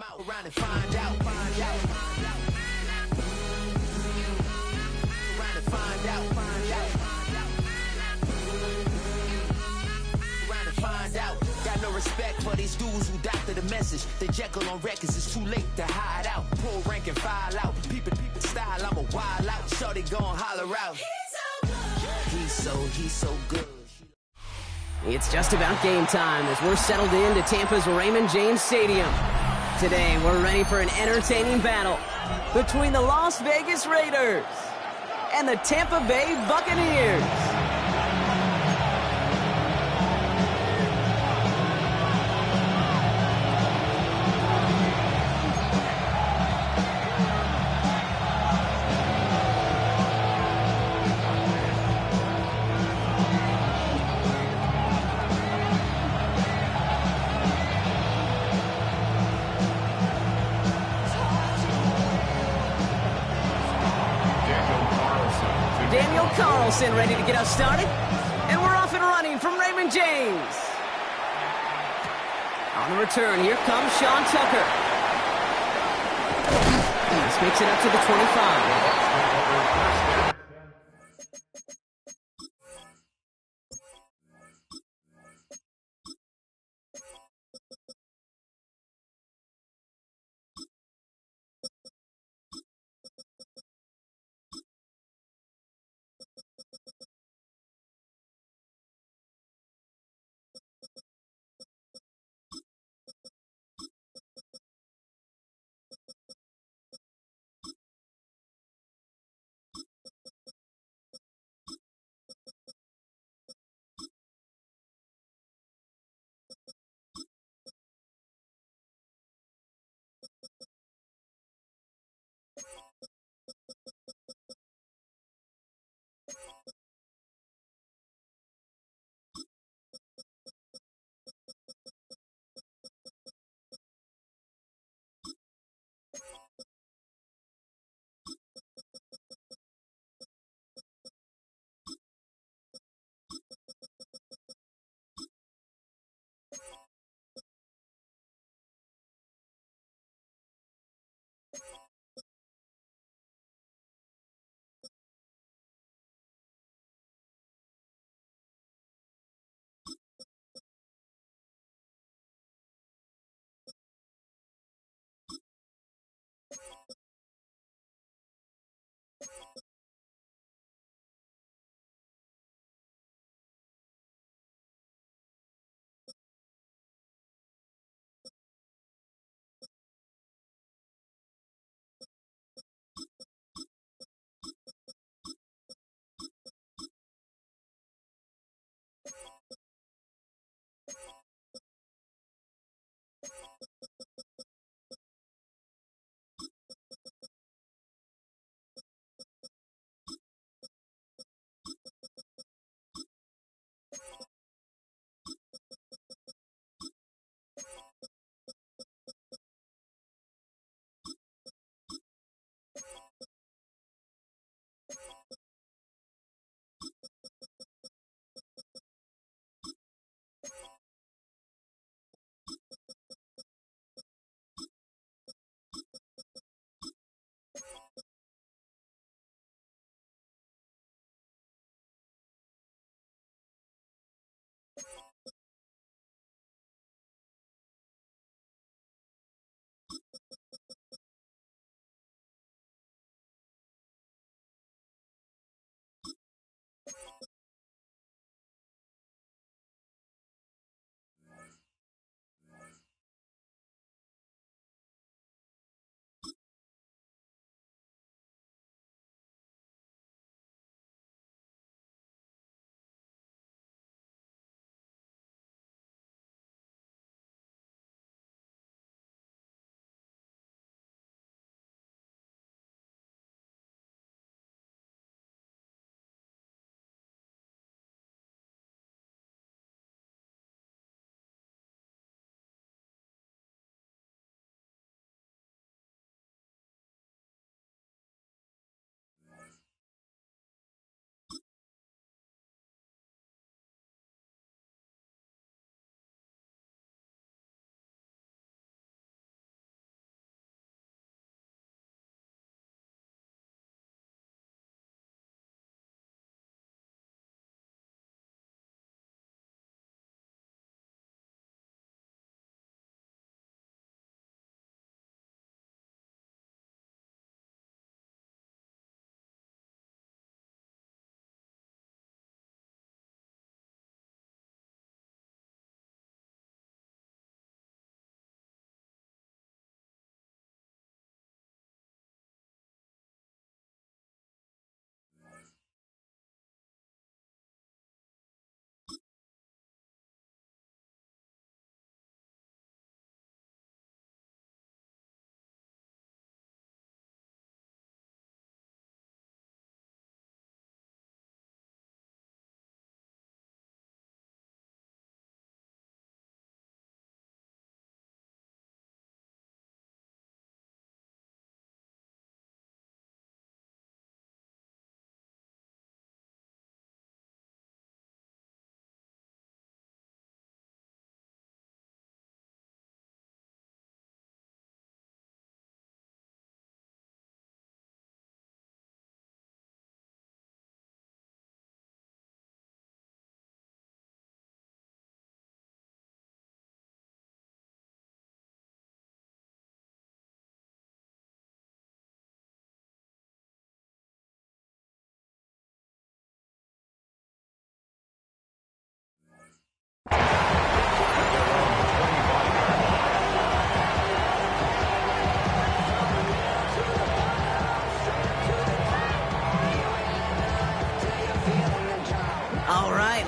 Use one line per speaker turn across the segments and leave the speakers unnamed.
out around and find out. Find out. Around and find out. Find out. Around and find out. Got no respect for these dudes who doctor the message. The Jekyll on records, it's too late to hide out. Pull rank and file out. Peep style, I'm a wild out. Shorty gon' holler out. He's so good.
It's just about game time as we're settled into Tampa's Raymond James Stadium. Today, we're ready for an entertaining battle between the Las Vegas Raiders and the Tampa Bay Buccaneers. Carlson ready to get us started, and we're off and running from Raymond James. On the return, here comes Sean Tucker. This makes it up to the 25.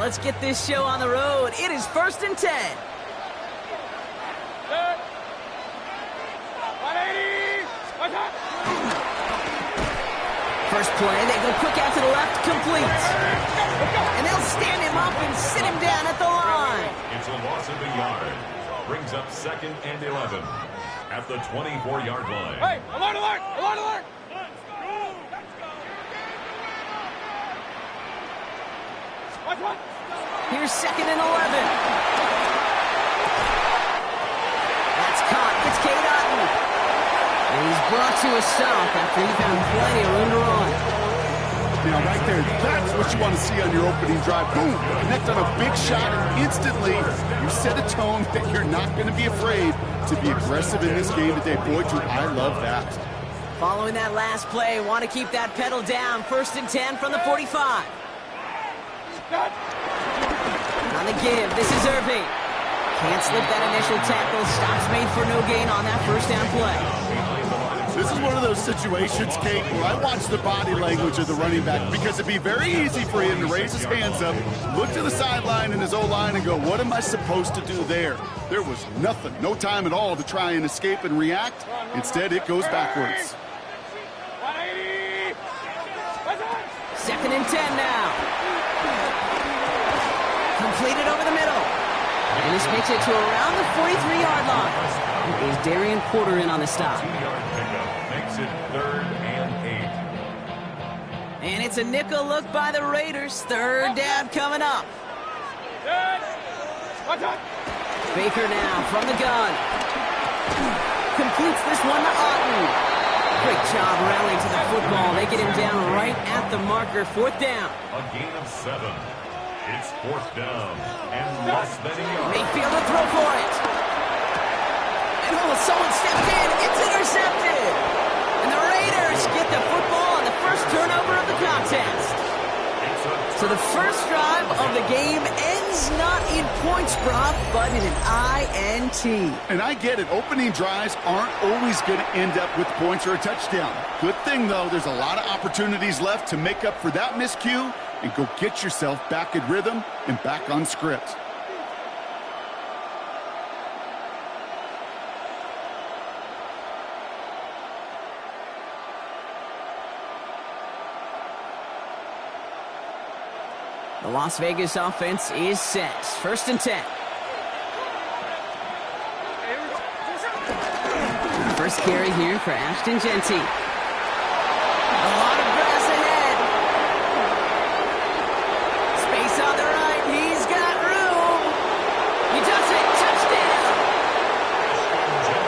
let's get this show on the road. It is 1st and 10. First play, they go quick out to the left, complete. And they'll stand him up and sit him down at the line.
It's a loss of a yard. Brings up 2nd and 11 at the 24-yard line.
Hey, alert, alert, alert, alert.
Here's 2nd and 11. That's caught. It's Cade Otton. And he's brought to a stop after he found plenty of room to run.
Now, right there, that's what you want to see on your opening drive. Boom! Connect on a big shot, and instantly you set a tone that you're not going to be afraid to be aggressive in this game today. Boy, do I love that.
Following that last play, want to keep that pedal down. 1st and 10 from the 45. On the give, this is Irving. Can't slip that initial tackle. Stops made for no gain on that first down play.
This is one of those situations, Kate, where I watch the body language of the running back, because it'd be very easy for him to raise his hands up, look to the sideline in his O-line and go, what am I supposed to do there? There was nothing, no time at all to try and escape and react. Instead, it goes backwards.
2nd and 10 now. Completed over the middle. And this makes it to around the 43-yard line. Is Darian Porter in on the stop.
2-yard pickup makes it 3rd and 8.
And it's a nickel look by the Raiders. 3rd down coming up. Baker now from the gun. Completes this one to Otton. Great job rallying to the football. They get him down right at the marker. 4th down.
A gain of 7. It's 4th down and less than a yard.
Mayfield will throw for it. And someone stepped in. It's intercepted. And the Raiders get the football on the first turnover of the contest. So the first drive of the game ends not in points, Brock, but in an INT.
And I get it. Opening drives aren't always going to end up with points or a touchdown. Good thing, though, there's a lot of opportunities left to make up for that miscue and go get yourself back in rhythm and back on script.
The Las Vegas offense is set. 1st and 10. First carry here for Ashton Genty. A lot of grass ahead. Space on the right. He's got room. He does it. Touchdown.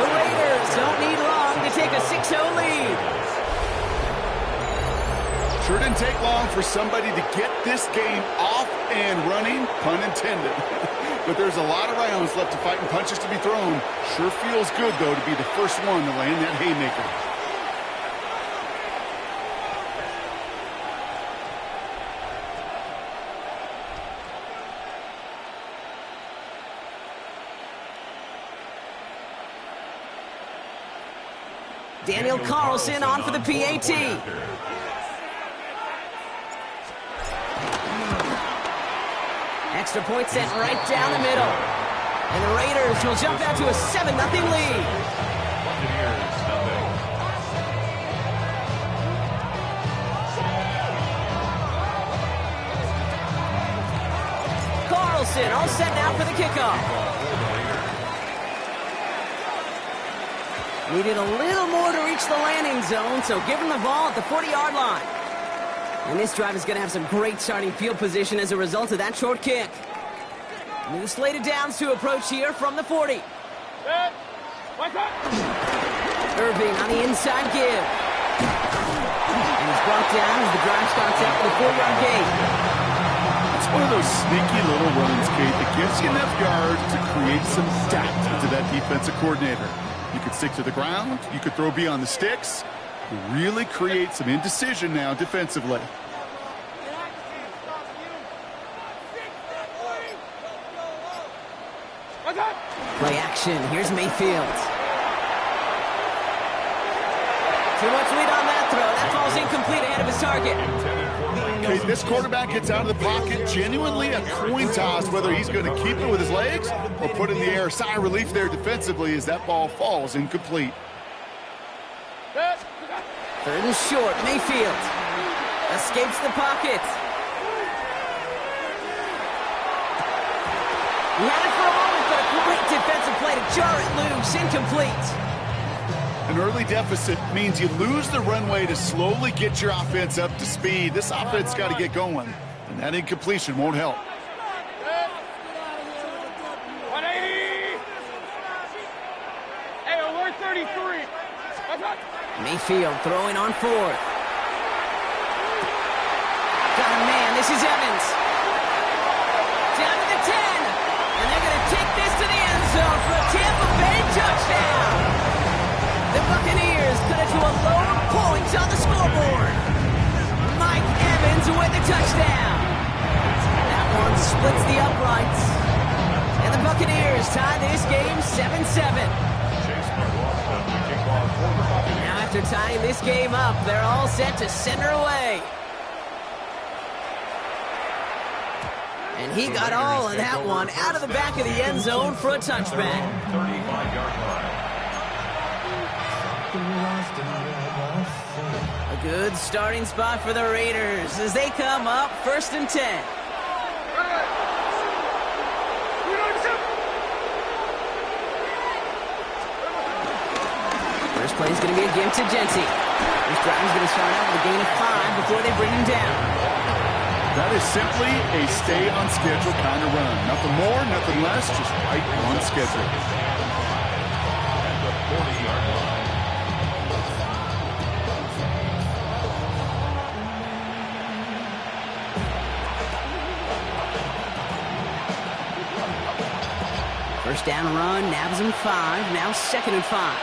The Raiders don't need long to take a 6-0 lead.
Sure didn't take long for somebody to get this game off and running, pun intended. But there's a lot of rounds left to fight and punches to be thrown. Sure feels good, though, to be the first one to land that haymaker.
Daniel Carlson on for the PAT. Extra point sent right down the middle. And the Raiders will jump out to a 7-0 lead. Carlson all set now for the kickoff. Needed a little more to reach the landing zone, so give him the ball at the 40-yard line. And this drive is going to have some great starting field position as a result of that short kick. New slated downs to approach here from the 40. Irving on the inside give. And he's brought down as the drive starts out with a 4-yard gain.
It's one of those sneaky little runs, Kate, that gives you enough yards to create some doubt into that defensive coordinator. You could stick to the ground. You could throw beyond the sticks. You really create some indecision now defensively.
Play action. Here's Mayfield. Too much lead on that throw. That falls incomplete ahead of his target.
Okay, this quarterback gets out of the pocket, genuinely a coin toss, whether he's going to keep it with his legs or put it in the air. Sigh of relief there defensively as that ball falls incomplete.
3rd and short, Mayfield escapes the pocket. He had it for a moment, but a great defensive play to jar it loose, incomplete.
An early deficit means you lose the runway to slowly get your offense up to speed. This offense got to get going, and that incompletion won't help.
180. Hey, we're 33.
Mayfield throwing on 4th. Got a man, this is Evans. Down to the 10, and they're going to take this to the end zone for a Tampa Bay touchdown. The Buccaneers cut it to a load of points on the scoreboard. Mike Evans with the touchdown. That one splits the uprights. And the Buccaneers tie this game 7-7. Now after tying this game up, they're all set to send her away. And he got all of that one out of the back of the end zone for a touchback.
35-yard line.
A good starting spot for the Raiders as they come up 1st and 10. First play is going to be a give to Genty. This drive is going to start out with a gain of 5 before they bring him down.
That is simply a stay-on-schedule kind of run. Nothing more, nothing less, just right on schedule.
At the 40-yard line.
First down run, nabs him 5, now 2nd and 5.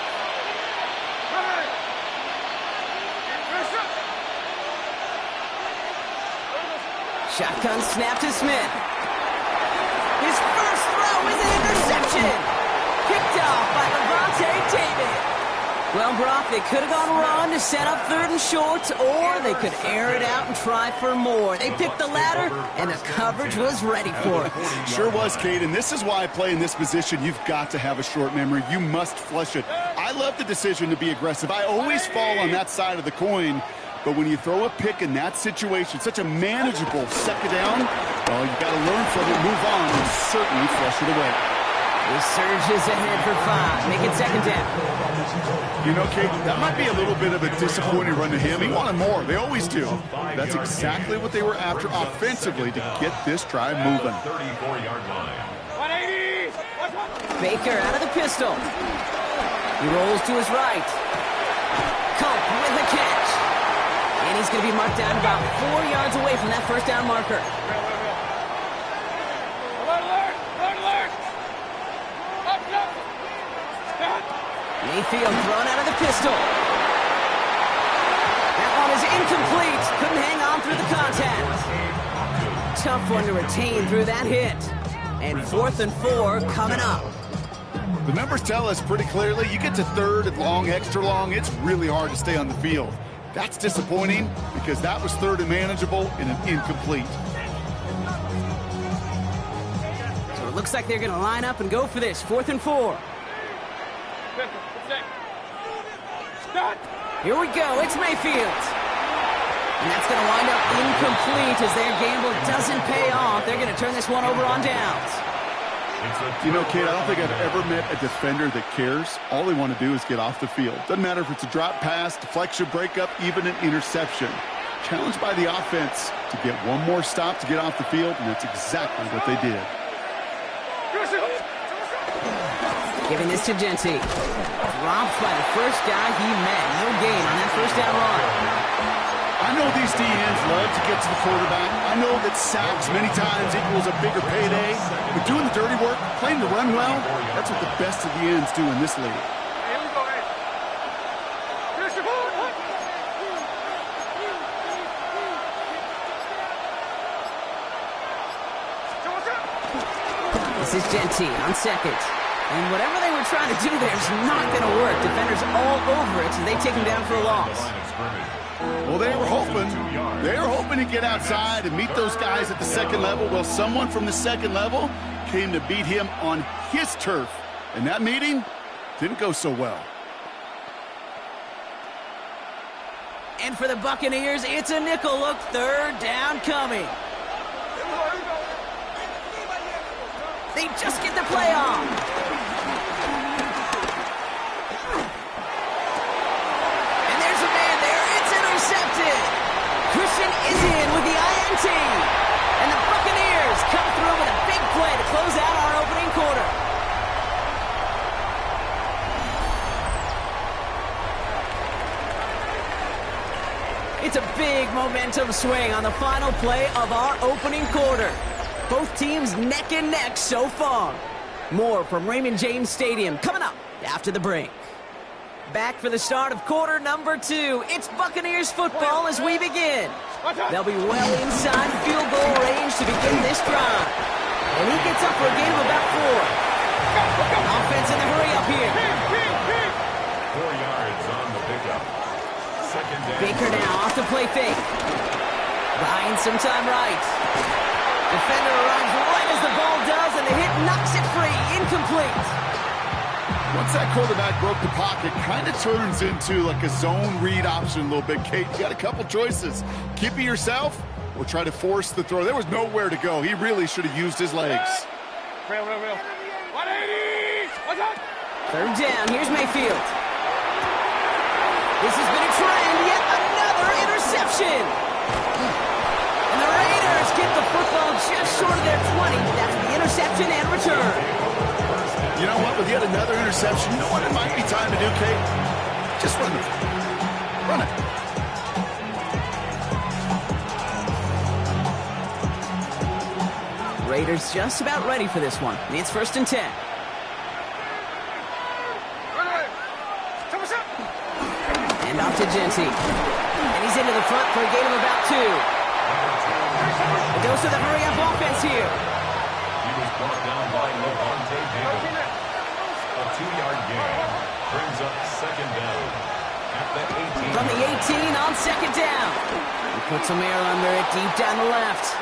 Shotgun snap to Smith. His first throw is an interception. Picked off by Levante David. Well, Brock, they could have gone run to set up 3rd and short, or they could air it out and try for more. They picked the latter, and the coverage was ready for it.
Sure was, Kate, and this is why playing this position, you've got to have a short memory. You must flush it. I love the decision to be aggressive. I always fall on that side of the coin. But when you throw a pick in that situation, such a manageable 2nd down, well, you got to learn from it, move on, and certainly flush it away.
He surges ahead for 5, make it 2nd down.
You know, Kate, that might be a little bit of a disappointing run to him. He wanted more. They always do. That's exactly what they were after offensively to get this drive moving.
34-yard line.
180.
Baker out of the pistol. He rolls to his right. Culp with the catch. And he's going to be marked down about 4 yards away from that first down marker. Mayfield thrown out of the pistol. That one is incomplete. Couldn't hang on through the contact. Tough one to retain through that hit. And 4th and 4 coming up.
The numbers tell us pretty clearly, you get to 3rd and long, extra long, it's really hard to stay on the field. That's disappointing because that was 3rd and manageable and an incomplete.
So it looks like they're going to line up and go for this. 4th and 4. Here we go. It's Mayfield. And that's going to wind up incomplete as their gamble doesn't pay off. They're going to turn this one over on downs.
You know, Kate, I don't think I've ever met a defender that cares. All they want to do is get off the field. Doesn't matter if it's a drop pass, deflection, breakup, even an interception. Challenged by the offense to get one more stop to get off the field, and that's exactly what they did.
Giving this to Genty. Dropped by the first guy he met. No gain on that first down run.
I know these DNs love to get to the quarterback. I know that sacks many times equals a bigger payday. But doing the dirty work, playing to run well, that's what the best of the ends do in this league.
This is Genty on 2nd. And whatever they were trying to do there is not going to work. Defenders all over it, so they take him down for a loss.
Well, they were hoping to get outside and meet those guys at the second level. Well, someone from the second level came to beat him on his turf. And that meeting didn't go so well.
And for the Buccaneers, it's a nickel look, third down coming. They just get the play on. And there's a man there. It's intercepted. Christian is in with the INT. And the Buccaneers come through with a big play to close out our opening quarter. It's a big momentum swing on the final play of our opening quarter. Both teams neck and neck so far. More from Raymond James Stadium coming up after the break. Back for the start of quarter number 2. It's Buccaneers football as we begin. They'll be well inside field goal range to begin this drive. And he gets up for a gain of about 4. Offense in the hurry up here.
4 yards on the pickup. Second down.
Baker now off the play fake. Buying some time right. Defender runs right as the ball does, and the hit knocks it free. Incomplete.
Once that quarterback broke the pocket, kind of turns into like a zone read option a little bit. Kate, you got a couple choices. Keep it yourself or try to force the throw. There was nowhere to go. He really should have used his legs.
Real. 180! What's up?
Third down. Here's Mayfield. This has been a trend. Yet another interception. And the Raiders get the football just short of their 20. That's the interception and return.
You know what? With yet another interception, you know what it might be time to do, Kate? Just run it. Run it.
Raiders just about ready for this one. It's 1st and 10. And off to Genty. And he's into the front for a gain of about 2. A dose of the hurry-up offense here.
He was brought down by Levante David. A 2-yard gain brings up second down at the 18.
From the 18 on second down. He puts some air under it deep down the left.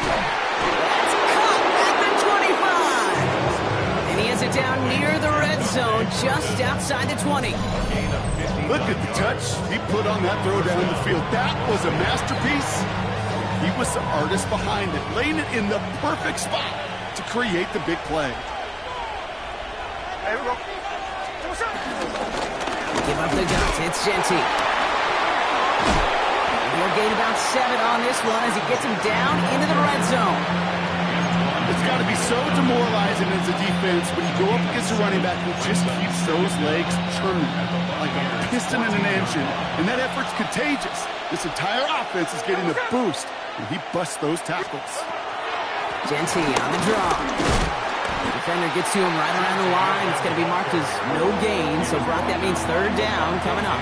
That's caught at the 25. And he has it down near the red zone, just outside the 20.
Look at the touch he put on that throw down the field. That was a masterpiece. He was the artist behind it, laying it in the perfect spot to create the big play.
Give up the guts. It's Genty. He'll gain about 7 on this one as he gets him down into the red zone.
It's got to be so demoralizing as a defense when you go up against a running back who just keeps those legs turning like a piston in an engine, and that effort's contagious. This entire offense is getting a boost, and he busts those tackles.
Genty on the draw. Defender gets to him right around the line. It's going to be marked as no gain, so Brock, that means third down coming up.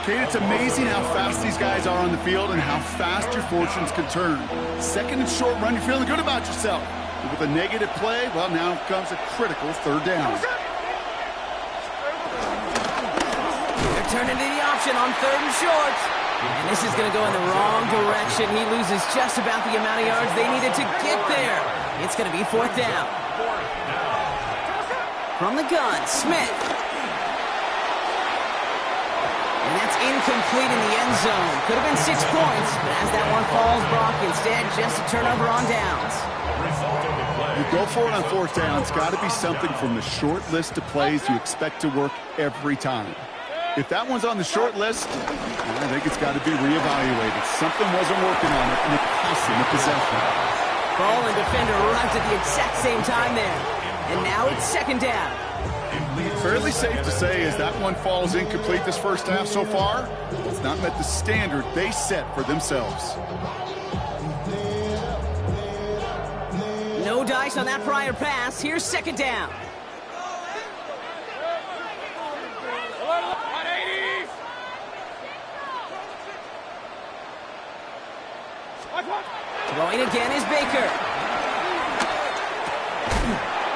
Kate, it's amazing how fast these guys are on the field and how fast your fortunes can turn. Second and short run, you're feeling good about yourself. But with a negative play, well, now comes a critical third down.
They're turning to the option on third and short. And this is going to go in the wrong direction. He loses just about the amount of yards they needed to get there. It's going to be fourth down. From the gun, Smith. And that's incomplete in the end zone. Could have been 6 points, but as that one falls, Brock, instead just a turnover on downs.
You go for it on fourth down. It's got to be something from the short list of plays you expect to work every time. If that one's on the short list, I think it's got to be reevaluated. Something wasn't working on it, and it cost him the possession.
Ball and defender arrived at the exact same time there. And now it's second down.
Fairly safe to say as that one falls incomplete this first half so far, it's not met the standard they set for themselves.
No dice on that prior pass. Here's second down.
180!
Throwing again is Baker.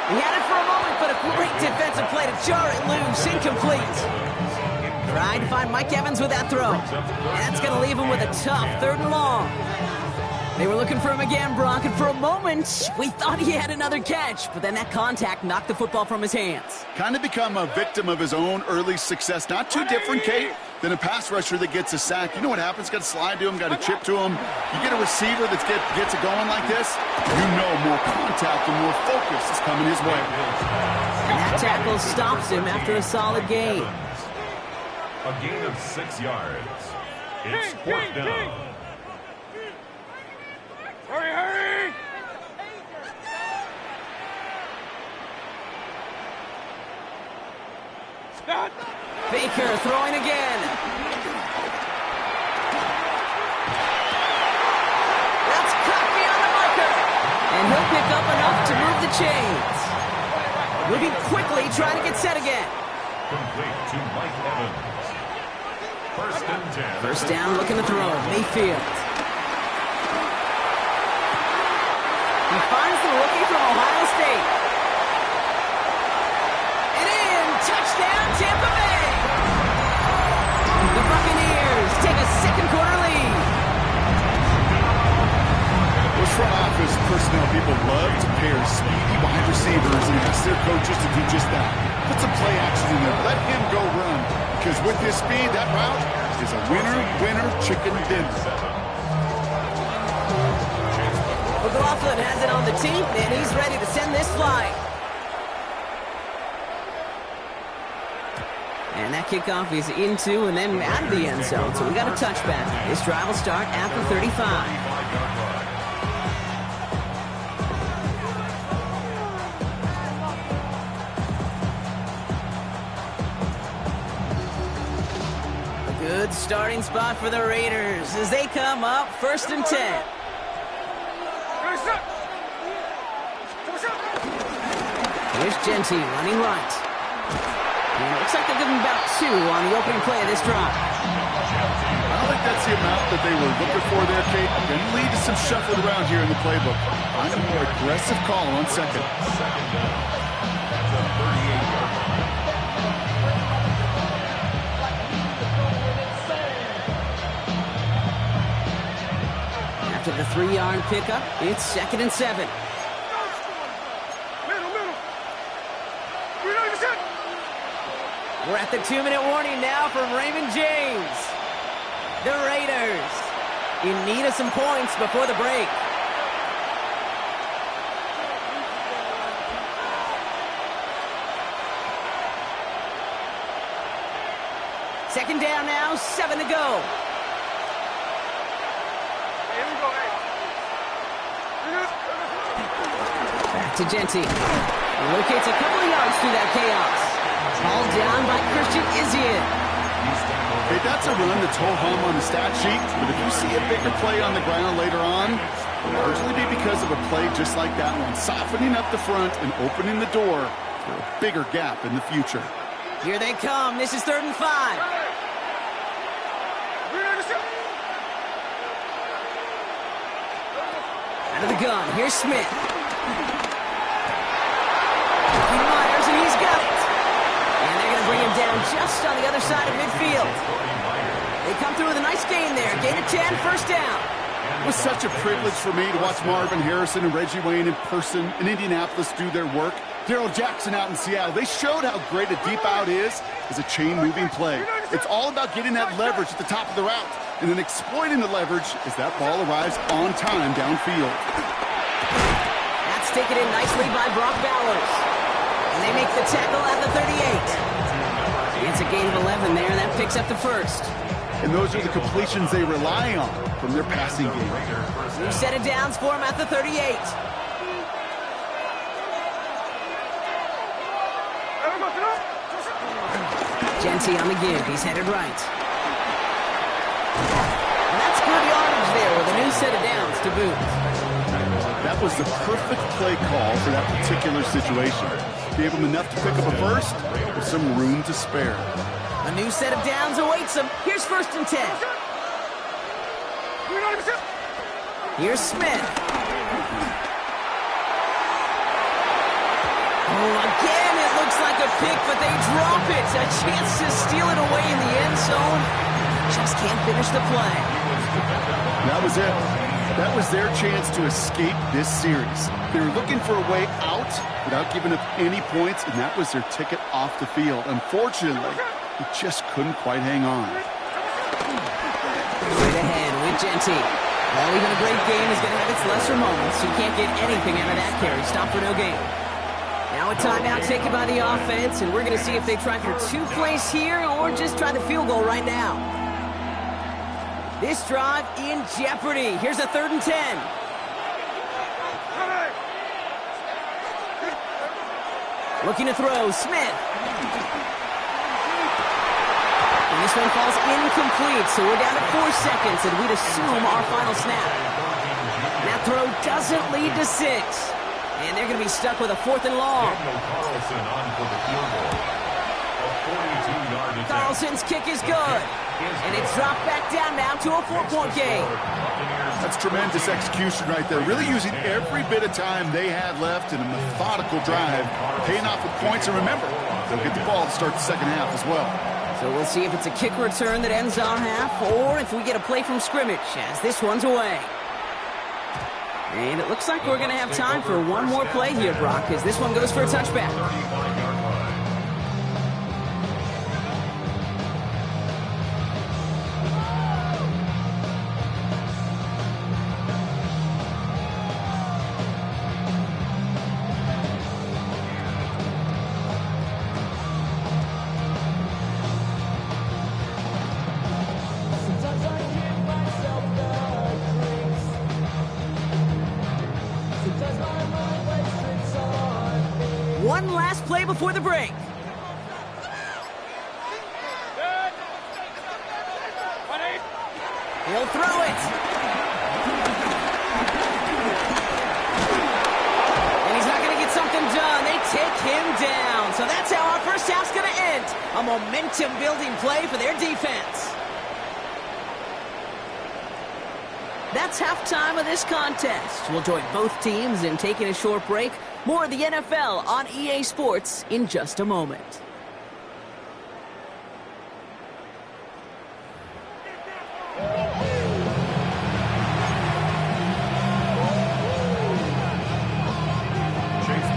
He had it for a moment, but a great defensive play to jar it loose. Incomplete. Trying to find Mike Evans with that throw. And that's going to leave him with a tough 3rd and long. They were looking for him again, Brock, and for a moment, we thought he had another catch, but then that contact knocked the football from his hands.
Kind of become a victim of his own early success. Not too different, Kate, than a pass rusher that gets a sack. You know what happens? Got to slide to him, got to chip to him. You get a receiver that gets it going like this, you know more contact and more focus is coming his way.
And that tackle stops him after a solid gain.
A gain of 6 yards. It's 4th down.
Hurry, hurry!
Baker throwing again. That's caught beyond the marker. And he'll pick up enough to move the chains. Moving quickly, trying to get set again.
Complete to Mike Evans. 1st and 10.
First down, looking to throw. Mayfield. He finds the rookie from Ohio State. And in, touchdown, Tampa Bay. The Buccaneers take a 2nd quarter lead.
Those front office personnel people love to pair speedy wide receivers and ask their coaches to do just that. Put some play action in there. Let him go run. Because with his speed, that route is a winner, chicken dinner.
McLaughlin has it on the tee, and he's ready to send this flying. And that kickoff is into and then out of the end zone, so we got a touchback. This drive will start at the 35. Good starting spot for the Raiders as they come up 1st and 10. Here's Genty running right. And it looks like they're giving about 2 on the opening play of this drive.
I don't think that's the amount that they were looking for there, Kate. Going to lead to some shuffling around here in the playbook. Find a more aggressive call on 2nd.
After the 3-yard pickup, it's 2nd and 7. We're at the 2-minute warning now from Raymond James. The Raiders in need of some points before the break. Second down now, 7 to go. Back to Genty. Locates a couple of yards through that chaos. All down by Christian Izien.
Hey, that's a run that's ho-hum on the stat sheet, but if you see a bigger play on the ground later on, it'll largely be because of a play just like that one, softening up the front and opening the door for a bigger gap in the future.
Here they come. This is 3rd and 5. Out of the gun. Here's Smith. Myers, and he's got it. And they're going to bring him down just on the other side of midfield. They come through with a nice gain there. Gain of 10, 1st down.
It was such a privilege for me to watch Marvin Harrison and Reggie Wayne in person in Indianapolis do their work. Darrell Jackson out in Seattle. They showed how great a deep out is as a chain-moving play. It's all about getting that leverage at the top of the route and then exploiting the leverage as that ball arrives on time downfield.
That's taken in nicely by Brock Bowers. And they make the tackle at the 38. It's a gain of 11 there, and that picks up the 1st.
And those are the completions they rely on from their passing game.
New set of downs for him at the 38. Genty on the give. He's headed right. And that's good yardage there with a new set of downs to boot.
That was the perfect play call for that particular situation. Gave him enough to pick up a 1st with some room to spare.
A new set of downs awaits him. Here's 1st and 10. Here's Smith. Oh, again, it looks like a pick, but they drop it. A chance to steal it away in the end zone. Just can't finish the play.
That was it. That was their chance to escape this series. They were looking for a way out without giving up any points, and that was their ticket off the field. Unfortunately, they just couldn't quite hang on.
Straight ahead with Genty. Well, even a great game is going to have its lesser moments. You can't get anything out of that carry. Stop for no gain. Now a timeout taken by the offense, and we're going to see if they try for 2 plays here or just try the field goal right now. This drive in jeopardy. Here's a 3rd and 10. Looking to throw, Smith. And this one falls incomplete, so we're down to 4 seconds, and we'd assume our final snap. That throw doesn't lead to 6. And they're going to be stuck with a 4th and long.
Carlson on for the field goal. A 42-yard attempt.
Carlson's kick is good. And it's dropped back down now to a 4-point game.
That's tremendous execution right there. Really using every bit of time they had left in a methodical drive, paying off with points. And remember, they'll get the ball to start the second half as well.
So we'll see if it's a kick return that ends our half or if we get a play from scrimmage as this one's away. And it looks like we're going to have time for one more play here, Brock, as this one goes for a touchback. One last play before the break. He'll throw it. And he's not going to get something done. They take him down. So that's how our first half's going to end. A momentum-building play for their defense. That's halftime of this contest. We'll join both teams in taking a short break. More of the NFL on EA Sports in just a moment.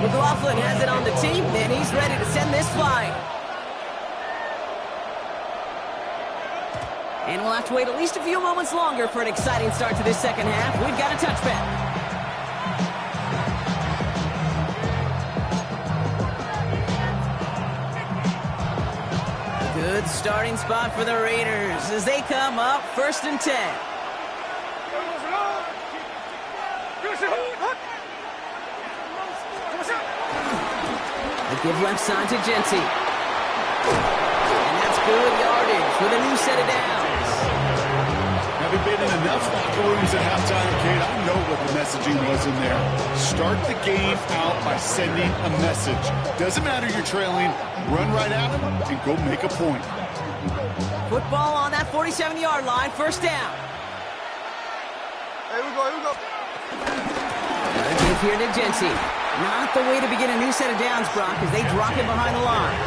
McLaughlin has it on the team, and he's ready to send this flying. And we'll have to wait at least a few moments longer for an exciting start to this second half. We've got a touchback. Good starting spot for the Raiders as they come up 1st and 10. They give left side to Genty. And that's good yardage with a new set of downs.
Having been in enough locker rooms at halftime, Kate, I know what the messaging was in there. Start the game out by sending a message. Doesn't matter you're trailing, run right at them and go make a point.
Football on that 47-yard line, 1st down.
Here we go.
Another give here to Genty. Not the way to begin a new set of downs, Brock, as they drop it behind the line.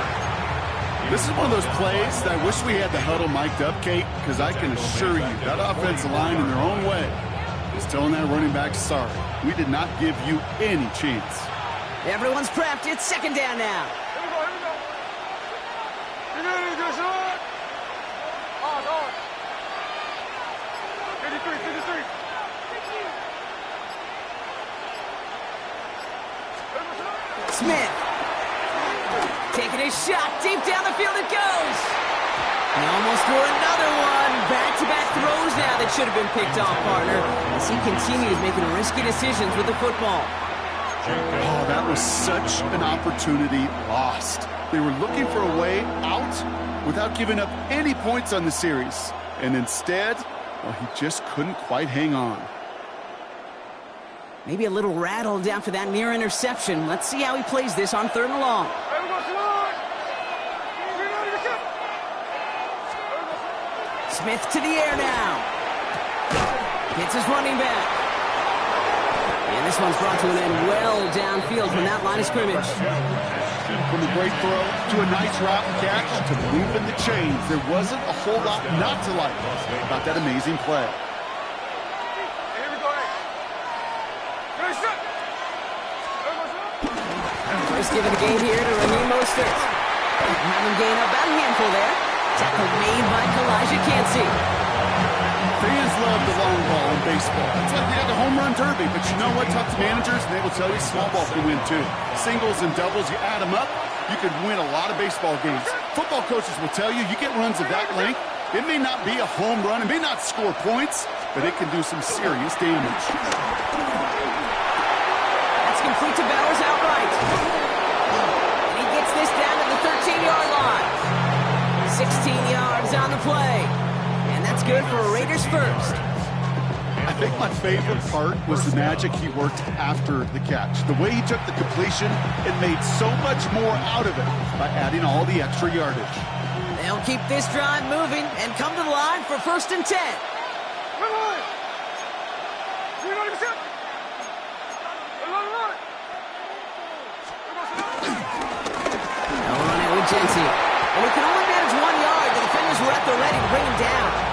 This is one of those plays that I wish we had the huddle mic'd up, Kate, because I can assure you that offensive line in their own way is telling that running back, sorry, we did not give you any chance.
Everyone's prepped. It's 2nd down now.
Here we go. On. 53.
Smith. Taking a shot. Deep down the field it goes. He almost threw another one. Back-to-back throws now that should have been picked off, partner, as he continues making risky decisions with the football.
Oh, that was such an opportunity lost. They were looking for a way out without giving up any points on the series. And instead, well, he just couldn't quite hang on.
Maybe a little rattled after that near interception. Let's see how he plays this on 3rd and long. Smith to the air now. Hits his running back. And this one's brought to an end well downfield from that line of scrimmage.
From the great throw to a nice route and catch to moving the chains, there wasn't a whole lot not to like about that amazing play.
Here we go. Finish it.
First give of the game here to Raheem Mostert. Have him gain about a handful there. Tackle made by Elijah Cansey.
Fans love the long ball in baseball. It's like they got the home run derby, but you know what? Talk to managers, and they will tell you small ball can win too. Singles and doubles, you add them up, you could win a lot of baseball games. Football coaches will tell you get runs of that length. It may not be a home run, it may not score points, but it can do some serious damage.
That's complete to Bowers outright. And he gets this down to the 13-yard line. 16 yards on the play. And that's good for a Raiders first.
I think my favorite part was the magic he worked after the catch. The way he took the completion and made so much more out of it by adding all the extra yardage.
They'll keep this drive moving and come to the line for 1st and 10. They'll run it with Jency. And he can only manage 1 yard. The defenders were at the ready to bring him down.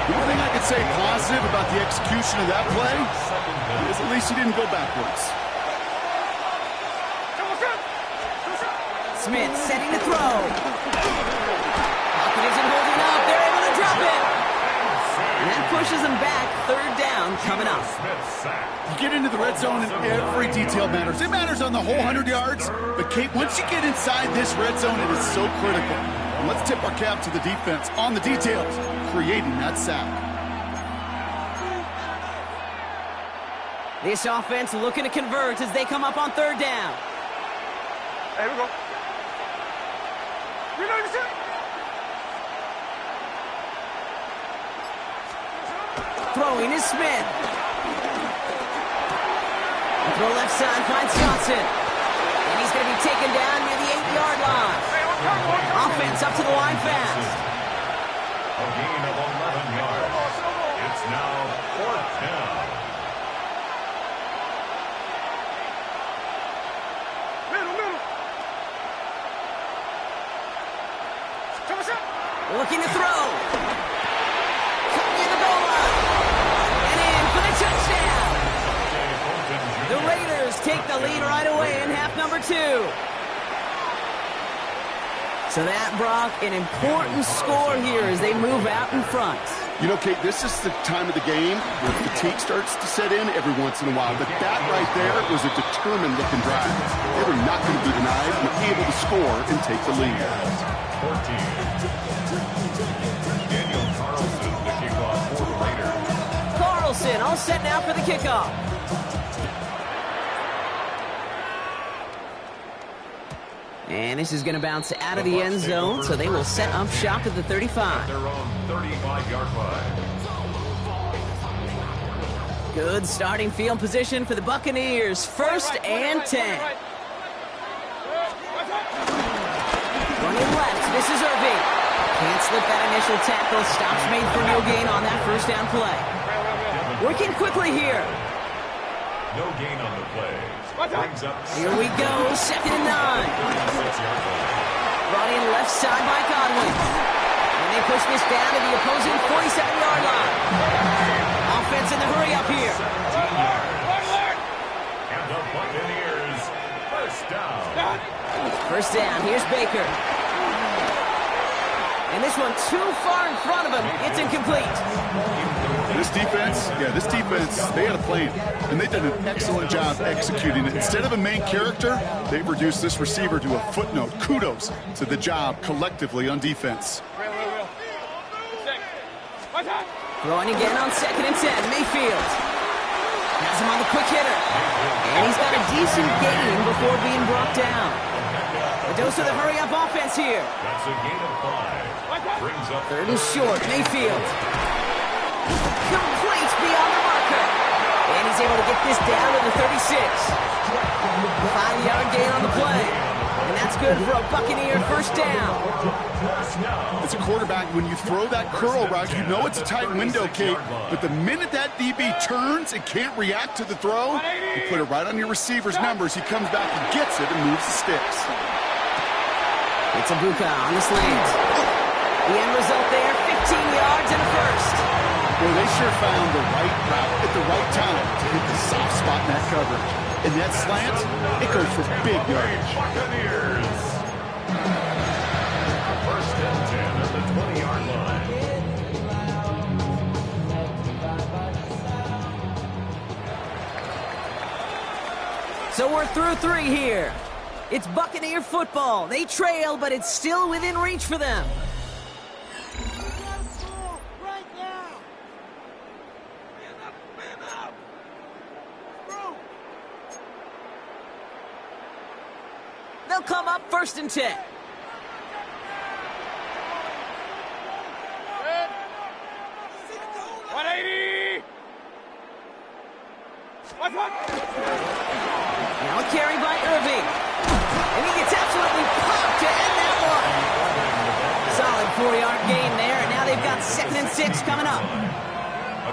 One thing I could say positive about the execution of that play is at least he didn't go backwards.
Smith setting the throw. Pocket isn't holding up. They're able to drop it. And that pushes them back. 3rd down coming up.
You get into the red zone and every detail matters. It matters on the whole 100 yards. But, Kate, once you get inside this red zone, it is so critical. And let's tip our cap to the defense on the details, creating that sack.
This offense looking to convert as they come up on 3rd down.
Here we go.
Throwing is Smith. Throw left side finds Johnson. And he's going to be taken down near the 8-yard line. Offense up to the line fast.
A gain of 11 yards. It's now 4th down.
Looking to throw. Near the goal line. And in for the touchdown. The Raiders take the lead right away in half number 2. So that, Brock, an important score here as they move out in front.
You know, Kate, this is the time of the game where fatigue starts to set in every once in a while. But that right there was a determined-looking drive. They were not going to be denied and were able to score and take the lead.
14. Daniel Carlson, the kickoff for the Raiders.
Carlson all set now for the kickoff. And this is going to bounce out of the end zone, so they will set up shop at the 35.
Their own 35-yard line.
Good starting field position for the Buccaneers. 1st and 10. Running left, this is Irving. Can't slip that initial tackle. Stops made for no gain on that 1st down play. Working quickly here.
No gain on the play. Brings up
Here we go, 2nd and 9.
36-yard line.
Brought in left side by Godwin. And they push this down to the opposing 47-yard line. Offense in the hurry up here.
17 yards. And the Buccaneers, 1st down.
1st down, here's Baker. And this one too far in front of him. It's incomplete.
This defense, they had a plan, and they did an excellent job executing it. Instead of a main character, they've reduced this receiver to a footnote. Kudos to the job collectively on defense.
Throwing again on 2nd and 10, Mayfield. Has him on the quick hitter. And he's got a decent gain before being brought down. A dose of the hurry-up offense here.
That's a gain of 5. Brings up
3rd and short, Mayfield. Complete beyond the marker. And he's able to get this down to the 36. 5-yard gain on the play. And that's good for a Buccaneer first down.
As a quarterback, when you throw that curl route, you know it's a tight window, Kate. But the minute that DB turns and can't react to the throw, you put it right on your receiver's numbers. He comes back and gets it and moves the sticks.
It's Ibuka on the slant. The end result there, 15 yards and a first.
Well, they sure found the right route at the right time to hit the soft spot in that coverage. And that slant, it goes for big yardage.
Buccaneers. First and 10 at the 20-yard line.
So we're through 3 here. It's Buccaneer football. They trail, but it's still within reach for them. They'll come up first and 10. Now a carry by Irving. And he gets absolutely popped to end that one. Solid 4-yard gain there, and now they've got 2nd and 6 coming up.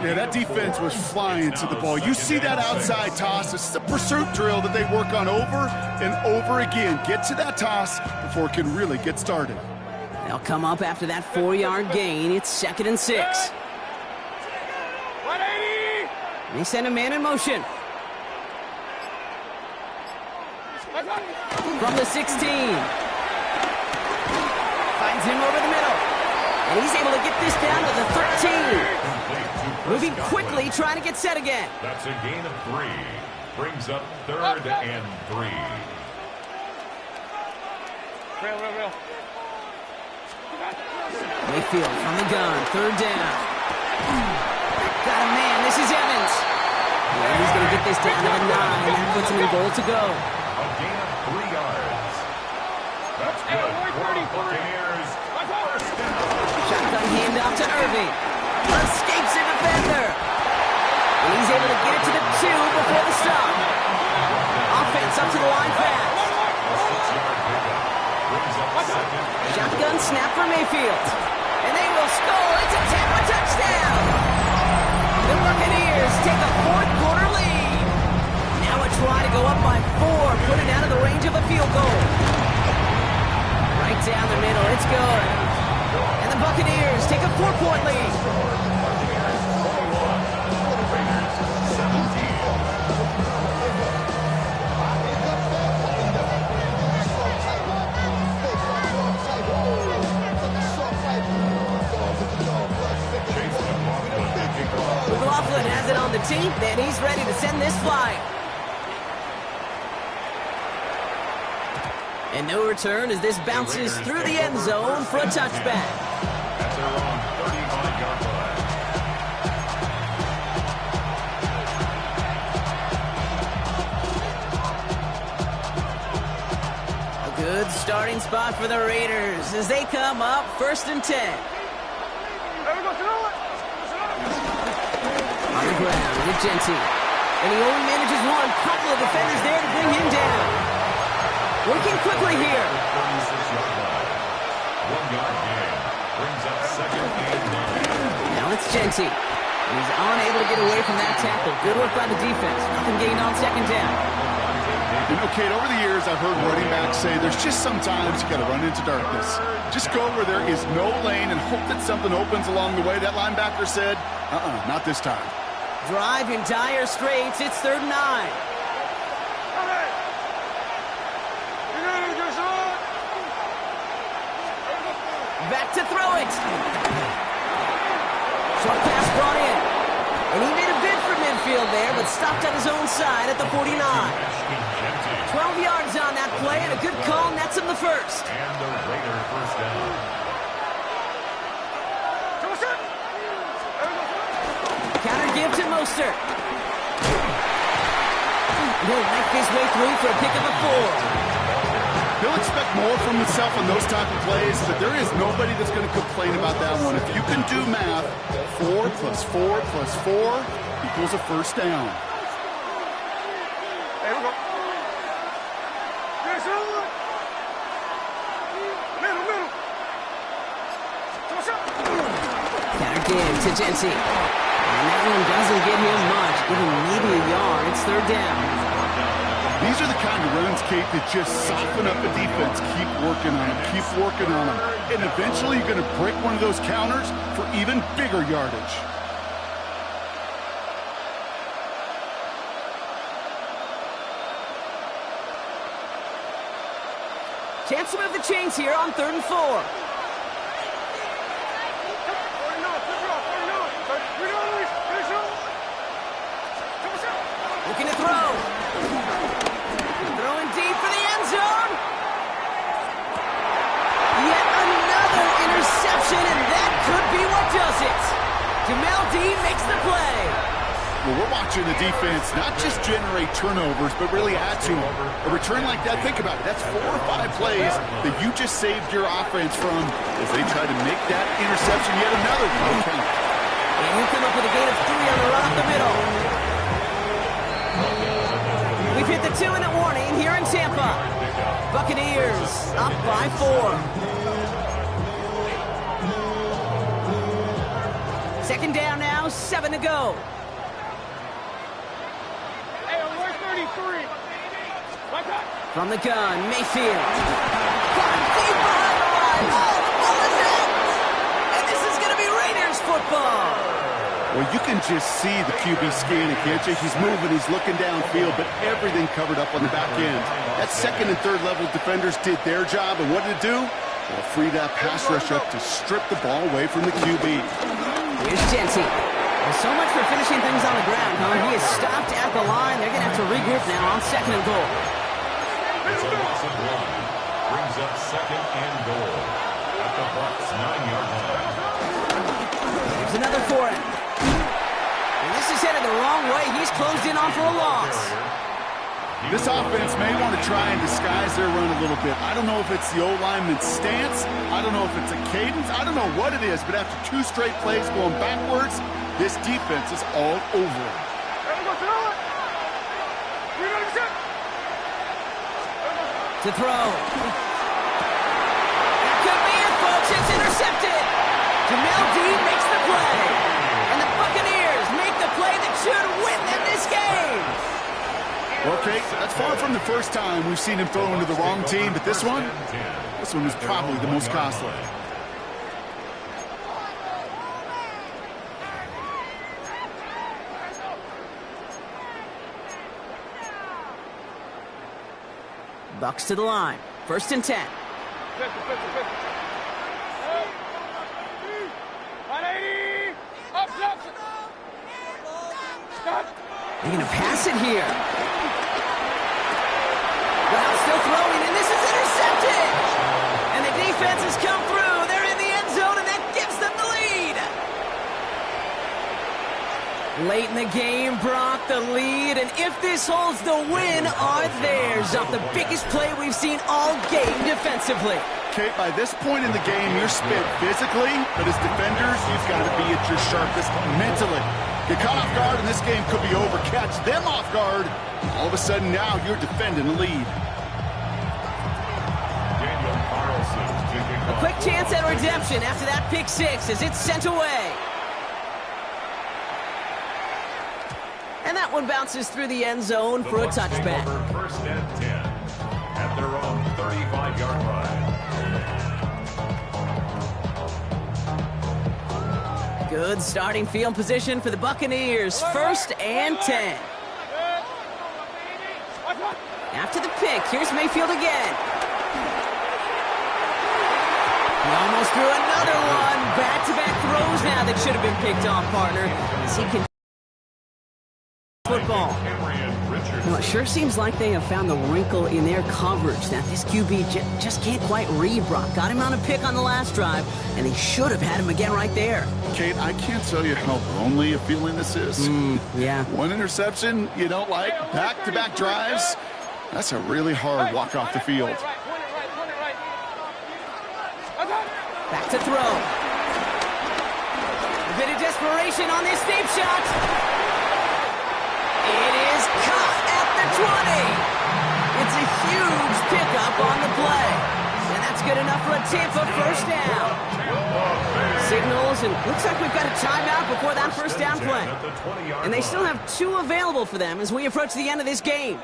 Yeah, that defense was flying to the ball. You see that outside toss. This is a pursuit drill that they work on over and over again. Get to that toss before it can really get started.
They'll come up after that 4-yard gain. It's 2nd and 6. They send a man in motion. From the 16. Finds him over the middle. And he's able to get this down to the 13. Moving quickly, trying to get set again.
That's a gain of 3. Brings up 3rd and 3.
Real.
Mayfield from the gun, 3rd down. Got a man, this is Evans. And he's going to get this down to the 9. That puts him in goal to go.
A gain of 3 yards. That's good for the Buccaneers. First down.
Shotgun handoff to Irving. Escapes a defender. And he's able to get it to the 2 before the stop. Offense up to the line fast.
A 6-yard pickup. Brings up 2nd.
Shotgun snap for Mayfield. And they will score. It's a Tampa touchdown. The Buccaneers take a 4th-quarter lead. Now a try to go up by 4, put it out of the range of a field goal. Right down the middle, it's good. And the Buccaneers take a 4-point lead.
Buccaneers 21. Raiders 17.
McLaughlin has it on the tee, and he's ready to send this flying. And no return as this bounces through the end zone for a touchback.
At their own 35-yard line.
A good starting spot for the Raiders as they come up 1st and 10. On the ground with Genty. And he only manages one. Couple of defenders there to bring him down. Working quickly here.
36-yard line. 1-yard gain. Brings up 2nd and 9.
Now it's Genty. And he's unable to get away from that tackle. Good work by the defense. Nothing gained on 2nd down.
You know, Kate, over the years, I've heard running backs say there's just sometimes you got to run into darkness. Just go where there is no lane and hope that something opens along the way. That linebacker said, not this time.
Drive in dire straits. It's 3rd and 9. Back to throw it. Short pass brought in. And he made a bid for midfield there, but stopped on his own side at the 49. 12 yards on that play, and a good call nets him the first.
And the Raider first down.
Counter give to Mostert. He'll knife his way through for a pick of a 4.
He'll expect more from himself on those type of plays, but there is nobody that's going to complain about that one. If you can do math, 4 plus 4 plus 4 equals a first down.
Here we go.
back in to Jency. And that one doesn't get him much, giving maybe a yard. It's third down.
These are the kind of runs, Kate, that just soften up a defense. Keep working on them, keep working on them. And eventually you're going to break one of those counters for even bigger yardage.
Chance to move the chains here on 3rd and 4. Looking to throw. Throwing deep for the end zone. Yet another interception, and that could be what does it. Jamel D makes the play.
Well, we're watching the defense not just generate turnovers, but really add to them. A return like that, think about it, that's 4 or 5 plays that you just saved your offense from as they try to make that interception yet another one.
And you come up with a gain of 3 on the run up the middle. We've hit the 2-minute warning here in Tampa. Buccaneers up by 4. Second down now, 7 to go. From the gun, Mayfield. Got deep behind the line. Oh, the ball is in! And this is going to be Raiders football.
Well, you can just see the QB scanning, can't you? He's moving, he's looking downfield, but everything covered up on the back end. That 2nd and 3rd level defenders did their job, and what did it do? Well, free that pass rush up to strip the ball away from the QB.
Here's Jency. Well, so much for finishing things on the ground, huh? He is stopped at the line. They're going to have to regroup now on 2nd and goal.
It's a loss of 1. Brings up 2nd and goal at the Bucs' 9-yard line.
There's another for him. And this is headed the wrong way. He's closed in on for a loss.
This offense may want to try and disguise their run a little bit. I don't know if it's the O-lineman's stance. I don't know if it's a cadence. I don't know what it is, but after 2 straight plays going backwards, this defense is all over it.
To throw. That could be it, folks. It's intercepted. Jamel D makes the play. And the Buccaneers make the play that should win them this game.
Okay, that's far from the first time we've seen him throw into the wrong team, but this one was probably the most costly.
Bucs to the line. 1st and 10. They're going to pass it here. Well, still throwing, and this is intercepted. And the defense has come through. They're in the end zone, and that gives them the lead. Late in the game, Brock, the lead, and if this holds, the win are theirs off the biggest play we've seen all game defensively.
Kate, by this point in the game, you're spent physically, but as defenders, you've got to be at your sharpest mentally. Get caught off guard, and this game could be over. Catch them off guard. All of a sudden, now you're defending the lead.
A quick chance at redemption after that pick 6 as it's sent away. And that one bounces through the end zone for a touchback.
1st and 10 at their own 35-yard line.
Good starting field position for the Buccaneers. 1st and 10. After the pick, here's Mayfield again. He almost threw another one. Back-to-back throws now that should have been picked off, partner. As he can football. Well, it sure seems like they have found the wrinkle in their coverage that this QB just can't quite read Brock. Got him on a pick on the last drive, and they should have had him again right there.
Kate, I can't tell you how lonely a feeling this is.
Yeah.
One interception you don't like, back-to-back drives. That's a really hard walk off the field.
Back to throw. A bit of desperation on this deep shot. It is caught at the 20. It's a huge pickup on the play. And that's good enough for a Tampa 1st down. Signals calls, and looks like we've got a timeout before that first down play. And they still have 2 available for them as we approach the end of this game.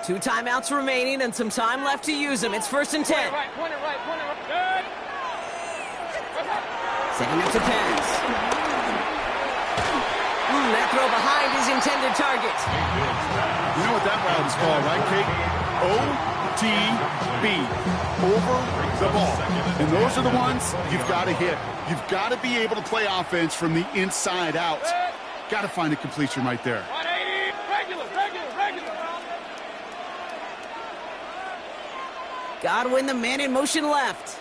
2 timeouts remaining and some time left to use them. It's 1st and 10. Setting up to pass. That throw behind his intended target.
You know what that route is called, right, Kate? OTB. Over the ball. And those are the ones you've got to hit. You've got to be able to play offense from the inside out. Got to find a completion right there.
Godwin, the man in motion left.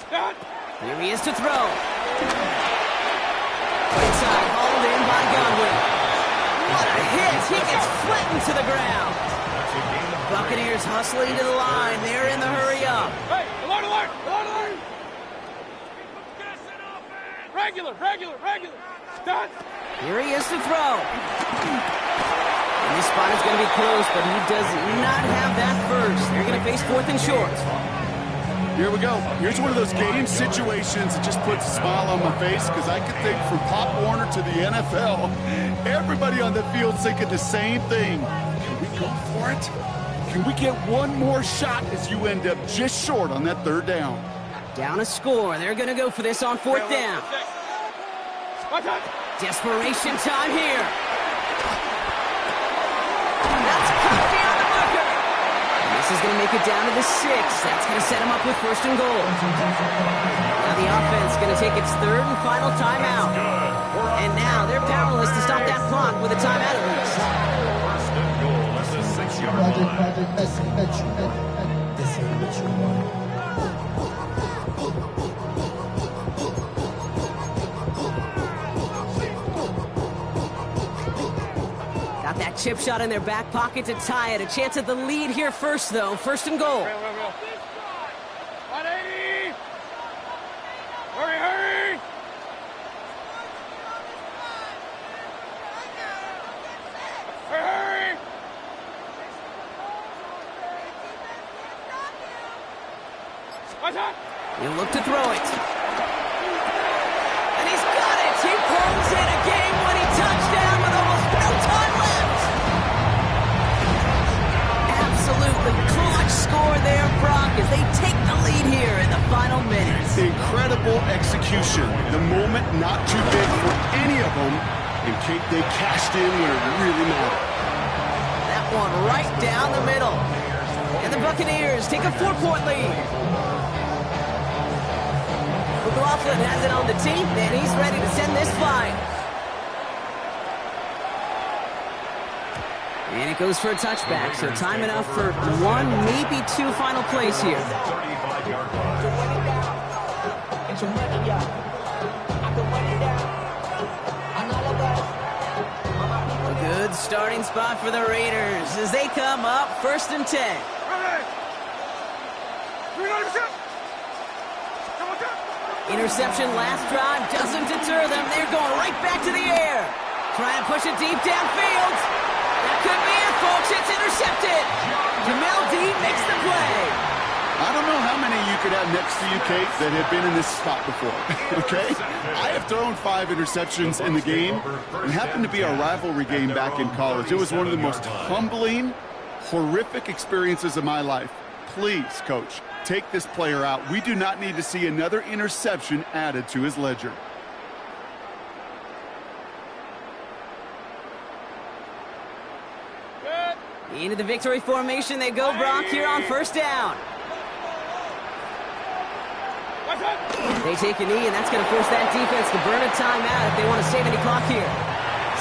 Here he is to throw. Inside, hauled in by Godwin. What a hit! He gets flattened to the ground. Buccaneers hustling to the line. They're in the hurry up.
Hey, alert, alert, alert, alert! Regular. Done.
Here he is to throw. And this spot is going to be close, but he does not have that first. They're going to face 4th and short.
Here we go. Here's one of those game situations that just puts a smile on my face because I can think from Pop Warner to the NFL, everybody on the field's thinking the same thing. Can we go for it? Can we get one more shot as you end up just short on that 3rd down?
Down a score. They're going to go for this on 4th down. Desperation time here. That's Coffee on the marker. And this is going to make it down to the 6. That's going to set him up with 1st and goal. Now the offense is going to take its 3rd and final timeout. And now they're powerless to stop that clock with a timeout at least.
First and goal at the 6-yard line.
Got that chip shot in their back pocket to tie it. A chance at the lead here first, though. 1st and goal.
180! Hurry! Hurry!
He'll look to throw it. And he's got it! He pulls in a game-winning touchdown with almost no time left! Absolutely clutch score there, Brock, as they take the lead here in the final minutes.
Incredible execution. The moment not too big for any of them. And Kate, they cashed in when it really mattered.
That one right down the middle. And the Buccaneers take a 4-point lead. McLaughlin has it on the team, and he's ready to send this flying. And it goes for a touchback, so time enough for 1, maybe 2 final plays here.
35-yard line.
A good starting spot for the Raiders as they come up 1st and 10. Interception last drive doesn't deter them. They're going right back to the air. Trying to push it deep downfield. That could be it, folks. It's intercepted. Jamel Dean makes the play.
I don't know how many you could have next to you, Kate, that have been in this spot before, okay? I have thrown 5 interceptions in the game. It happened to be our rivalry game back in college. It was one of the most humbling, horrific experiences of my life. Please, Coach, take this player out. We do not need to see another interception added to his ledger.
Into the victory formation they go, Brock, here on 1st down. They take a knee, and that's going to force that defense to burn a timeout if they want to save any clock here.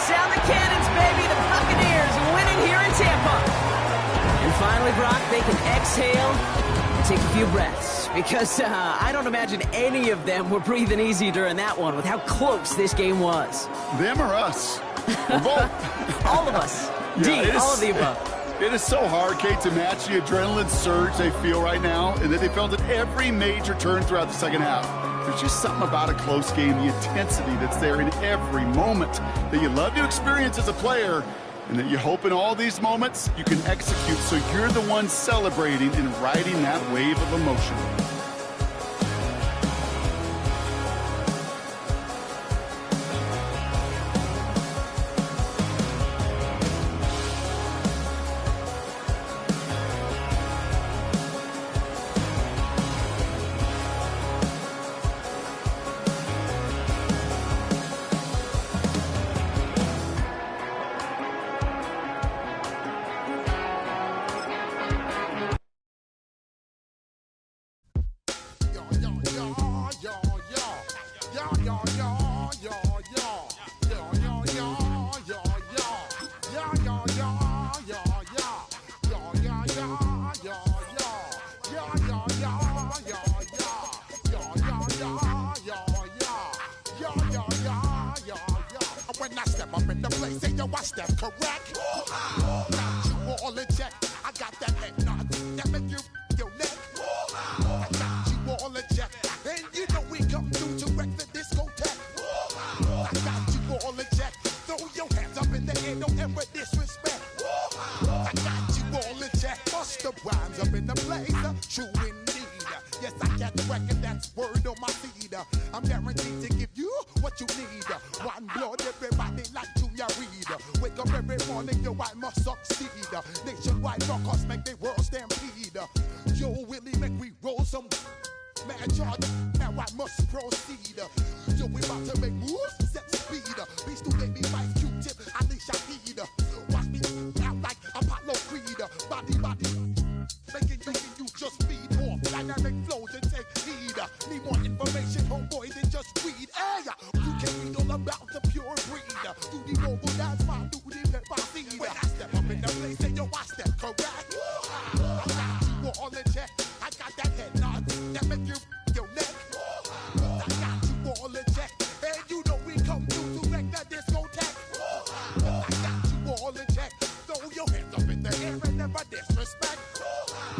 Sound the cannons, baby. The Buccaneers winning here in Tampa. And finally, Brock, they can exhale and take a few breaths. Because I don't imagine any of them were breathing easy during that one with how close this game was.
Them or us? We're both.
All of us.
Yeah,
all of the above.
It is so hard, Kate, to match the adrenaline surge they feel right now, and that they felt at every major turn throughout the second half. There's just something about a close game, the intensity that's there in every moment that you love to experience as a player, And that you hope in all these moments you can execute so you're the one celebrating and riding that wave of emotion.
When I step up in the place, say yo, I step correct. Got you all in check. I got that head nod that make you your neck. I got you all in check, and you know we come through to wreck the discotheque. I got you all in check. Throw your hands up in the air, don't ever disrespect. I got you all in check. Bust the rhymes up in the blazer, true indeed. Yes, I got the record, that's word on my feed. I'm guaranteed to give you what you need. One blood, everybody like Junior Reed. Wake up every morning, yo, I must succeed. Nationwide rockers make the world stampede. Yo, Willie, make we roll some mad charge. Now I must proceed. Yo, we about to make moves, set speed. Beast to baby, vice Q-tip, Alicia Heed. Watch me out like Apollo Creed. Body, making you just feed off dynamic flows and take heed. Need more information, homeboy, than just read. Hey, you can read all about the pure breed. Do the mobile dance, my duty, let my seed. When I step up in the place, say yo, I step correct. I got you all in check. I got that head nod that make you your neck. I got you all in check, and you know we come through to wreck the discotheque. I got you all in check. Throw your hands up in the air and never disrespect.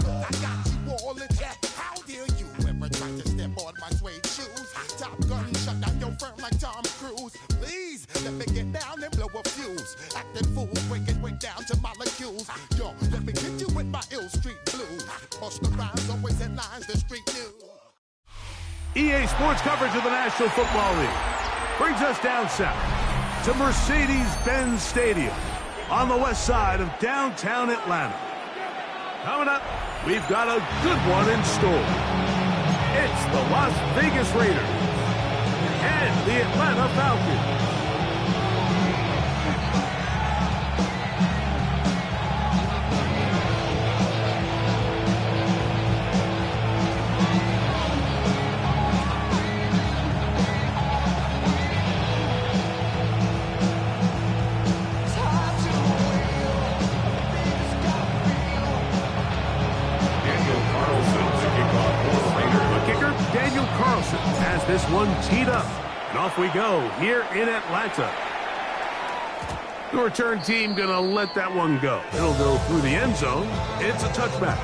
I got you all in check. How dare you ever try to step on my suede shoes? Top Gun shut down your firm like Tom Cruise. Please let me get down and blow a fuse. Acting fool, breaking way down to molecules. Yo, let me hit you with my ill street blues. Bust the rhymes, always in lines, the street news.
EA Sports coverage of the National Football League brings us down south to Mercedes-Benz Stadium on the west side of downtown Atlanta. Coming up, we've got a good one in store. It's the Las Vegas Raiders and the Atlanta Falcons. Has this one teed up, and off we go here in Atlanta. The return team gonna let that one go. It'll go through the end zone. It's a touchback.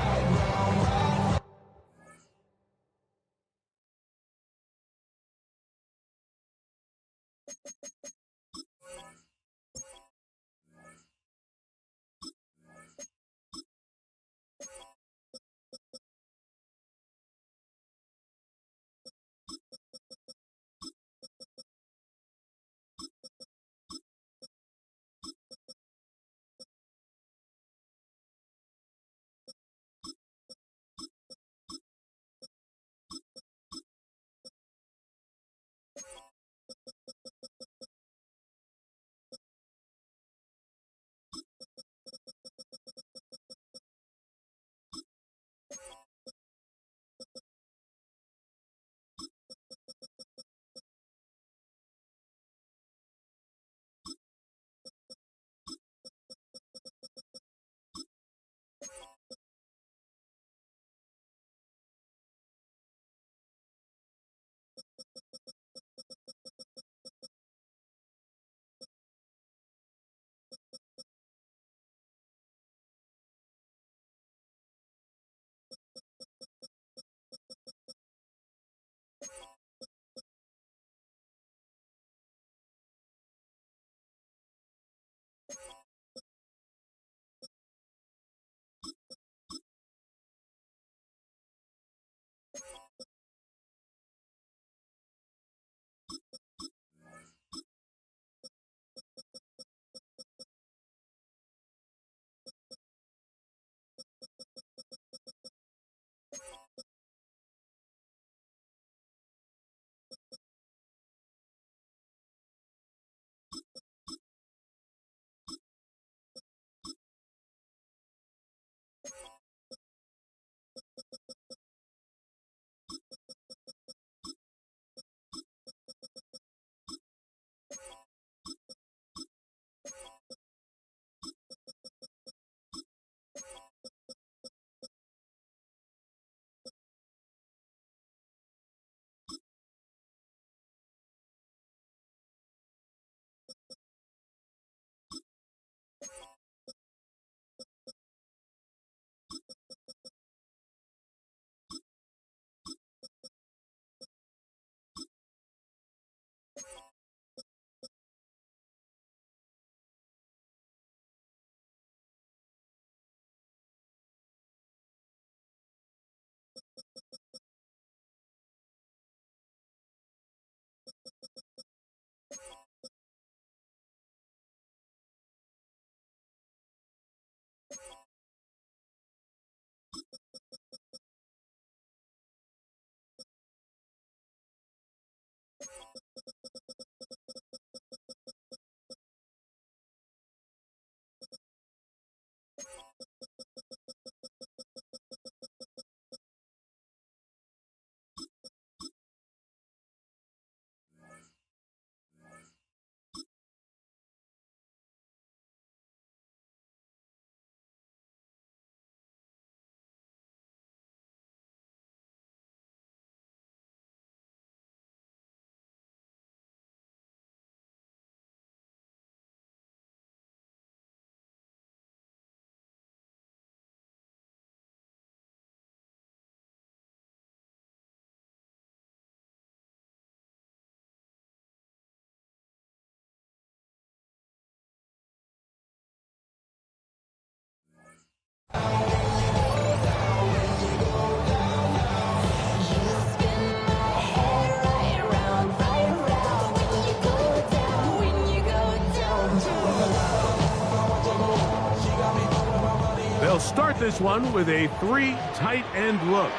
this one with a 3 tight end look.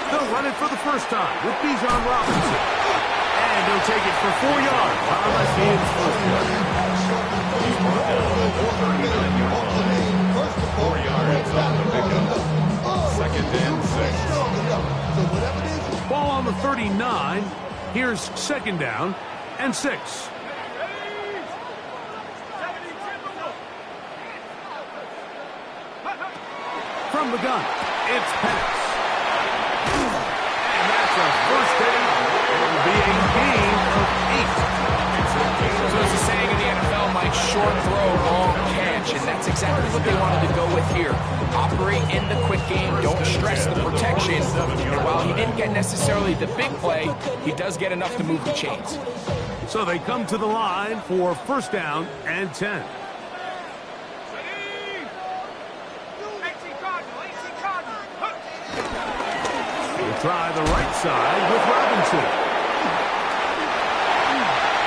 They'll run it for the first time with Bijan Robinson. And he'll take it for 4 yards on the game's first yard.
He's brought down at the 39-yard line. 4 yards on the pickup. Second and 6.
Ball on the 39. Here's second down and 6. From the gun, it's Pettis. And that's a first down. It'll be a gain of 8.
So as the saying in the NFL, Mike, short throw, long catch, and that's exactly what they wanted to go with here. Operate in the quick game, don't stress the protection, and while he didn't get necessarily the big play, he does get enough to move the chains.
So they come to the line for first down and 10. We'll try the right side with Robinson.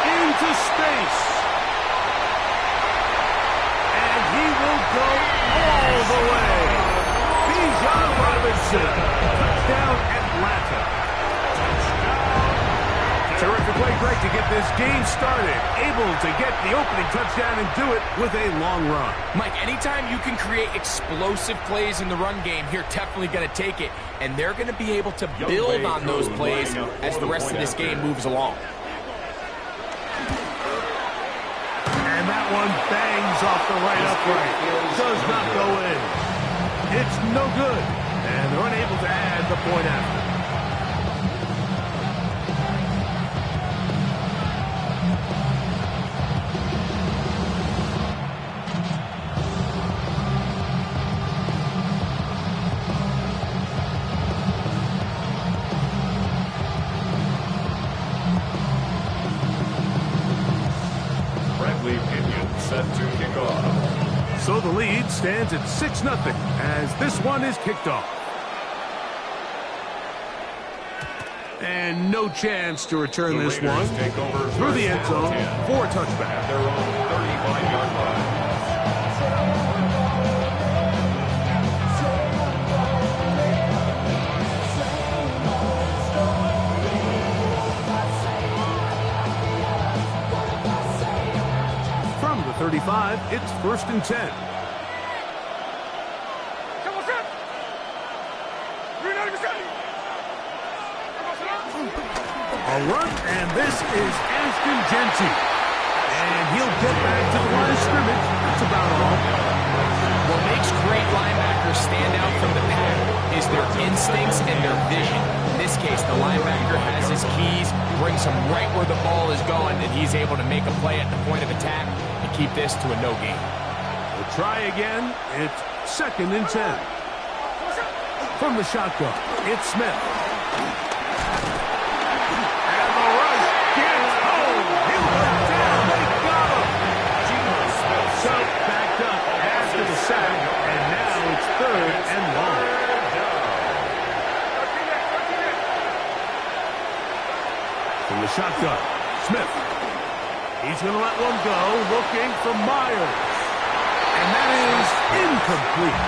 Into space. And he will go all the way. Bijan Robinson. Touchdown Atlanta. Terrific play, Greg, to get this game started. Able to get the opening touchdown and do it with a long run.
Mike, anytime you can create explosive plays in the run game, you're definitely going to take it. And they're going to be able to build on those plays as the rest of this game moves along.
And that one bangs off the right upright. Does not go in. It's no good. And they're unable to add the point after.
Set to kick off.
So the lead stands at 6-0 as this one is kicked off. And no chance to return this one through the end zone for a touchback.
At their own 35-yard line.
From the 35, it's first and 10. A run, and this is Ashton Genty. And he'll get back to the line of scrimmage. That's about all.
What makes great linebackers stand out from the pack is their instincts and their vision. In this case, the linebacker has his keys, brings him right where the ball is going, and he's able to make a play at the point of attack and keep this to a no gain.
We'll try again. It's second and 10. From the shotgun, it's Smith. And the rush gets home. He went down. They got him. So backed up after the sack, and now it's third and long. From the shotgun, Smith. He's going to let one go, looking for Myers. And that is incomplete.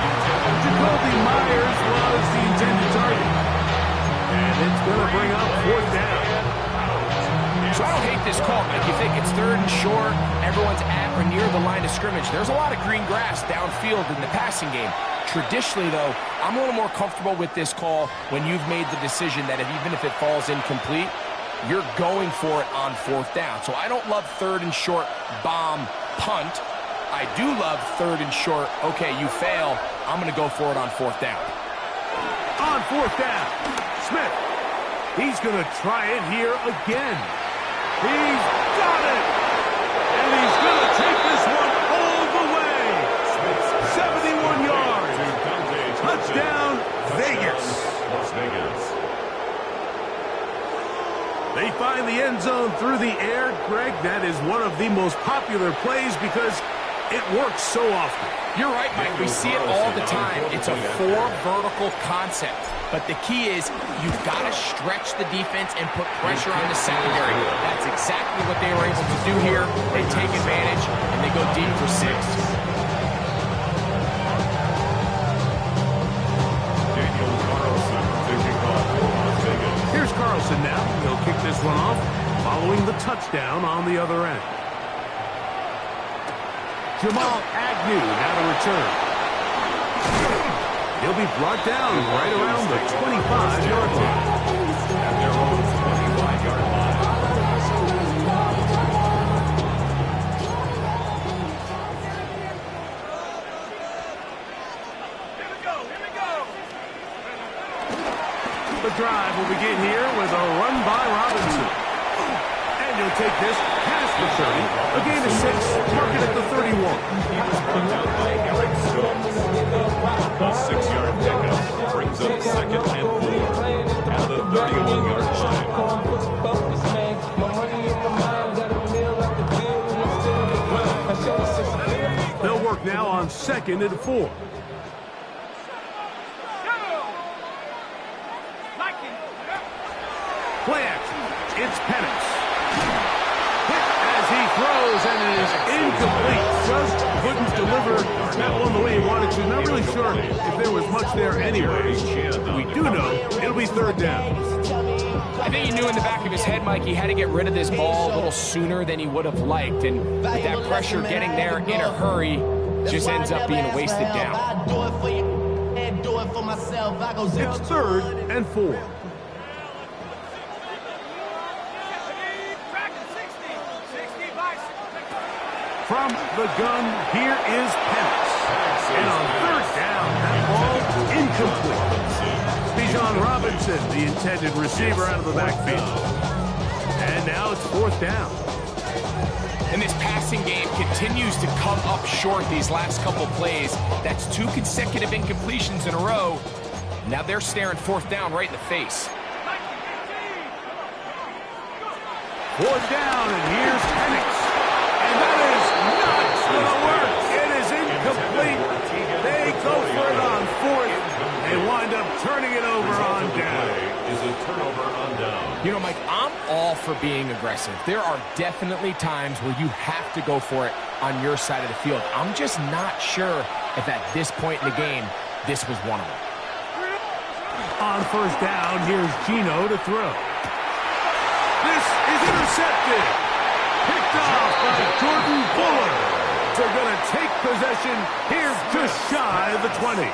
Jacoby Myers was the intended target. And it's going to bring up fourth down.
So I don't hate this call, Mike. You think it's third and short, everyone's at or near the line of scrimmage. There's a lot of green grass downfield in the passing game. Traditionally, though, I'm a little more comfortable with this call when you've made the decision that even if it falls incomplete, you're going for it on fourth down. So I don't love third and short, bomb, punt. I do love third and short, okay, you fail, I'm going to go for it on fourth down.
On fourth down, Smith. He's going to try it here again. He's got it! And he's going to take this one all the way. 71 yards. Touchdown, Vegas.
Las Vegas.
They find the end zone through the air. Greg, that is one of the most popular plays because It works so often.
You're right, Mike. We see it all the time. It's a 4 vertical concept. But the key is you've got to stretch the defense and put pressure on the secondary. That's exactly what they were able to do here. They take advantage, and they go deep for 6.
Here's Carlson now. He'll kick this one off, following the touchdown on the other end. Jamal Agnew now to return. He'll be brought down right around the 25-yard line.
At their own 25-yard line.
The drive will begin here with a run by Robinson. And he'll take this past the 30. A gain of 6, mark it at the 31.
He was put down by Eric Stokes. A 6-yard pickup brings up 2nd and 4 at the 31-yard line.
They'll work now on 2nd and 4. Play action. It's Penix. Hit as he throws, and it is incomplete. Just couldn't deliver that one the way he wanted to. Not really sure if there was much there anyway. We do know it'll be 3rd down.
I think he knew in the back of his head, Mike, he had to get rid of this ball a little sooner than he would have liked. And with that pressure getting there in a hurry, just ends up being a wasted down.
It's 3rd and 4. From the gun, here is Penix. And on 3rd down, that ball incomplete. Bijan Robinson, the intended receiver, out of the backfield. And now it's 4th down.
And this passing game continues to come up short these last couple plays. That's 2 consecutive incompletions in a row. Now they're staring 4th down right in the face.
4th down, and here's Penix. And that is not going to work. It is incomplete. They go for it on 4th. They wind up turning it over on down.
Is a turnover on down.
You know, Mike, I'm all for being aggressive. There are definitely times where you have to go for it on your side of the field. I'm just not sure if at this point in the game, this was one of them.
On 1st down, here's Geno to throw. This is intercepted. Picked off by Jordan Fuller. They're going to take possession here just shy of the 20.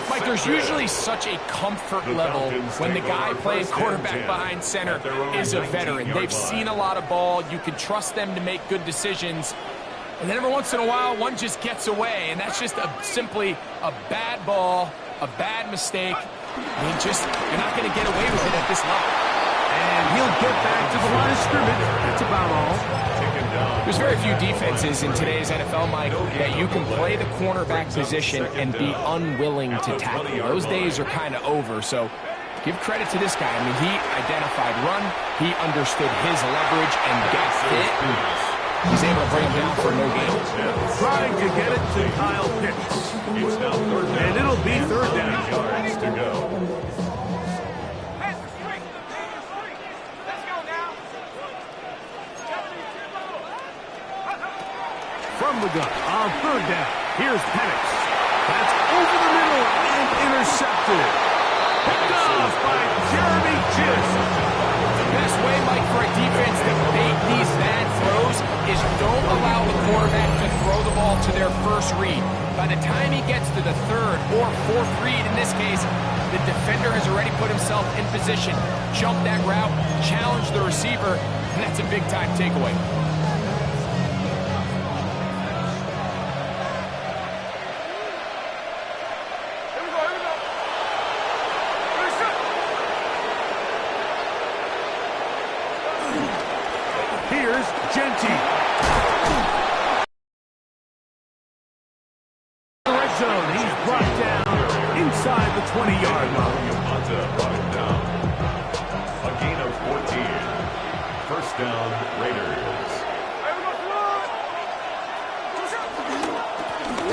Mike, there's usually such a comfort level when the guy playing quarterback behind center is a veteran. They've seen a lot of ball. You can trust them to make good decisions. And then every once in a while, one just gets away. And that's just simply a bad ball, a bad mistake. You're not going to get away with it at this level.
And he'll get back to the line of scrimmage. That's about all.
There's very few defenses in today's NFL, Mike, that you can play the cornerback position and be unwilling to tackle. Those days are kind of over, so give credit to this guy. I mean, he identified run, he understood his leverage, and got fit. He's able to bring him down for no gain.
Trying to get it to Kyle Pitts. And it'll be 3rd down.
Yards to go.
From the gun on 3rd down. Here's Penix. That's over the middle and intercepted. Picked off by Jeremy Chinn.
The best way, Mike, for a defense to bait these bad throws is don't allow the quarterback to throw the ball to their first read. By the time he gets to the 3rd or 4th read, in this case, the defender has already put himself in position, jump that route, challenge the receiver, and that's a big-time takeaway.
Here's Genty. Red zone, he's brought down inside the 20-yard line.
Brought him down. A gain of 14. 1st down, Raiders.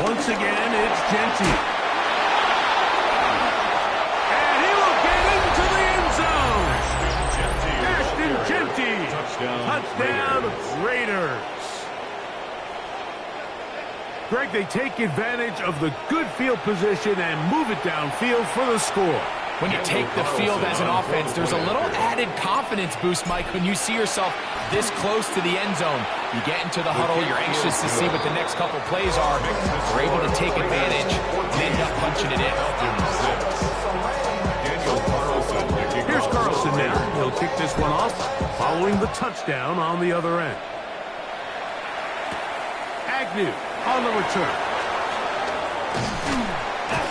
Once again, it's Genty. And he will get into the end zone. Ashton Genty. Touchdown, Raiders. Greg, they take advantage of the good field position and move it downfield for the score.
When you take the field as an offense, there's a little added confidence boost, Mike, when you see yourself this close to the end zone. You get into the huddle, you're anxious to see what the next couple plays are. You're able to take advantage and end up punching it in.
Here's Carlson now. He'll kick this one off, following the touchdown on the other end. Agnew on the return.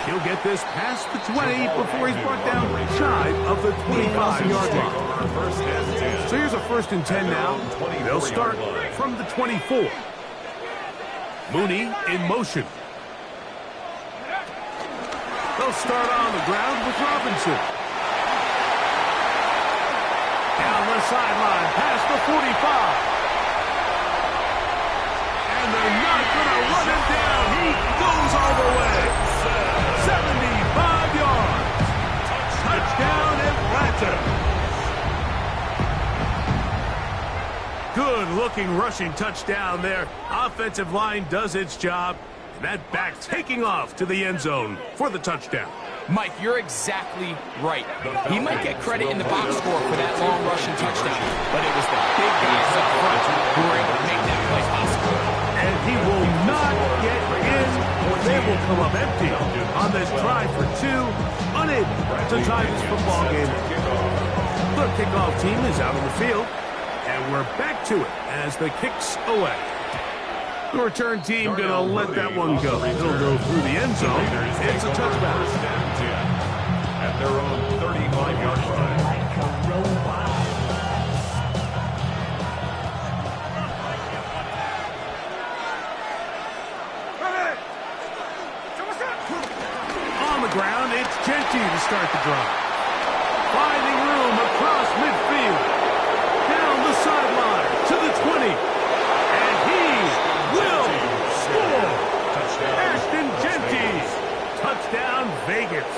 He'll get this past the 20 before he's brought down shy of the 25-yard line. So here's a 1st and 10 now. They'll start from the 24. Mooney in motion. They'll start on the ground with Robinson. Down the sideline, past the 45. And they're not going to run him down. He goes all the way. 75 yards. Touchdown, Atlanta. Good-looking rushing touchdown there. Offensive line does its job. And that back taking off to the end zone for the touchdown.
Mike, you're exactly right. He might get credit in the box score for that long rushing touchdown, but it was the big guys up front who were able to make that play possible.
And he will not get in. They will come up empty on this try for 2, unable to tie this football game. The kickoff team is out on the field, and we're back to it as the kick's away. The return team going to let that one go. It'll go through the end zone. It's a touchdown.
At their own 35-yard line.
On the ground, it's Genty to start the drive. Finding room across midfield. Down the sideline to the 20. And he will score. Ashton Genty. Touchdown, Vegas.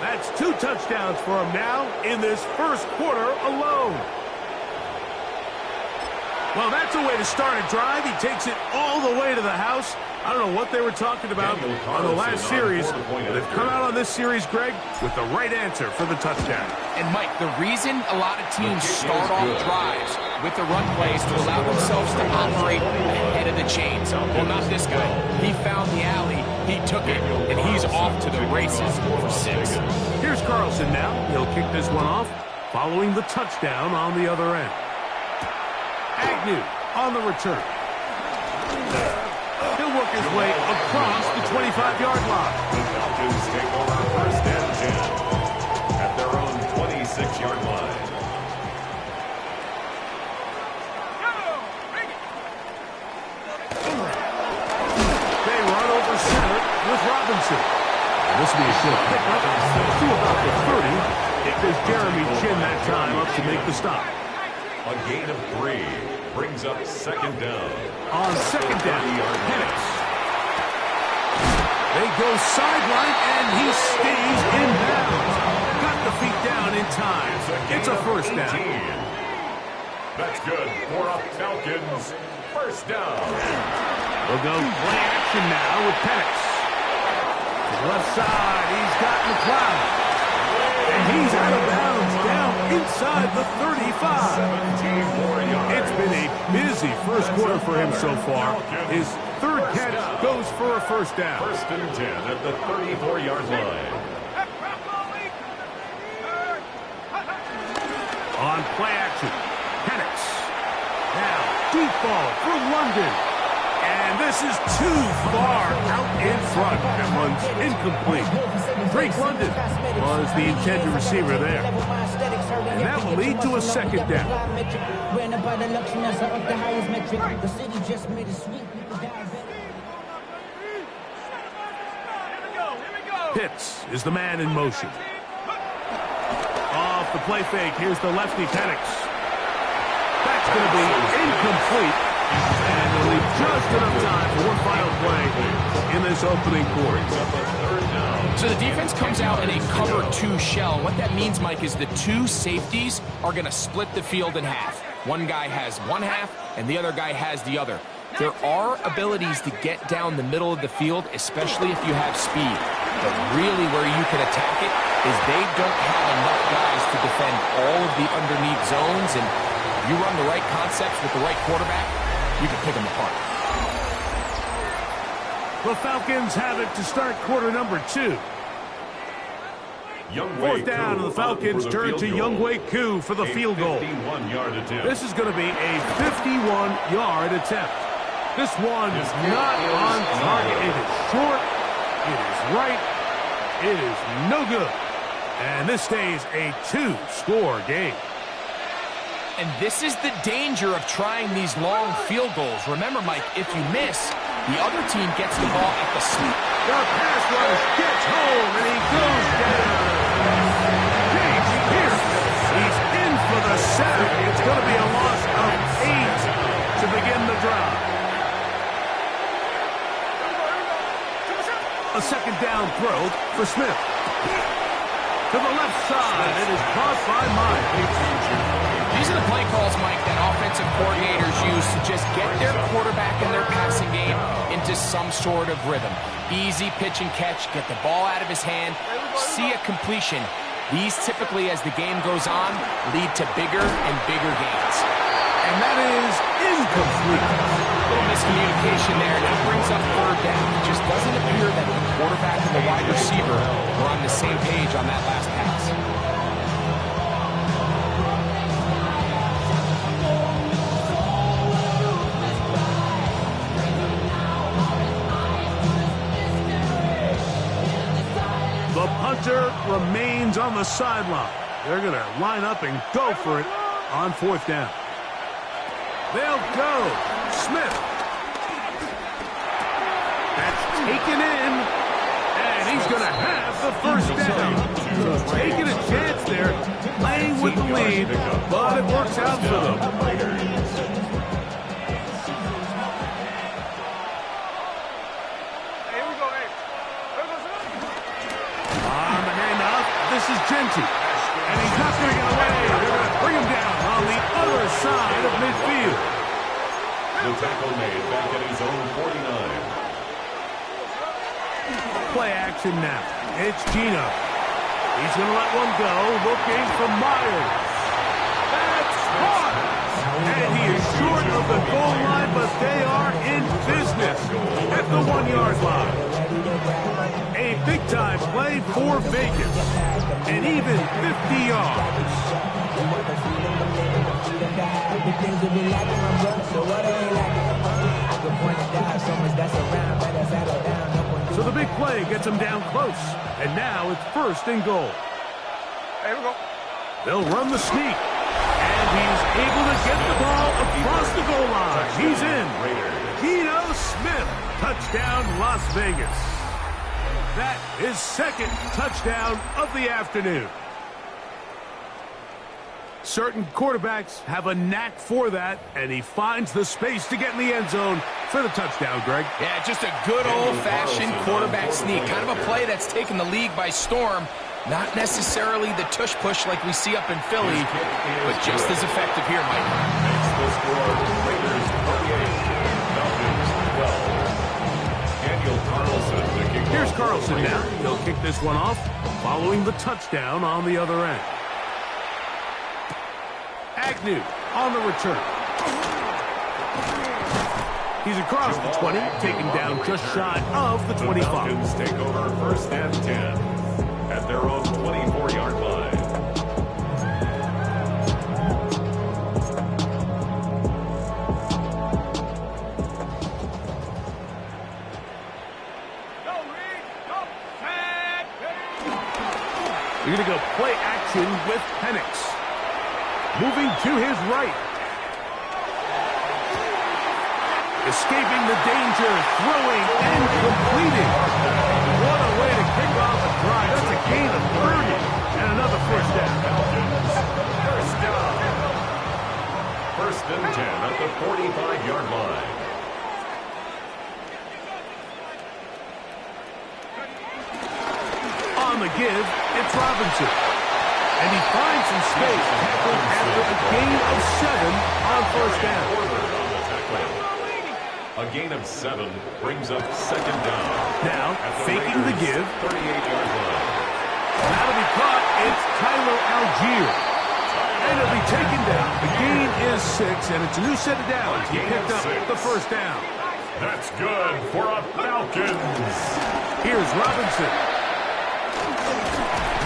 That's 2 touchdowns for him now in this first quarter alone. Well, that's a way to start a drive. He takes it all the way to the house. I don't know what they were talking about on the last series. They've come out on this series, Greg, with the right answer for the touchdown.
And, Mike, the reason a lot of teams start off drives with the run plays to allow themselves to operate ahead of the chains. Well, not this guy. He found the alley, he took it, and he's off to the races for 6.
Here's Carlson now. He'll kick this one off, following the touchdown on the other end. Agnew on the return. He'll work his way across the 25-yard line.
The Falcons take over 1st and 10 at their own 26-yard line.
They run over center with Robinson. And this will be a short pickup to about the 30. There's Jeremy Chin that time up to make the stop.
A gain of 3 brings up 2nd down.
On 2nd down, Penix. They go sideline, and he stays in bounds. Got the feet down in time. It's a 1st down.
That's good for a Falcons 1st down.
We'll go play action now with Penix. To the left side, he's got McLeod. And he's out of bounds down inside the 35.
17 more yards.
It's been a busy first quarter for him so far. His 3rd catch goes for a 1st down.
1st and 10 at the 34-yard line.
On play action, Penix. Now, deep ball for London. And this is too far out in front. That one's incomplete. Drake London was the intended receiver there. And that will lead to a 2nd down. Pitts is the man in motion. Off the play fake, here's the lefty Penix. That's going to be incomplete. And they'll leave with just enough time for one final play in this opening quarter.
So the defense comes out in a cover 2 shell. What that means, Mike, is the 2 safeties are going to split the field in half. One guy has one half, and the other guy has the other. There are abilities to get down the middle of the field, especially if you have speed. But really where you can attack it is they don't have enough guys to defend all of the underneath zones, and if you run the right concepts with the right quarterback, you can pick them apart.
The Falcons have it to start quarter number 2. Fourth down, and the Falcons turn to Younghoe Koo for the field goal. This is going to be a 51-yard attempt. This one is not on target. It is short. It is right. It is no good. And this stays a 2-score game.
And this is the danger of trying these long field goals. Remember, Mike, if you miss, the other team gets the ball at the sweep.
The pass rush gets home, and he goes down. James Pierce, he's in for the sack. It's going to be a loss of 8 to begin the drive. A second down throw for Smith. To the left side, it is caught by Miles.
These are the play calls, Mike, that offensive coordinators use to just get their quarterback and their passing game into some sort of rhythm. Easy pitch and catch, get the ball out of his hand, see a completion. These typically, as the game goes on, lead to bigger and bigger gains.
And that is incomplete.
A little miscommunication there, and that brings up third down. It just doesn't appear that the quarterback and the wide receiver were on the same page on that last pass.
The punter remains on the sideline. They're going to line up and go for it on fourth down. They'll go. Smith. That's taken in, and he's going to have the first down. Taking a chance there, playing with the lead, but it works out for them. This is Genty, and he's not going to get away. They're going to bring him down on the other side of midfield.
The tackle made back at his own 49.
Play action now. It's Gino. He's going to let one go, looking for Myers. That's caught! And he is short of the goal line, but they are in business at the 1-yard line. A big-time play for Vegas. And even 50 yards. So the big play gets him down close. And now it's first and goal.
Here we go.
They'll run the sneak. And he's able to get the ball across the goal line. He's in. Geno Smith. Touchdown, Las Vegas. That is second touchdown of the afternoon. Certain quarterbacks have a knack for that, and he finds the space to get in the end zone for the touchdown, Greg.
Yeah, just a good old-fashioned quarterback sneak. Kind of a play that's taken the league by storm. Not necessarily the tush-push like we see up in Philly, but just as effective here, Mike.
Makes the score Raiders 38, Falcons 12. Daniel Carlson, the kick.
Here's Carlson now. He'll kick this one off, following the touchdown on the other end. Agnew on the return. He's across the 20, taken down just shy of the 25.
Falcons take over first and 10 at their own 24-yard line.
You're going to go play action with Penix. Moving to his right. Escaping the danger, throwing and completing. What a way to kick off a drive. That's a gain of 30 and another first down.
First down. First and 10 at the 45-yard line.
the give, it's Robinson. And he finds some space tackling after a gain of 7 on first down.
A gain of 7 brings up second down.
Now, faking the give.
38-yard line.
That'll be caught. It's Tyler Algier. And it'll be taken down. The gain is 6, and it's a new set of downs. He picked up the first down.
That's good for a Falcons.
Here's Robinson.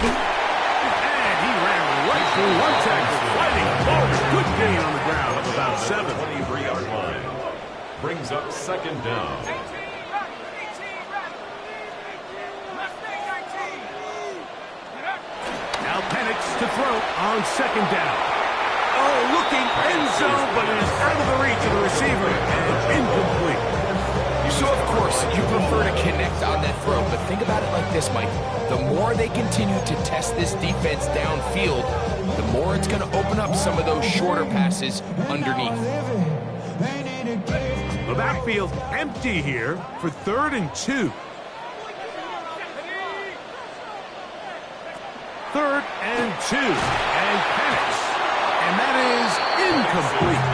And he ran right through one tackle, fighting forward. Good gain on the ground of about 7.
23-yard line. Brings up second down.
Now Penix to throw on second down. Oh, looking end zone, but it is out of the reach of the receiver and incomplete.
So, of course, you prefer to connect on that throw, but think about it like this, Mike. The more they continue to test this defense downfield, the more it's going to open up some of those shorter passes underneath.
The backfield empty here for 3rd and 2. 3rd and 2. And Penix. And that is incomplete.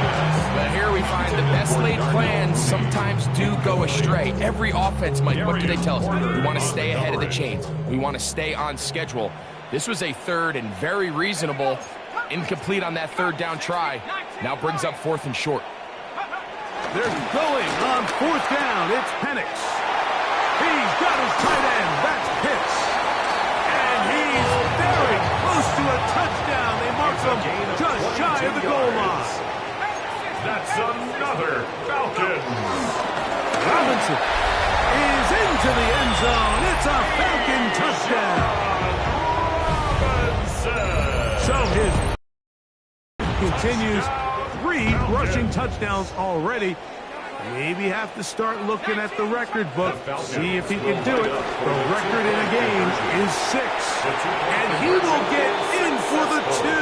But here we find the best laid plans sometimes do go astray. Every offense, Mike, what do they tell us? We want to stay ahead of the chains. We want to stay on schedule. This was a 3rd and very reasonable. Incomplete on that 3rd down try. Now brings up 4th and short.
They're going on 4th down. It's Penix. He's got his tight end. That's Pitts. And he's very close to a touchdown. They mark him just shy of the goal line.
That's another Falcons.
Robinson is into the end zone. It's a Falcon touchdown. So his continues. 3 rushing touchdowns already. Maybe have to start looking at the record book, see if he can do it. The record in a game is 6. And he will get in for the 2.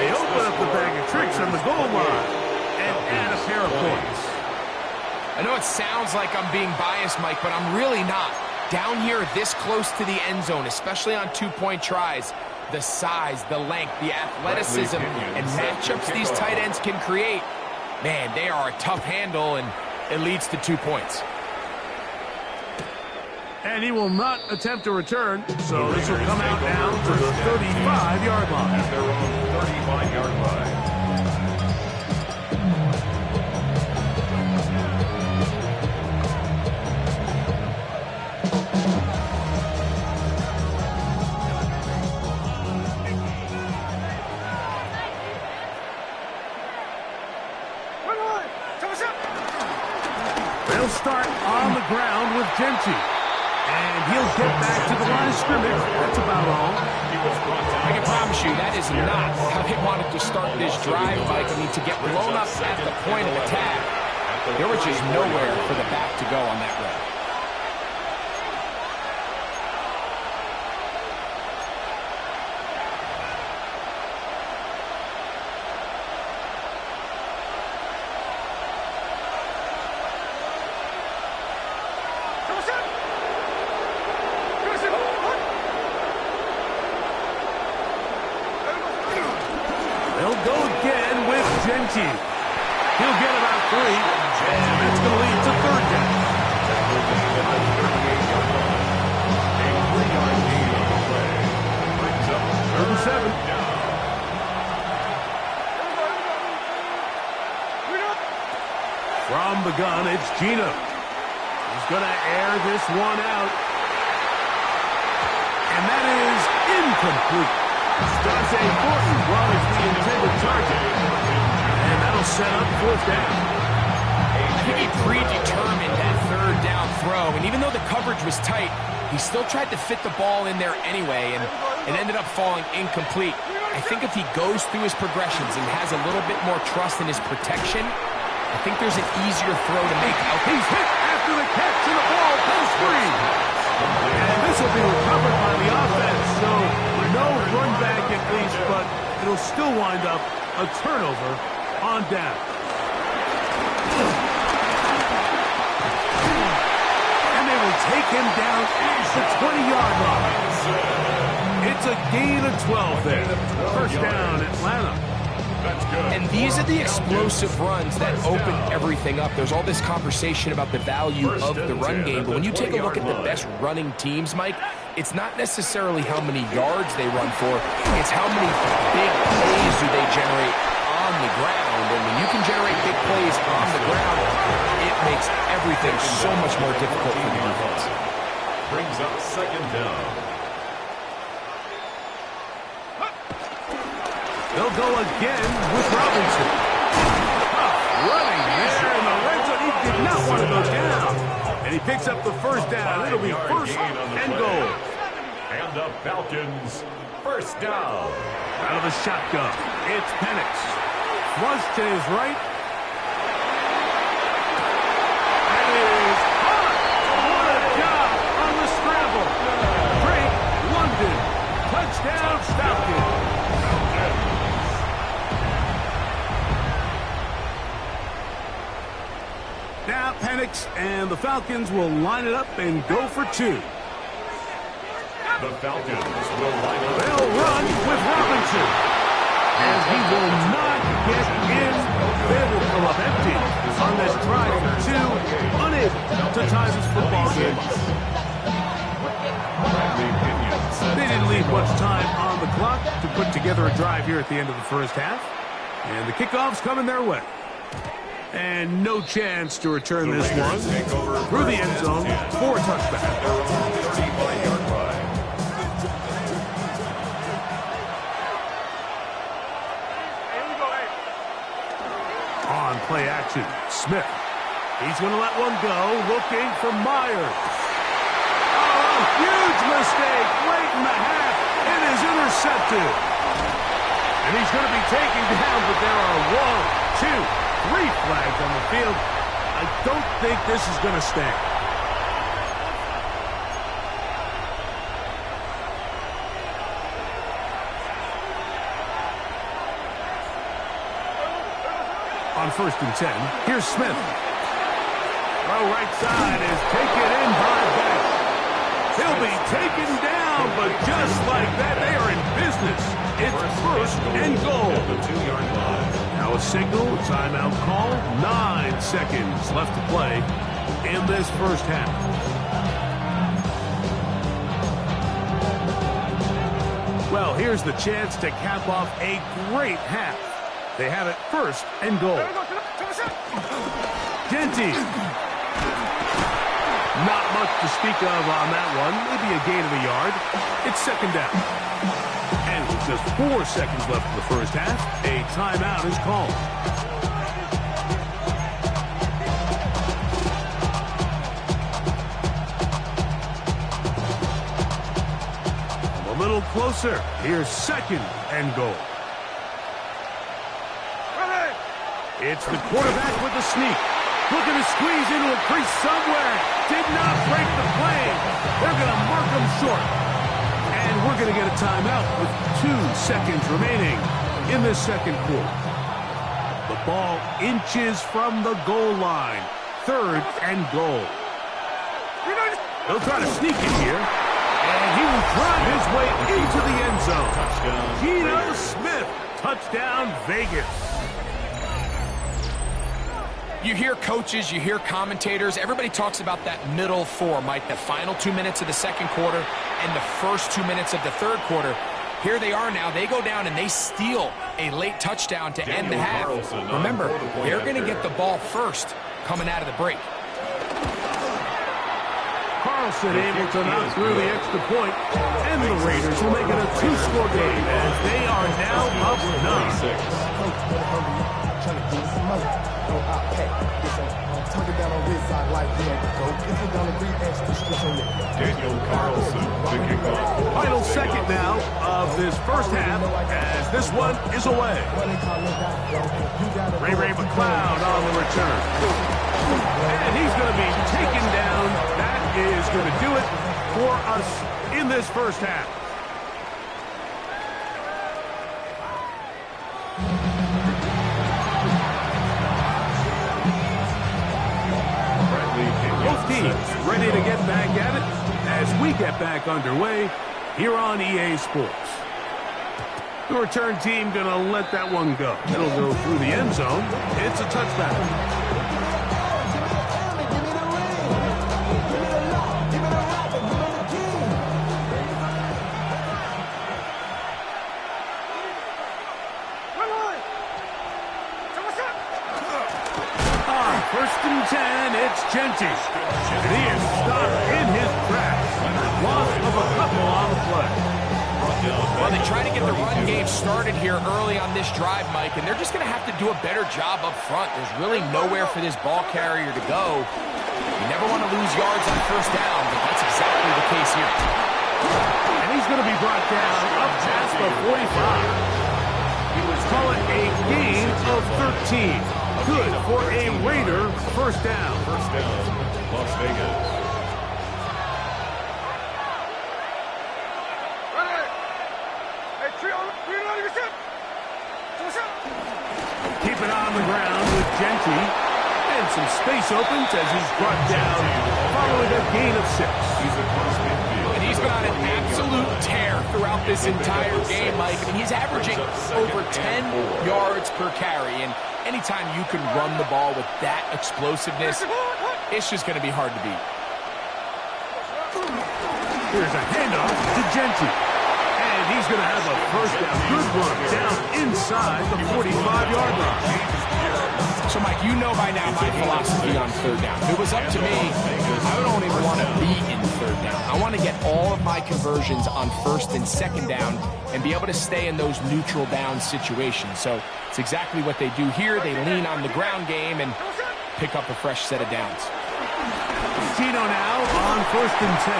They open up the bag of tricks on the goal line and add a pair of points.
I know it sounds like I'm being biased, Mike, but I'm really not. Down here this close to the end zone, especially on 2-point tries, the size, the length, the athleticism, and matchups these tight ends can create, man, they are a tough handle, and it leads to 2 points.
And he will not attempt to return, so this will come out down to the 35-yard line.
At their own 35-yard line.
They'll start on the ground with Genty. And he'll get back to the line of scrimmage. That's about all.
I can promise you that is not how they wanted to start this drive, Mike. I mean, to get blown up at the point of attack, there was just nowhere for the back to go on that run.
They'll go again with Genty. He'll get about 3, and that's going to lead to 3rd down. Third and 7. From the gun, it's Gino. He's going to air this one out. And that is incomplete. Dante Morton was the intended target. And that'll set up 4th down.
I think he predetermined that 3rd down throw, and even though the coverage was tight, he still tried to fit the ball in there anyway, and it ended up falling incomplete. I think if he goes through his progressions and has a little bit more trust in his protection, I think there's an easier throw to make out.
He's hit after the catch, and the ball goes free. And this will be recovered by the offense, so no run back at least, but it'll still wind up a turnover on down. And they will take him down at the 20-yard line. a gain of 12 there. First down, Atlanta.
That's good.
And these are the explosive runs that open everything up. There's all this conversation about the value of the run game, but when you take a look at the best running teams, Mike, it's not necessarily how many yards they run for, it's how many big plays do they generate on the ground. And when you can generate big plays on the ground, it makes everything so much more difficult for the defense.
Brings up second down.
They'll go again with Robinson. Running there in the red zone. He did not want to go down. And he picks up the first down. It'll be first and goal.
And the Falcons, first down.
Out of the shotgun, it's Penix. Flush to his right. And it is caught. What a job on the scramble. Drake London. Touchdown, Falcons. Now Penix and the Falcons will line it up and go for two.
The Falcons will line up.
They'll run with Robinson. And he will not get in. They will come up empty on this drive for two. Unable to tie this football game. They didn't leave much time on the clock to put together a drive here at the end of the first half. And the kickoff's coming their way. And no chance to return this one through the end zone for a touchback. On play action, Smith. He's going to let one go, looking for Myers. Oh, huge mistake late in the half. It is intercepted. And he's going to be taken down, but there are 1, 2, 3 flags on the field. I don't think this is going to stand. On 1st and 10, here's Smith. Throw right side is taken in by Beck. He'll be taken down, but just like that, they are in business. It's first and goal.
The 2-yard line.
Now a signal, timeout call, 9 seconds left to play in this first half. Well, here's the chance to cap off a great half. They have it first and goal. Genty. Not much to speak of on that one. Maybe a gain of a yard. It's second down. And with just 4 seconds left in the first half, a timeout is called. A little closer. Here's second and goal. It's the quarterback with the sneak. Looking to squeeze into a crease somewhere. Did not break the plane. They're going to mark him short. And we're going to get a timeout with 2 seconds remaining in this second quarter. The ball inches from the goal line. Third and goal. He'll try to sneak it here. And he will drive his way into the end zone. Geno Smith. Touchdown, Vegas.
You hear coaches, you hear commentators, everybody talks about that middle 4, Mike, the final 2 minutes of the second quarter and the first 2 minutes of the third quarter. Here they are now. They go down and they steal a late touchdown to end the half. Remember, they're going to get the ball first coming out of the break.
Carlson able to knock through the extra point, and the Raiders will make it a 2-score game as they are now up 9.
Daniel Carlson to kick off.
Final second now of this first half as this one is away. Ray McLeod on the return. And he's going to be taken down. That is going to do it for us in this first half. Both teams ready to get back at it as we get back underway here on EA Sports. The return team going to let that one go. It'll go through the end zone. It's a touchback. First and 10, it's Genty. And he is stopped in his tracks. Loss of a couple on the play.
Well, they try to get the run game started here early on this drive, Mike, and they're just going to have to do a better job up front. There's really nowhere for this ball carrier to go. You never want to lose yards on first down, but that's exactly the case here.
And he's going to be brought down up past the 45. Call it a gain of 13. Good for a Raider first down.
First down, Las Vegas.
Keep it on the ground with Genty. And some space opens as he's brought down following a gain of 6.
And he's been on an absolute tear throughout this entire game, Mike. I mean, he's averaging over 10 yards per carry. And anytime you can run the ball with that explosiveness, it's just going to be hard to beat.
Here's a handoff to Genty. And he's going to have a first down. Good run down inside the 45-yard line.
So, Mike, you know by now my philosophy on third down. If it was up to me, I don't even want to be in third down. I want to get all of my conversions on first and second down and be able to stay in those neutral down situations. So it's exactly what they do here. They lean on the ground game and pick up a fresh set of downs.
Tino now on first and 10.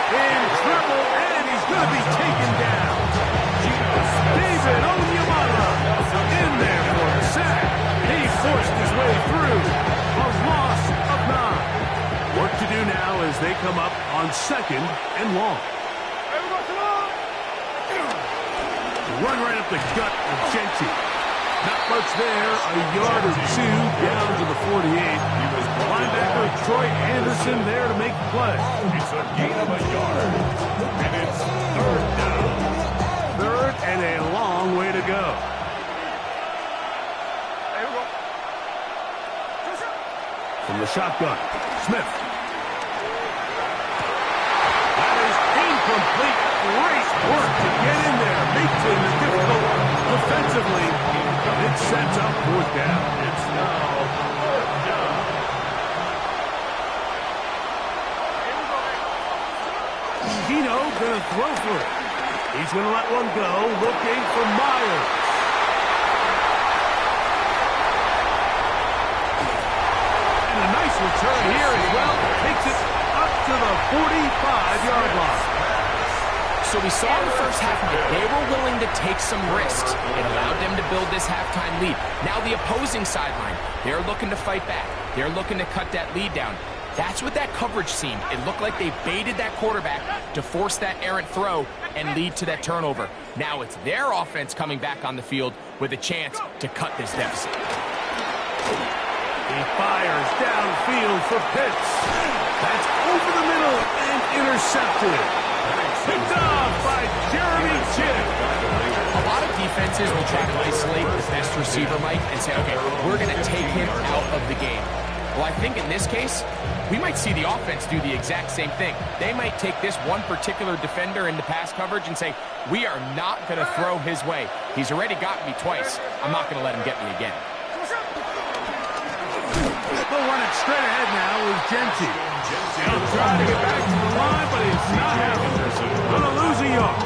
In trouble, and he's going to be taken down. David Onyemata in there for the sack. He forced his way through. A loss of 9. Work to do now as they come up on second and long. Run right up the gut of Genty. Not much there. A yard or two down to the 48. Linebacker Troy Anderson there to make the play.
It's a gain of a yard. And it's third down.
Third and a long way to go. From the shotgun, Smith. That is incomplete. Great work to get in there. Makes it difficult defensively. It sets up fourth down.
It's now fourth down.
Gino gonna throw for it. He's gonna let one go, looking for Myers. And a nice return here as well. Takes it up to the 45-yard line.
So we saw in the first half, they were willing to take some risks. It allowed them to build this halftime lead. Now the opposing sideline, they're looking to fight back. They're looking to cut that lead down. That's what that coverage seemed. It looked like they baited that quarterback to force that errant throw and lead to that turnover. Now it's their offense coming back on the field with a chance to cut this deficit.
He fires downfield for Pitts. That's over the middle and intercepted. Picked off by Jeremy Chick.
A lot of defenses will try to isolate the best receiver, Mike, and say, okay, we're going to take him out of the game. Well, I think in this case, we might see the offense do the exact same thing. They might take this one particular defender into pass coverage and say, we are not going to throw his way. He's already gotten me twice. I'm not going to let him get me again.
They'll run it straight ahead now with Genty. He'll try to get back to the line, but he's not having this. Going to lose a yard.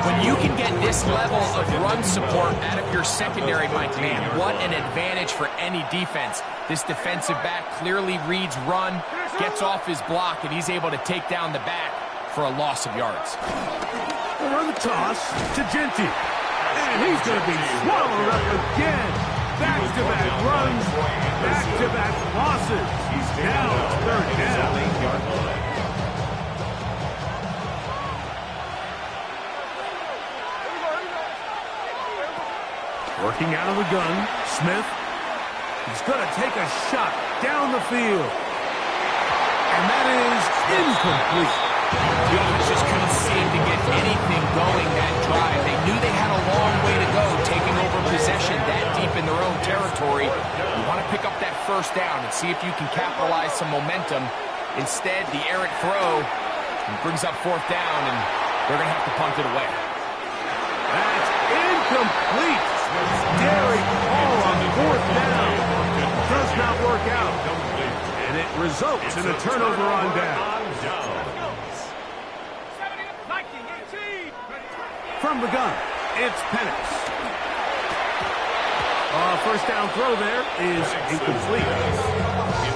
When you can get this level of run support out of your secondary, Mike, man, what an advantage for any defense. This defensive back clearly reads run, gets off his block, and he's able to take down the back for a loss of yards.
They'll run the toss to Genty. And he's going to be swallowed up again. Back-to-back runs, back-to-back losses. He's now third down. Working out of the gun, Smith. He's going to take a shot down the field. And that is incomplete.
The offense just couldn't see anything going that drive. They knew they had a long way to go, taking over possession that deep in their own territory. You want to pick up that first down and see if you can capitalize some momentum. Instead, the errant throw brings up fourth down, and they're going to have to punt it away.
That's incomplete. Scary call on fourth down. Does not work out. And it results in a turnover on down. From the gun, it's Penix. First down throw there is incomplete.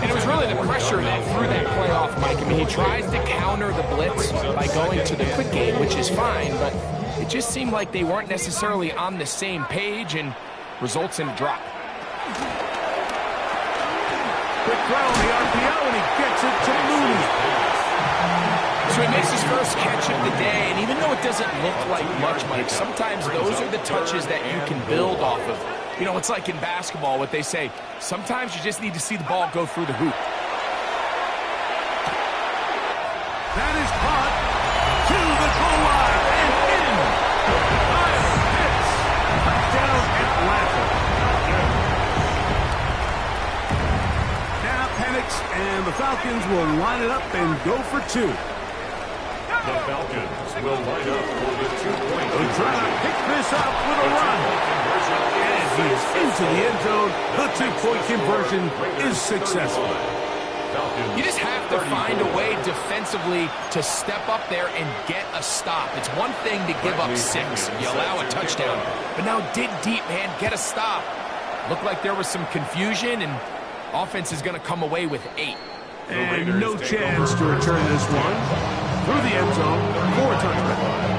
And it was really the pressure that threw that play off, Mike. I mean, he tries to counter the blitz by going to the quick game, which is fine, but it just seemed like they weren't necessarily on the same page and results in a drop.
Quick throw on the RPO, and he gets it to Mooney.
So he makes his first catch of the day, and even though it doesn't look like much, Mike, sometimes those are the touches that you can build off of. You know, it's like in basketball, what they say, sometimes you just need to see the ball go through the hoop.
That is caught to the goal line and in. Kyle Pitts. Touchdown Atlanta. Now Penix and the Falcons will line it up and go for two.
The Falcons will line up for the 2-point.
They'll try to pick this up with a run. And he is into the end zone. The 2-point conversion is successful.
You just have to find a way defensively to step up there and get a stop. It's one thing to give up 6. You allow a touchdown. But now dig deep, man. Get a stop. Looked like there was some confusion, and offense is going to come away with 8.
And no chance to return this one. Through the end zone for a touchdown.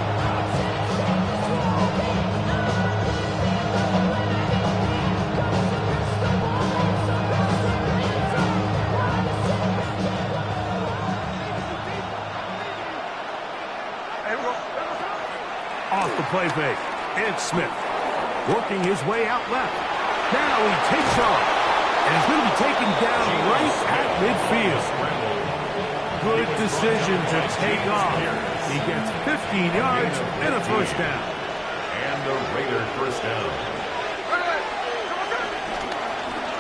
Off the play fake. It's Smith working his way out left. Now he takes off and is going to be taken down right at midfield. Good decision to take off. He gets 15 yards and a first down.
And the Raider first down.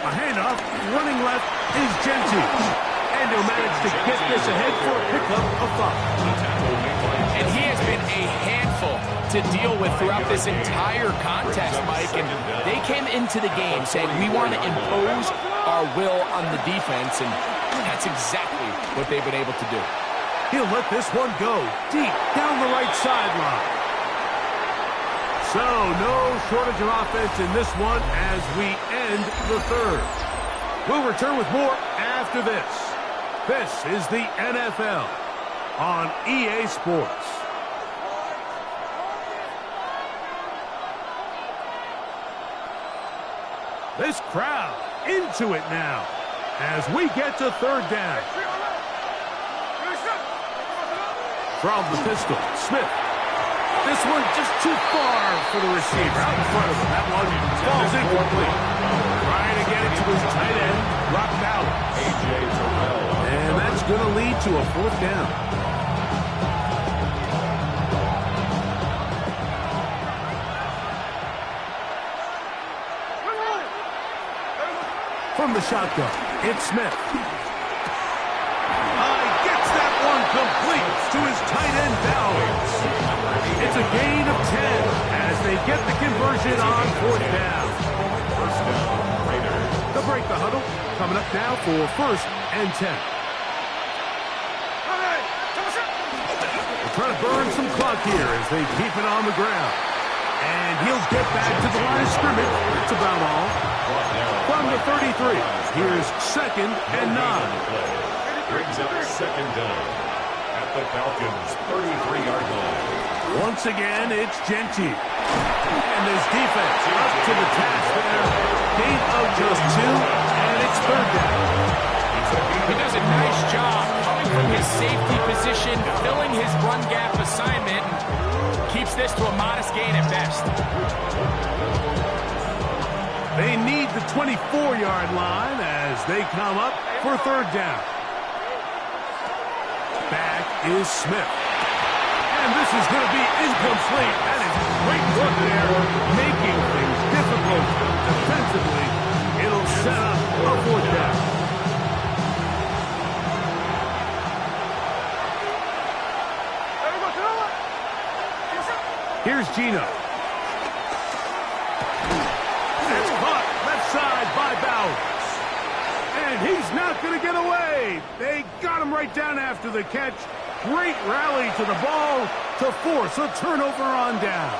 A handoff, running left is Gentry. And he'll manage to get this ahead for a pickup of 5.
And he has been a handful to deal with throughout this entire contest, Mike. And they came into the game saying, we want to impose our will on the defense, and that's exactly what they've been able to do.
He'll let this one go deep down the right sideline. So no shortage of offense in this one as we end the third. We'll return with more after this. This is the NFL on EA Sports. This crowd into it now as we get to third down. From the pistol, Smith. This one just too far for the receiver. Out in front of him. That one falls incomplete. Trying to get it to his tight end, Rock Ballard. And that's going to lead to a fourth down. From the shotgun, it's Smith. Gets that one complete to his tight end, Bowers. It's a gain of 10 as they get the conversion on fourth down.
First down, Raiders.
They'll break the huddle. Coming up now for first and 10. They're trying to burn some clock here as they keep it on the ground. And he'll get back to the line of scrimmage. That's about all. From the 33, here's second and 9.
Brings up second down at the Falcons' 33-yard line.
Once again, it's Gentry. And his defense up to the task there. Gain of just 2, and it's third down.
He does a nice job coming from his safety position, filling his run gap assignment, and keeps this to a modest gain at best.
They need the 24-yard line as they come up for third down. Back is Smith. And this is going to be incomplete. That is great work there, making things difficult defensively. It'll set up a 4th down. Here's Gino. It's caught left side by Bowers. And he's not going to get away. They got him right down after the catch. Great rally to the ball to force a turnover on down.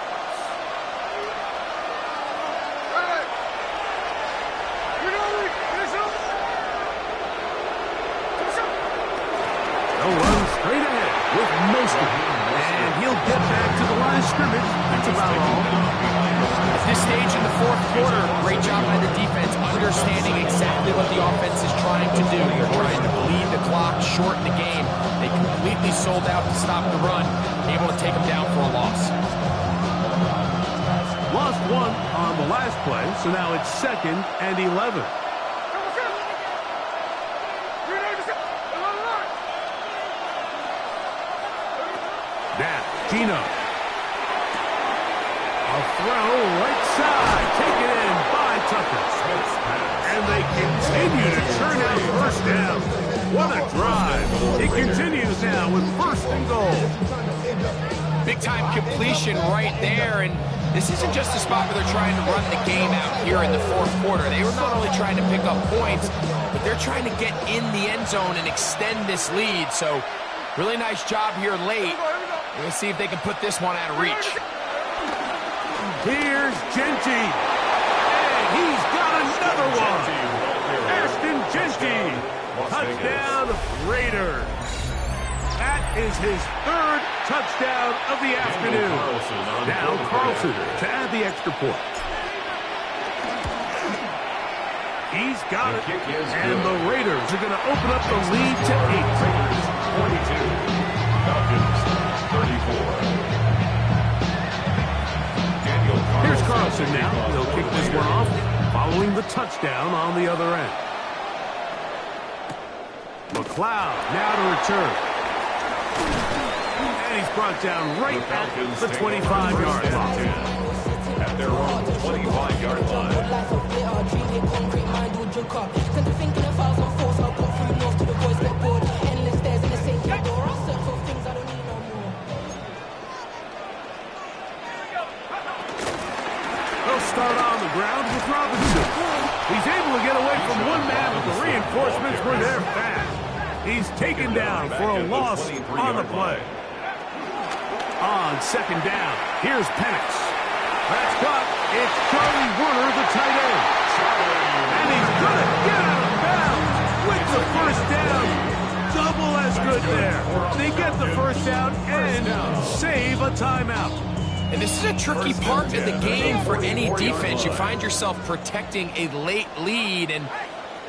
They'll run straight ahead with most of it. And he'll get back to the line of scrimmage. That's about all.
At this stage in the 4th quarter, great job by the defense, understanding exactly what the offense is trying to do. They're trying to bleed the clock, shorten the game. They completely sold out to stop the run, able to take them down for a loss.
Lost 1 on the last play, so now it's 2nd and 11. Now, Gino. A throw right side, taken in by Tucker. And they continue to churn out 1st down. What a drive. It continues now with 1st and goal.
Big-time completion right there, and this isn't just a spot where they're trying to run the game out here in the 4th quarter. They were not only trying to pick up points, but they're trying to get in the end zone and extend this lead. So, really nice job here late. We'll see if they can put this one out of reach.
Here's Genty. And he's got another one. Ashton Genty. Touchdown, Raiders. That is his 3rd touchdown of the afternoon. Now Carlson to add the extra point. He's got it. And the Raiders are going to open up the lead to 8.
22. Falcons 34.
Here's Carlson now. He'll kick this one off, following the touchdown on the other end. McLeod now to return. And he's brought down right at the 25-yard line.
At their own 25-yard line.
Start on the ground with Robinson. He's able to get away from one man, but the reinforcements were there fast. He's taken down for a loss on the play. On 2nd down, here's Penix. That's caught. It's Charlie Werner, the tight end. And he's going to get out of bounds with the 1st down. Double as good there. They get the 1st down and save a timeout.
And this is a tricky part of the game for any defense. You find yourself protecting a late lead, and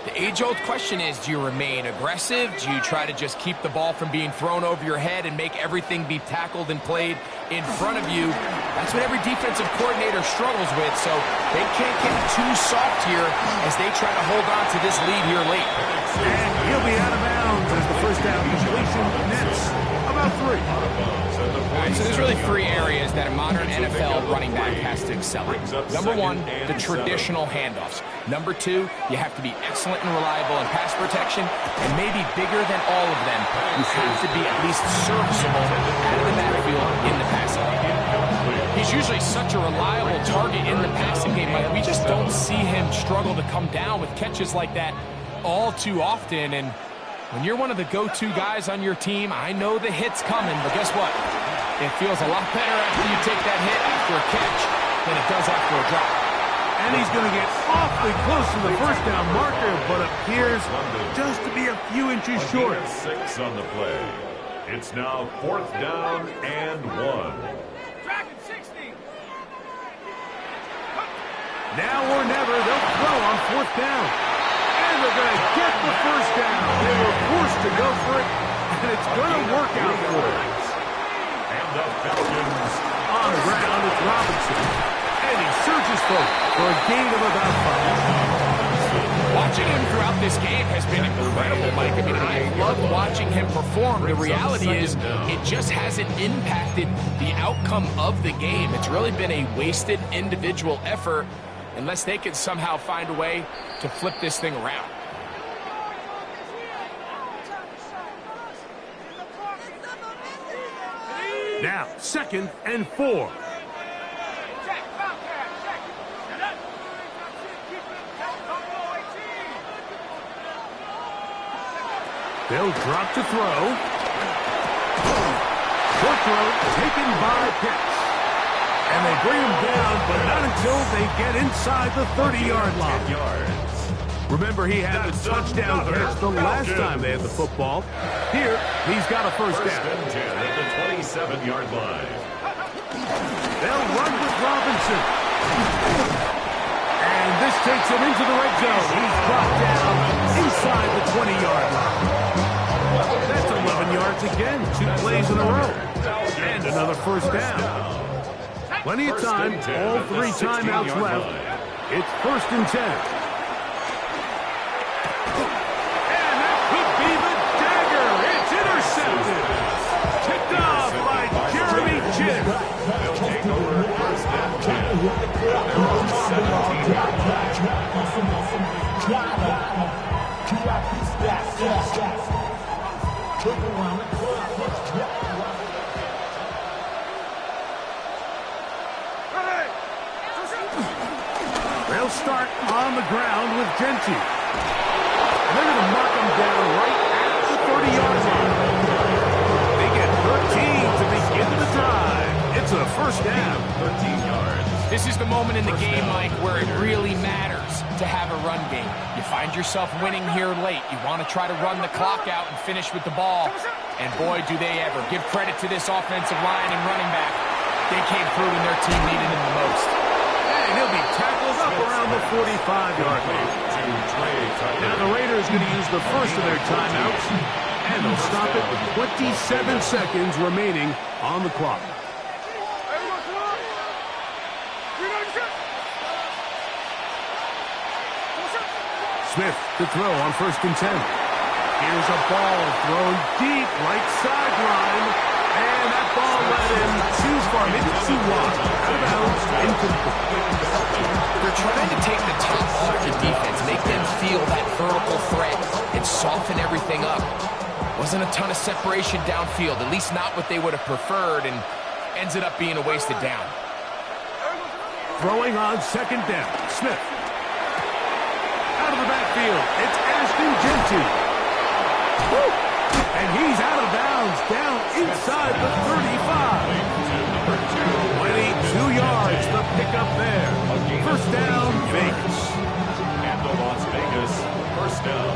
the age-old question is, do you remain aggressive? Do you try to just keep the ball from being thrown over your head and make everything be tackled and played in front of you? That's what every defensive coordinator struggles with, so they can't get too soft here as they try to hold on to this lead here late.
And he'll be out of bounds as the 1st down completion nets about 3.
All right, so there's really 3 areas that a modern NFL running back has to excel in. Number 1, the traditional handoffs. Number 2, you have to be excellent and reliable in pass protection, and maybe bigger than all of them, you have to be at least serviceable out of the backfield in the passing game. He's usually such a reliable target in the passing game, but we just don't see him struggle to come down with catches like that all too often. And when you're one of the go-to guys on your team, I know the hit's coming, but guess what? It feels a lot better after you take that hit after a catch than it does after a drop.
And he's going to get awfully close to the 1st down marker, but appears just to be a few inches short.
6 on the play. It's now 4th down and 1.
Now or never, they'll throw on 4th down. And they're going to get the 1st down. They were forced to go for it, and it's going to work out for them.
And the Falcons
on the ground, it's Robinson. And he surges forward for a gain of about 5.
Watching him throughout this game has been incredible, Mike. I mean, I love watching him perform. The reality is it just hasn't impacted the outcome of the game. It's really been a wasted individual effort unless they can somehow find a way to flip this thing around.
Now, 2nd and 4. They'll drop to throw. Short throw taken by Pitts. And they bring him down, but not until they get inside the 30-yard line. Remember, he had the touchdown catch the last time they had the football. Here, he's got a first down.
First and 10 at the 27-yard line.
They'll run with Robinson. And this takes him into the red zone. He's brought down inside the 20-yard line. That's 11 yards again. 2 plays in a row. And another first down. Plenty of time. All 3 timeouts left. It's 1st and 10. And that could be the dagger. It's intercepted. Picked off by Jeremy Chinn.
They'll take over 1st and 10. Their own 17
They'll start on the ground with Genty. And they're going to mark him down right at the 30-yard line. They get 13 to begin the drive. It's a first down.
13 yards.
This is the moment in the game, Mike, where it really matters to have a run game. You find yourself winning here late. You want to try to run the clock out and finish with the ball. And boy, do they ever. Give credit to this offensive line and running back. They came through when their team needed him the most.
And he'll be tackled up around the 45-yard line. Now the Raiders going to use the first of their timeouts. And they'll stop it with 27 seconds remaining on the clock. Smith to throw on 1st and 10. Here's a ball thrown deep right sideline. And that ball led him too far, maybe too wide. Out of bounds, incomplete.
They're trying to take the top off the defense, make them feel that vertical threat, and soften everything up. Wasn't a ton of separation downfield, at least not what they would have preferred, and ends it up being a wasted down.
Throwing on 2nd down, Smith. Out of the backfield, it's Ashton Genty. Woo! And he's out of bounds, down inside the 35. 22 yards, the pickup there. First down, Vegas.
And the Las Vegas first down.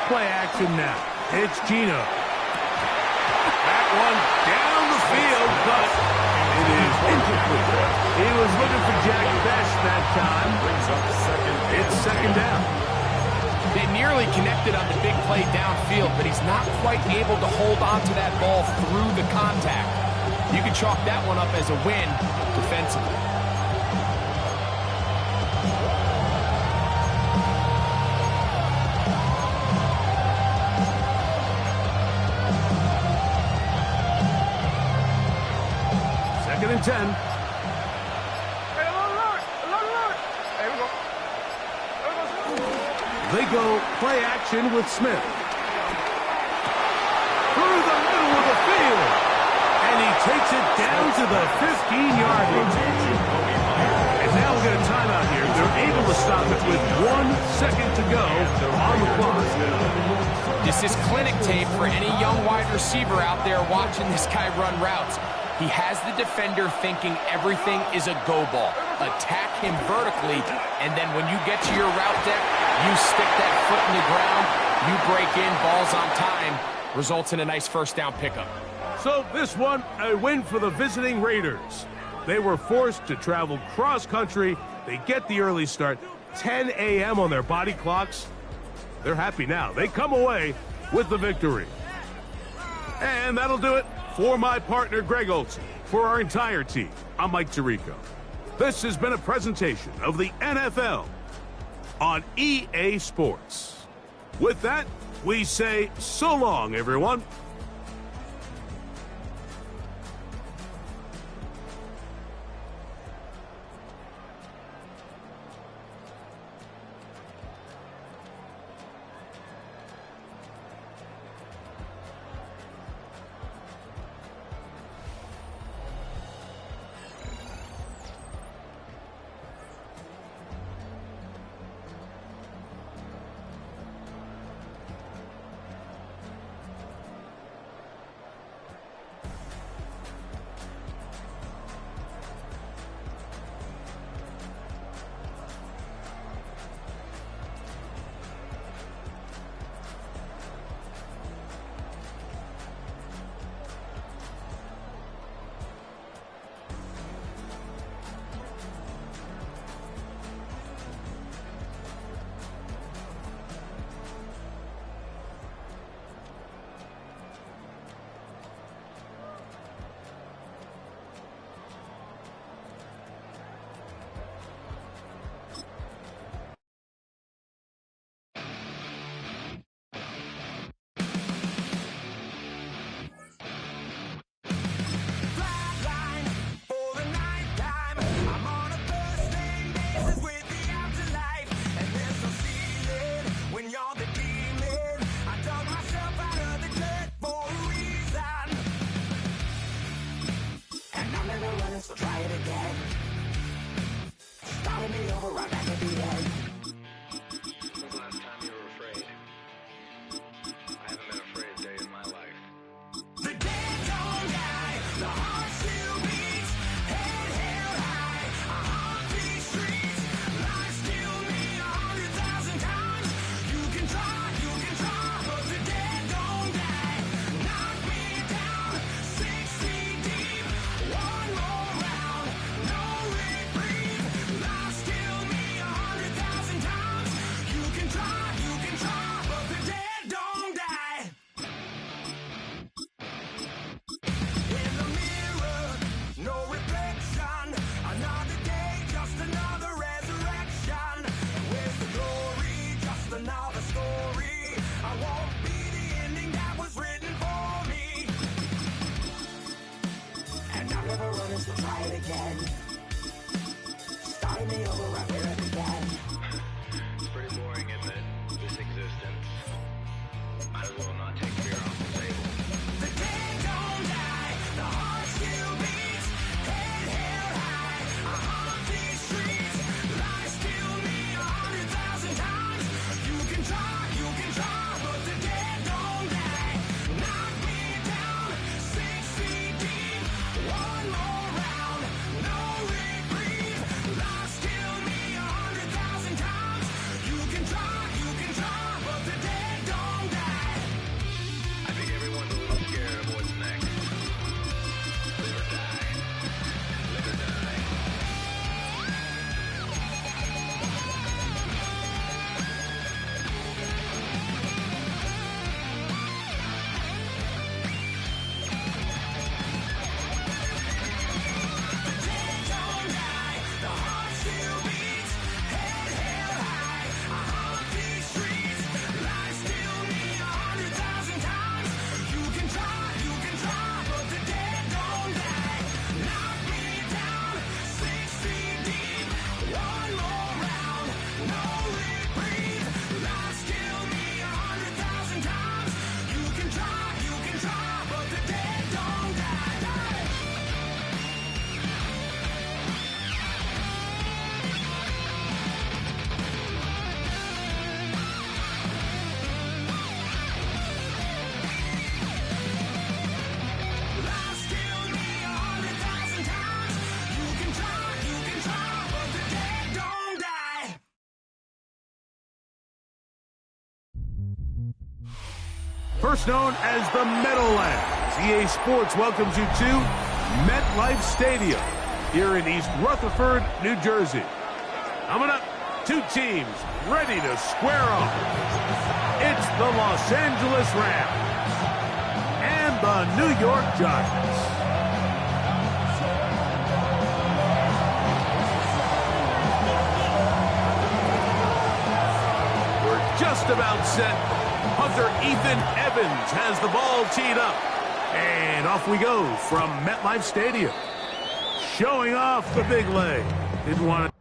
Play action now. It's Gino. That one down the field, but it is incomplete. He was looking for Jack Best that time.
Brings up second.
It's 2nd down.
They nearly connected on the big play downfield, but he's not quite able to hold on to that ball through the contact. You can chalk that one up as a win defensively.
Second and 10. They go play action with Smith. Through the middle of the field. And he takes it down to the 15-yard line. And now we'll get a timeout here. They're able to stop it with 1 second to go on the clock.
This is clinic tape for any young wide receiver out there watching this guy run routes. He has the defender thinking everything is a go ball. Attack him vertically, and then when you get to your route deck, you stick that foot in the ground, you break in, balls on time, results in a nice first down pickup.
So this one, a win for the visiting Raiders. They were forced to travel cross-country. They get the early start, 10 a.m. on their body clocks. They're happy now. They come away with the victory. And that'll do it for my partner, Greg Olson. For our entire team, I'm Mike Tirico. This has been a presentation of the NFL on EA Sports. With that, we say so long, everyone.
So try it again. Starting me over right back at the end.
When's the last time you were afraid? I haven't been afraid a day in my life.
The dead don't die, the heart still beats, head held high, I haunt these streets, lies kill me 100,000 times. You can try, but the dead don't die. Knock me down 6 feet deep, one more round, no reprieve. Lies kill me 100,000 times. You can try, but the dead don't die. In the mirror, no reflection. Another day, just another resurrection. Where's the glory? Just another story. I won't be the ending that was written for me. And I'm never running, so try it again. Starting me over right where it began.
It's pretty boring, isn't it? This existence. Might as well not take fear off the table.
The dead don't die, the heart still beats, head held high, I haunt these streets, lies kill me 100,000 times. You can try, but the dead don't die. Knock me down 6 feet deep, one more round, no reprieve. Lies kill me 100,000 times. You can try, but the dead don't die.
I think everyone's a little scared of what's next. Live or die. Live or die.
Don't die, the heart still beats, head held high, I haunt these streets, lies kill me 100,000 times. You can try, but the dead don't die. Knock me down 6 feet deep, one more round, no reprieve. Lies kill me 100,000 times. You can try, but the dead don't die. Lies kill me 100,000 times. You can try, but the dead don't die.
First known as the Meadowlands, EA Sports welcomes you to MetLife Stadium here in East Rutherford, New Jersey. Coming up, two teams ready to square off. It's the Los Angeles Rams and the New York Giants. just about set. Punter Ethan Evans has the ball teed up. And off we go from MetLife Stadium. Showing off the big leg. Didn't want to.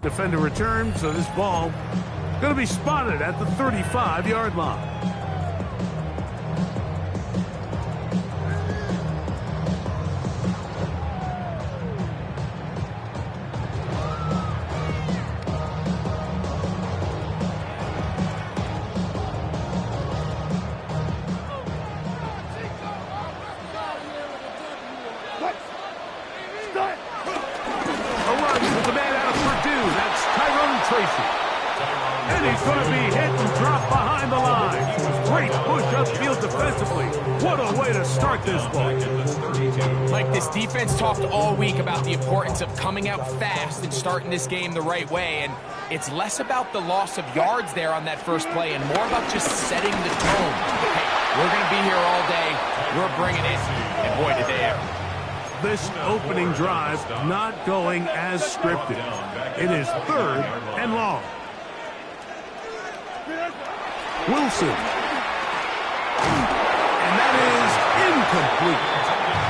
Defender returns, so this ball going to be spotted at the 35-yard line. And he's going to be hit and dropped behind the line. Great push upfield defensively. What a way to start this ball.
Mike, this defense talked all week about the importance of coming out fast and starting this game the right way, and it's less about the loss of yards there on that first play and more about just setting the tone. Hey, we're going to be here all day. We're bringing it, and boy, did they ever.
This opening drive not going as scripted. It is 3rd and long. Wilson. And that is incomplete.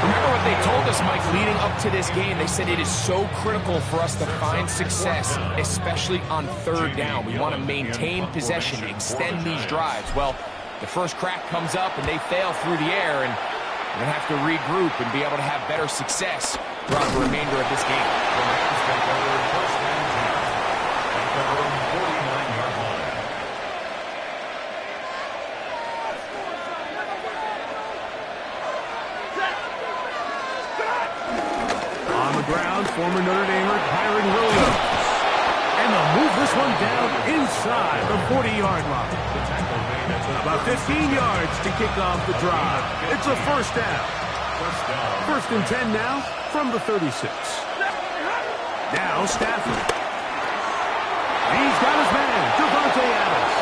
Remember what they told us, Mike, leading up to this game. They said it is so critical for us to find success, especially on 3rd down. We want to maintain possession, extend these drives. Well, the first crack comes up and they fail through the air, and we're going to have to regroup and be able to have better success throughout the remainder of this game.
On the ground, former Notre Damer Kyron Williams. And they'll move this one down inside the 40-yard line. About 15 yards to kick off the drive. It's a first down. 1st and 10 now from the 36. Now Stafford. He's got his man, Devontae Adams.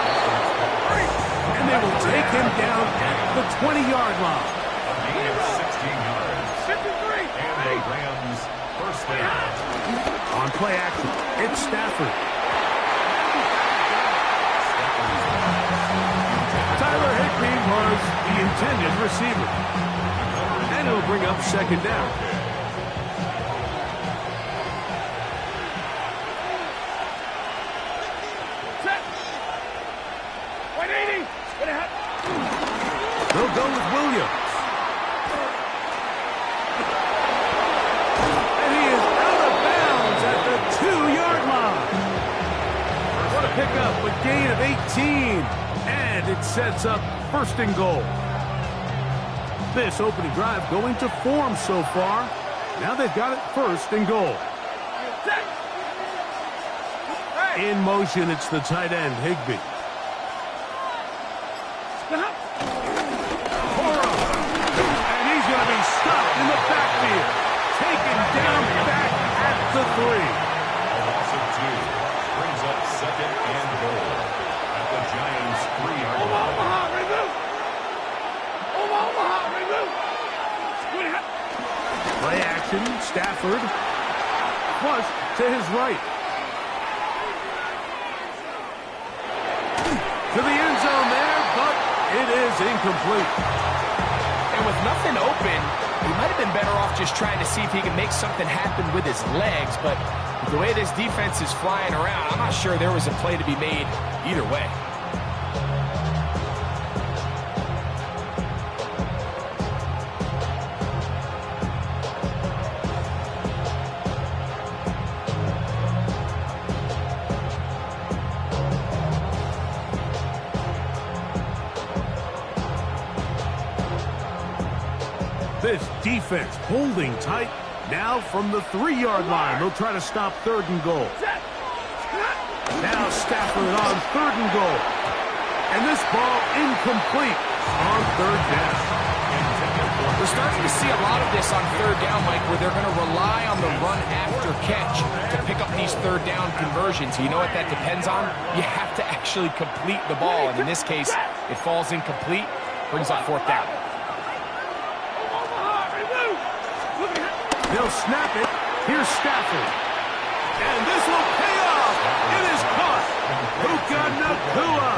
And they will take him down at the 20-yard line.
A gain of 16 yards. 53. And the Rams first down.
On play action, it's Stafford. Tyler Higbee was the intended receiver. And it'll bring up 2nd down. They'll go with Williams. And he is out of bounds at the 2-yard line. What a pickup, a gain of 18. And it sets up 1st and goal. This opening drive going to form so far. Now they've got it 1st and goal. In motion, it's the tight end, Higbee. And he's going to be stopped in the backfield. Taken down back at the 3.
A loss of 2 brings up 2nd and goal at the Giants' 3-yard line.
Play action, Stafford. Flush to his right. To the end zone there, but it is incomplete.
And with nothing open, he might have been better off just trying to see if he can make something happen with his legs, but with the way this defense is flying around, I'm not sure there was a play to be made either way.
This defense holding tight. Now from the 3-yard line, they'll try to stop 3rd and goal. Now Stafford on 3rd and goal. And this ball incomplete on 3rd down.
We're starting to see a lot of this on 3rd down, Mike, where they're going to rely on the run after catch to pick up these 3rd down conversions. You know what that depends on? You have to actually complete the ball, and in this case, it falls incomplete, brings up 4th down.
They'll snap it. Here's Stafford. And this will pay off. It is caught. Puka Nacua.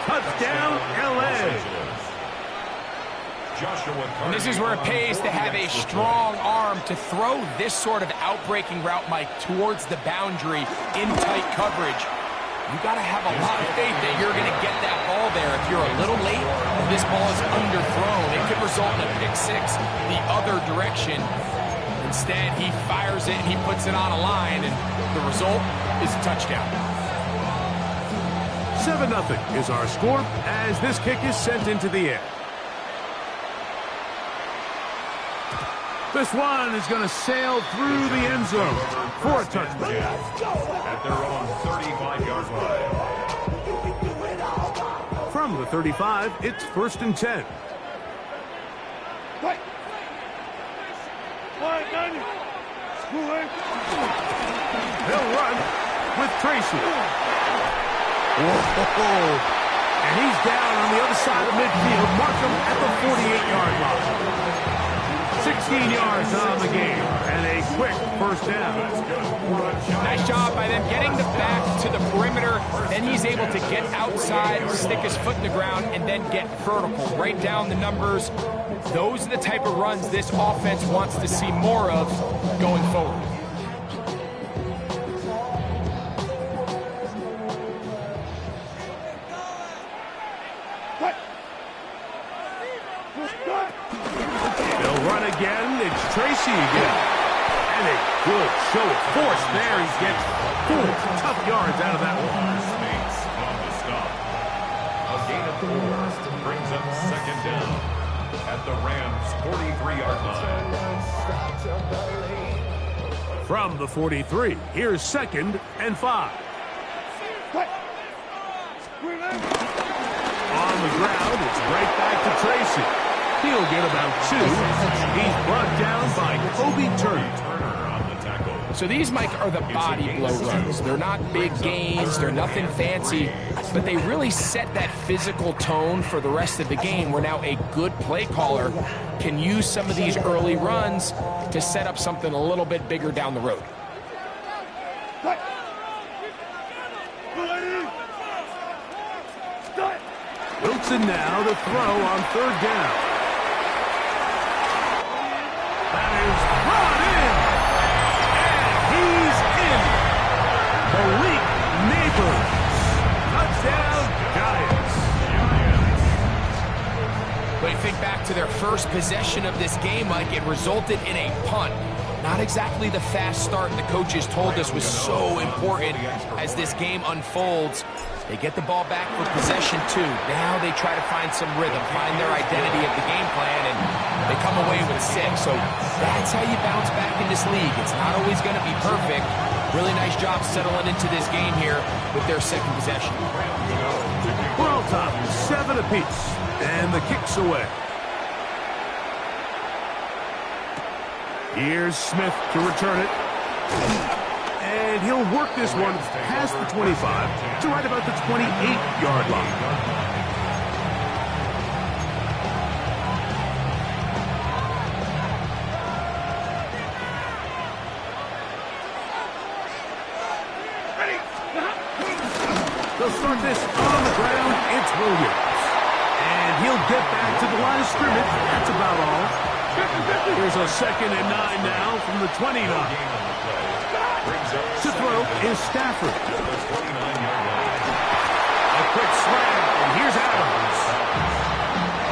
Touchdown, L.A.
And this is where it pays to have a strong arm to throw this sort of outbreaking route, Mike, towards the boundary in tight coverage. You got to have a lot of faith that you're going to get that ball there. If you're a little late, this ball is underthrown. It could result in a pick 6 the other direction. Instead, he fires it, and he puts it on a line, and the result is a touchdown.
7-0 is our score as this kick is sent into the air. This one is going to sail through the end zone for a touchdown.
At their own 35-yard line.
From the 35, it's 1st and 10. They'll run with Tracy. Whoa. And he's down on the other side of midfield. Mark him at the 48-yard line. 16 yards on the game, and a quick 1st down.
Nice job by them getting the back to the perimeter. Then he's able to get outside, stick his foot in the ground, and then get vertical. Right down the numbers. Those are the type of runs this offense wants to see more of going forward.
They'll run again. It's Tracy again. And a good show of force there. He gets 4 tough yards out of that one.
Space on the stop. A gain of 4 brings up 2nd down at the Rams' 43-yard line.
From the 43, here's 2nd and 5. On the ground, it's right back to Tracy. He'll get about 2. He's brought down by Kobe Turner.
On the tackle.
So these, Mike, are the body blow runs. They're not big gains. They're nothing fancy. But they really set that physical tone for the rest of the game where now a good play caller can use some of these early runs to set up something a little bit bigger down the road.
Wilson now to throw on 3rd down. That is brought in. And he's in. Malik Neighbors. Touchdown, Giants.
But you think back to their first possession of this game, Mike, it resulted in a punt. Not exactly the fast start the coaches told us was so important as this game unfolds. They get the ball back for possession 2. Now they try to find some rhythm, find their identity of the game plan, and they come away with 6. So that's how you bounce back in this league. It's not always going to be perfect. Really nice job settling into this game here with their 2nd possession.
We're all top, 7 apiece, and the kick's away. Here's Smith to return it. And he'll work this one past the 25 to right about the 28-yard line. They'll start this on the ground. It's Williams. And he'll get back to the line of scrimmage. That's about all. Here's a 2nd and 9 now from the 29. To throw is Stafford. A quick slam, and here's Adams.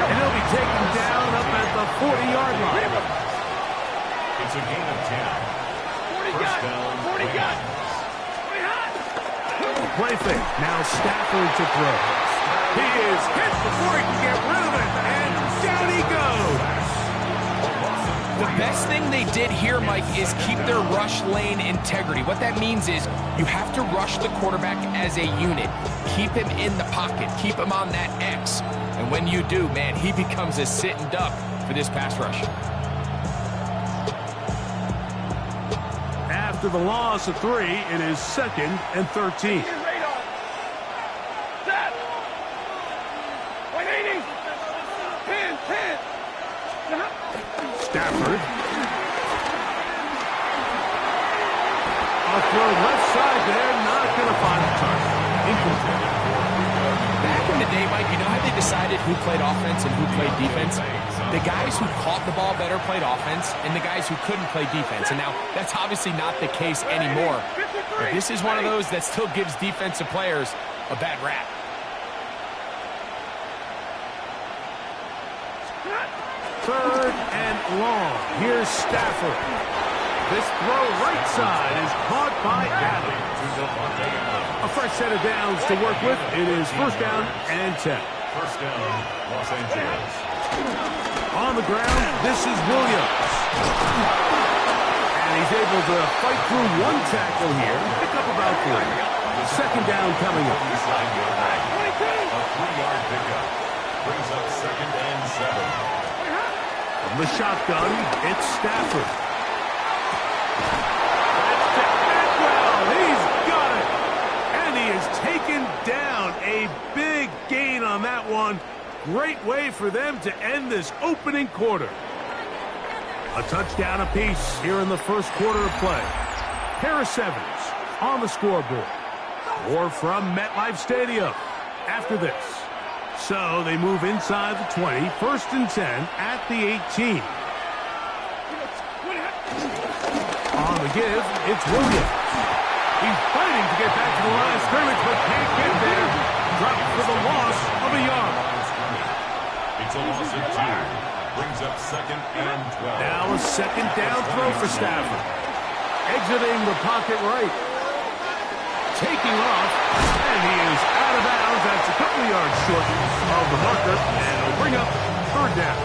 And he'll be taken down up at the 40-yard line.
It's a gain of 10. 1st down.
40 got.
Play fake. Now Stafford to throw. He is hit before he can get rid of it, and down he goes.
The best thing they did here, Mike, is keep their rush lane integrity. What that means is you have to rush the quarterback as a unit. Keep him in the pocket. Keep him on that X. And when you do, man, he becomes a sitting duck for this pass rush.
After the loss of 3, it is 2nd and 13. Stafford. A throw left side there, not going to find the target. Incomplete.
Back in the day, Mike, you know how they decided who played offense and who played defense? The guys who caught the ball better played offense, and the guys who couldn't play defense. And now, that's obviously not the case anymore. But this is one of those that still gives defensive players a bad rap.
Third and long. Here's Stafford. This throw right side is caught by Adams. A fresh set of downs to work with. It is 1st down and 10.
1st down, Los Angeles.
On the ground, this is Williams. And he's able to fight through 1 tackle here. Pick up about 3. 2nd down coming up.
A 3-yard pickup. Brings up 2nd and 7.
From the shotgun, it's Stafford. He's got it. And he has taken down a big gain on that one. Great way for them to end this opening quarter. A touchdown apiece here in the first quarter of play. Harris Evans on the scoreboard. More from MetLife Stadium after this. So they move inside the 20, 1st and 10 at the 18. On the give, it's Williams. He's fighting to get back to the line of scrimmage, but can't get there. Dropped for the loss of a yard.
It's a loss of 2. Brings up 2nd and 12.
Now a 2nd down throw for Stafford. Exiting the pocket right. Taking off, and he is out of bounds. That's a couple of yards short of the marker, and it'll bring up 3rd down.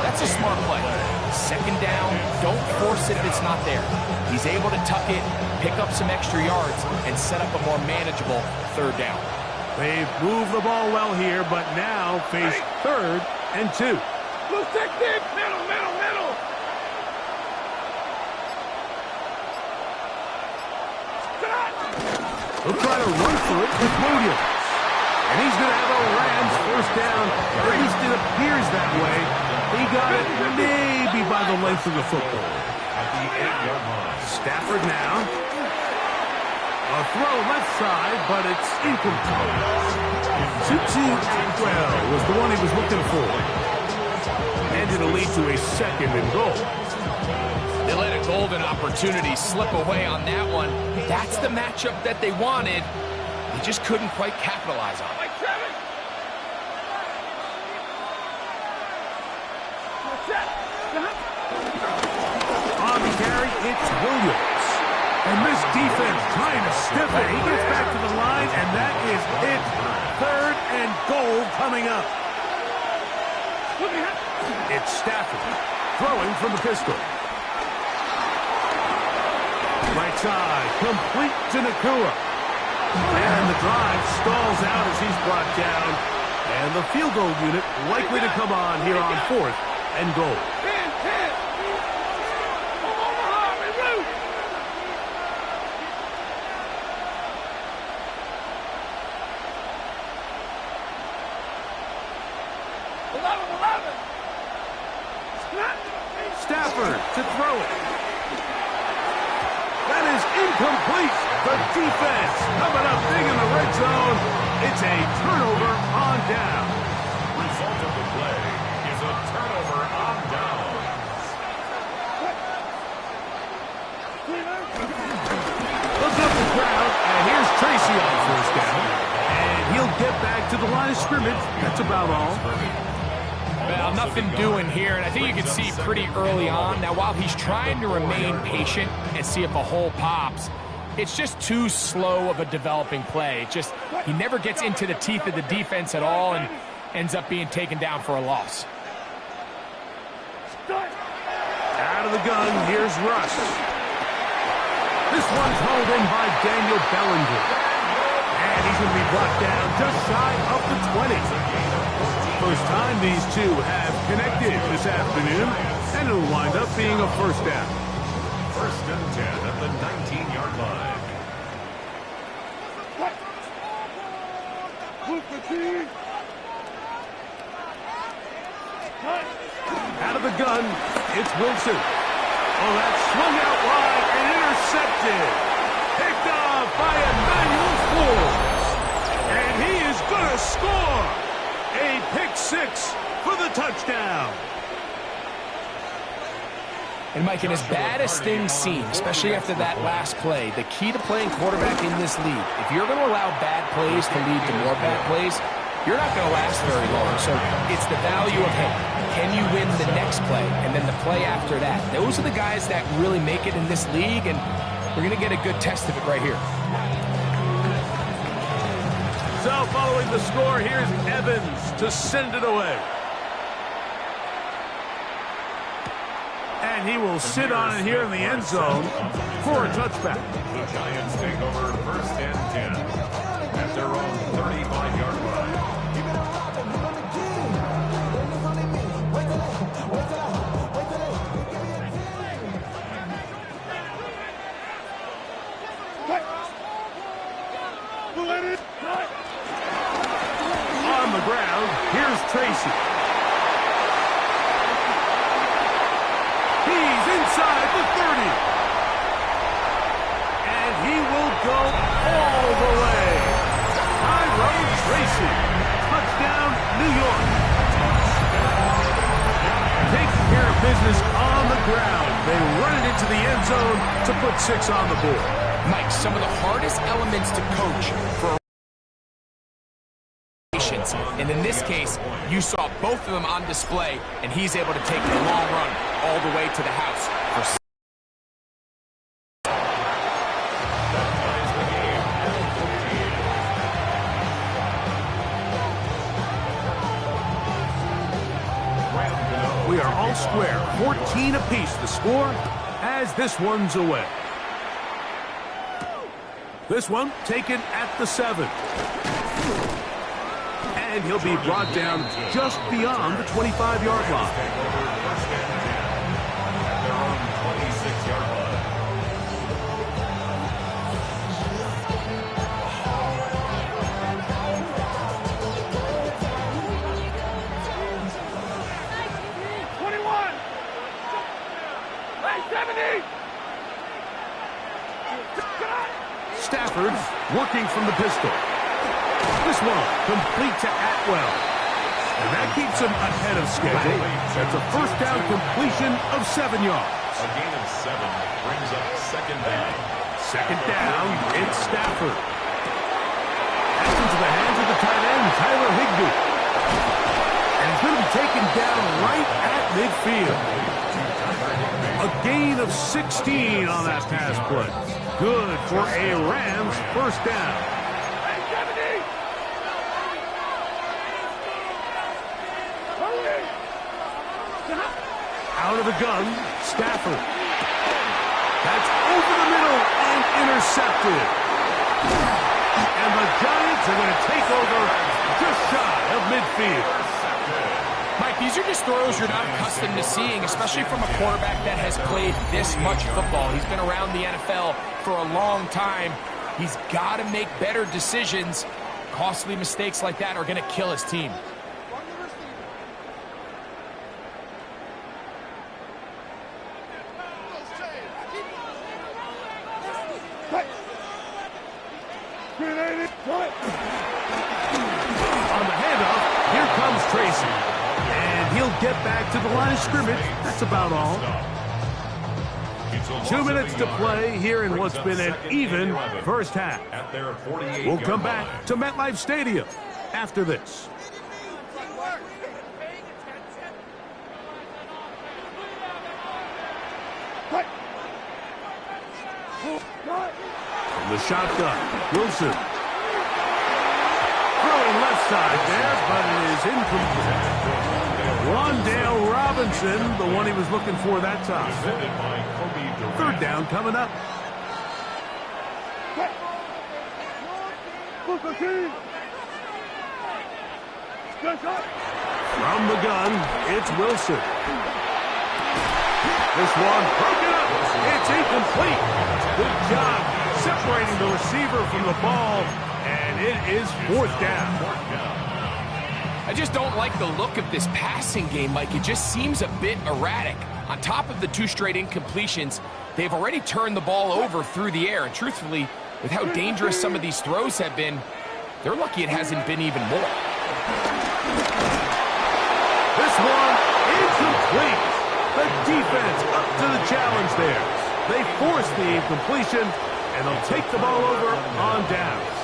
That's a smart play. 2nd down, don't force it if it's not there. He's able to tuck it, pick up some extra yards, and set up a more manageable 3rd down.
They've moved the ball well here, but now face 3rd and 2.
Blue technique, middle.
He'll try to run for it with Williams. And he's going to have a Rams 1st down. At least it appears that way. He got it maybe by the length of the football.
At the 8-yard line.
Stafford now. A throw left side, but it's incomplete. Tutu Atwell was the one he was looking for. And it'll lead to a 2nd and goal.
They let a golden opportunity slip away on that one. That's the matchup that they wanted. They just couldn't quite capitalize on it.
On the carry, it's Williams. And this defense trying to stiff it. He gets back to the line, and that is it. 3rd and goal coming up. It's Stafford throwing from the pistol. Right side, complete to Nakua. And the drive stalls out as he's brought down. And the field goal unit likely to come on here on 4th and goal. Stafford to throw it. That is incomplete. The defense coming up big in the red zone. It's a turnover on down.
Result of the play is a turnover on downs.
Look up the crowd, and here's Tracy on 1st down. And he'll get back to the line of scrimmage. That's about all.
Well, nothing doing here, and I think you can see pretty early on. Now, while he's trying to remain patient and see if a hole pops, it's just too slow of a developing play. He never gets into the teeth of the defense at all and ends up being taken down for a loss.
Out of the gun, here's Russ. This one's hauled in by Daniel Bellinger. And he's going to be brought down just shy of the 20. First time these two have connected this afternoon, and it'll wind up being a 1st down.
1st and 10 at the 19-yard line.
Out of the gun, it's Wilson. Oh, that's swung out wide and intercepted. Picked off by Emmanuel Forbes. And he is going to score. A pick 6 for the touchdown.
And Mike, and as bad as things seem, especially after that last play, the key to playing quarterback in this league, if you're going to allow bad plays to lead to more bad plays, you're not going to last very long. So it's the value of, hey, can you win the next play and then the play after that? Those are the guys that really make it in this league, and we're going to get a good test of it right here.
So following the score, here's Evans to send it away. And he will sit on it here in the end zone for a touchback.
The Giants take over 1st and 10. at their own 35-yard line.
On the ground, here's Tracy. He's inside the 30. And he will go all the way. Tyrone Tracy. Touchdown, New York. Taking care of business on the ground. They run it into the end zone to put 6 on the board.
Mike, some of the hardest elements to coach for patience. And in this case, you saw both of them on display, and he's able to take the long run all the way to the house for
We are all square, 14 apiece the score as this one's away. This one taken at the 7. And he'll be brought down just beyond the 25-yard line.
At their own 26-yard line.
Stafford working from the pistol. This one complete to Atwell. And that keeps him ahead of schedule. That's a first down completion of 7 yards.
A gain of 7 brings up second down.
Second down, it's Stafford. That's into the hands of the tight end, Tyler Higbee. And he's going to be taken down right at midfield. A gain of 16 on that pass play. Good for a Rams first down. Out of the gun, Stafford. That's over the middle and intercepted. And the Giants are going to take over just shy of midfield.
Mike, these are just throws you're not accustomed to seeing, especially from a quarterback that has played this much football. He's been around the NFL for a long time. He's got to make better decisions. Costly mistakes like that are going to kill his team.
On the handoff, here comes Tracy. And he'll get back to the line of scrimmage. That's about all. 2 minutes to play here in what's been an even first half. We'll come back to MetLife Stadium after this. From the shotgun, Wilson. Throwing left side there, but it is incomplete. Wandale Robinson, the one he was looking for that time. Third down coming up. From the gun, it's Wilson. This one broken up. It's incomplete. Good job separating the receiver from the ball, and it is fourth down.
I just don't like the look of this passing game, Mike. It just seems a bit erratic. On top of the 2 straight incompletions, they've already turned the ball over through the air. And truthfully, with how dangerous some of these throws have been, they're lucky it hasn't been even more.
This one incomplete. The defense up to the challenge there. They force the incompletion, and they'll take the ball over on downs.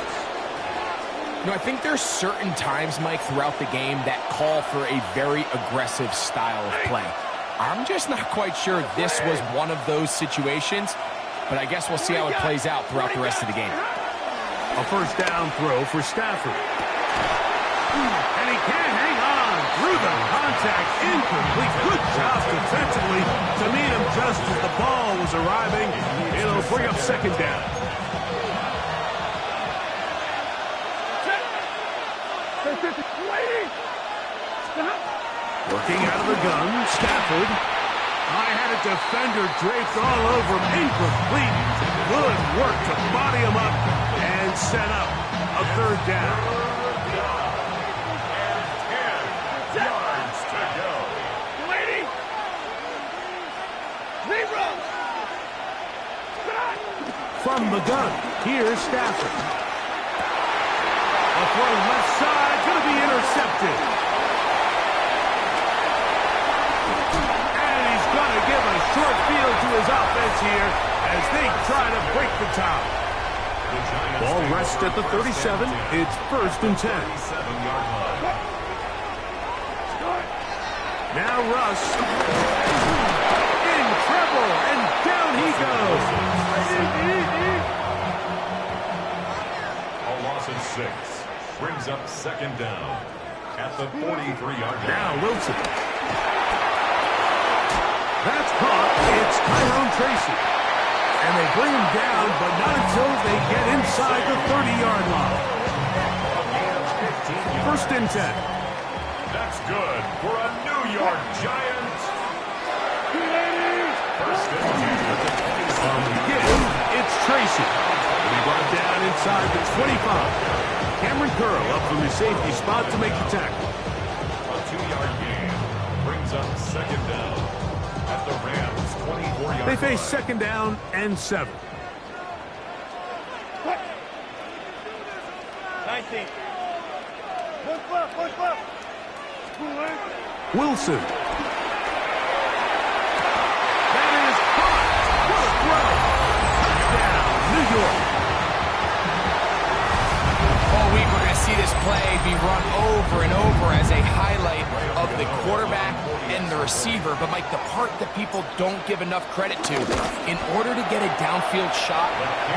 You know, I think there's certain times, Mike, throughout the game that call for a very aggressive style of play. I'm just not quite sure this was one of those situations, but I guess we'll see how it plays out throughout the rest of the game.
A first down throw for Stafford. And he can't hang on through the contact. Incomplete. Good job defensively to meet him just as the ball was arriving. It'll bring up second down.
Waiting. Stop.
Working out of the gun, Stafford. I had a defender draped all over him. Incomplete. Good work to body him up and set up a third down.
And 10 yards to go.
Waiting. Zero. Stop.
From the gun, here's Stafford. A throw left side, going to be intercepted. And he's going to give a short field to his offense here as they try to break the tie. Ball rests at the 37. It's 1st and 10.
37-yard line.
Now Russ. In trouble, and down he goes.
A loss of 6 brings up 2nd down at the 43-yard line.
Now Wilson. That's caught. It's Tyrone Tracy. And they bring him down, but not until they get inside the 30-yard line. 1st and 10.
That's good for a New York Giant. 1st and 10 at the 27.
Again, it's Tracy. He brought down inside the 25. Cameron Curl up from his safety spot to make the tackle.
A 2-yard gain brings up 2nd down at the Rams' 24-yard
They face
line.
2nd down and 7.
19. Push up.
Wilson. That is caught. What a throw. Touchdown, New York.
All week we're going to see this play be run over and over as a highlight of the quarterback and the receiver. But, Mike, the part that people don't give enough credit to, in order to get a downfield shot,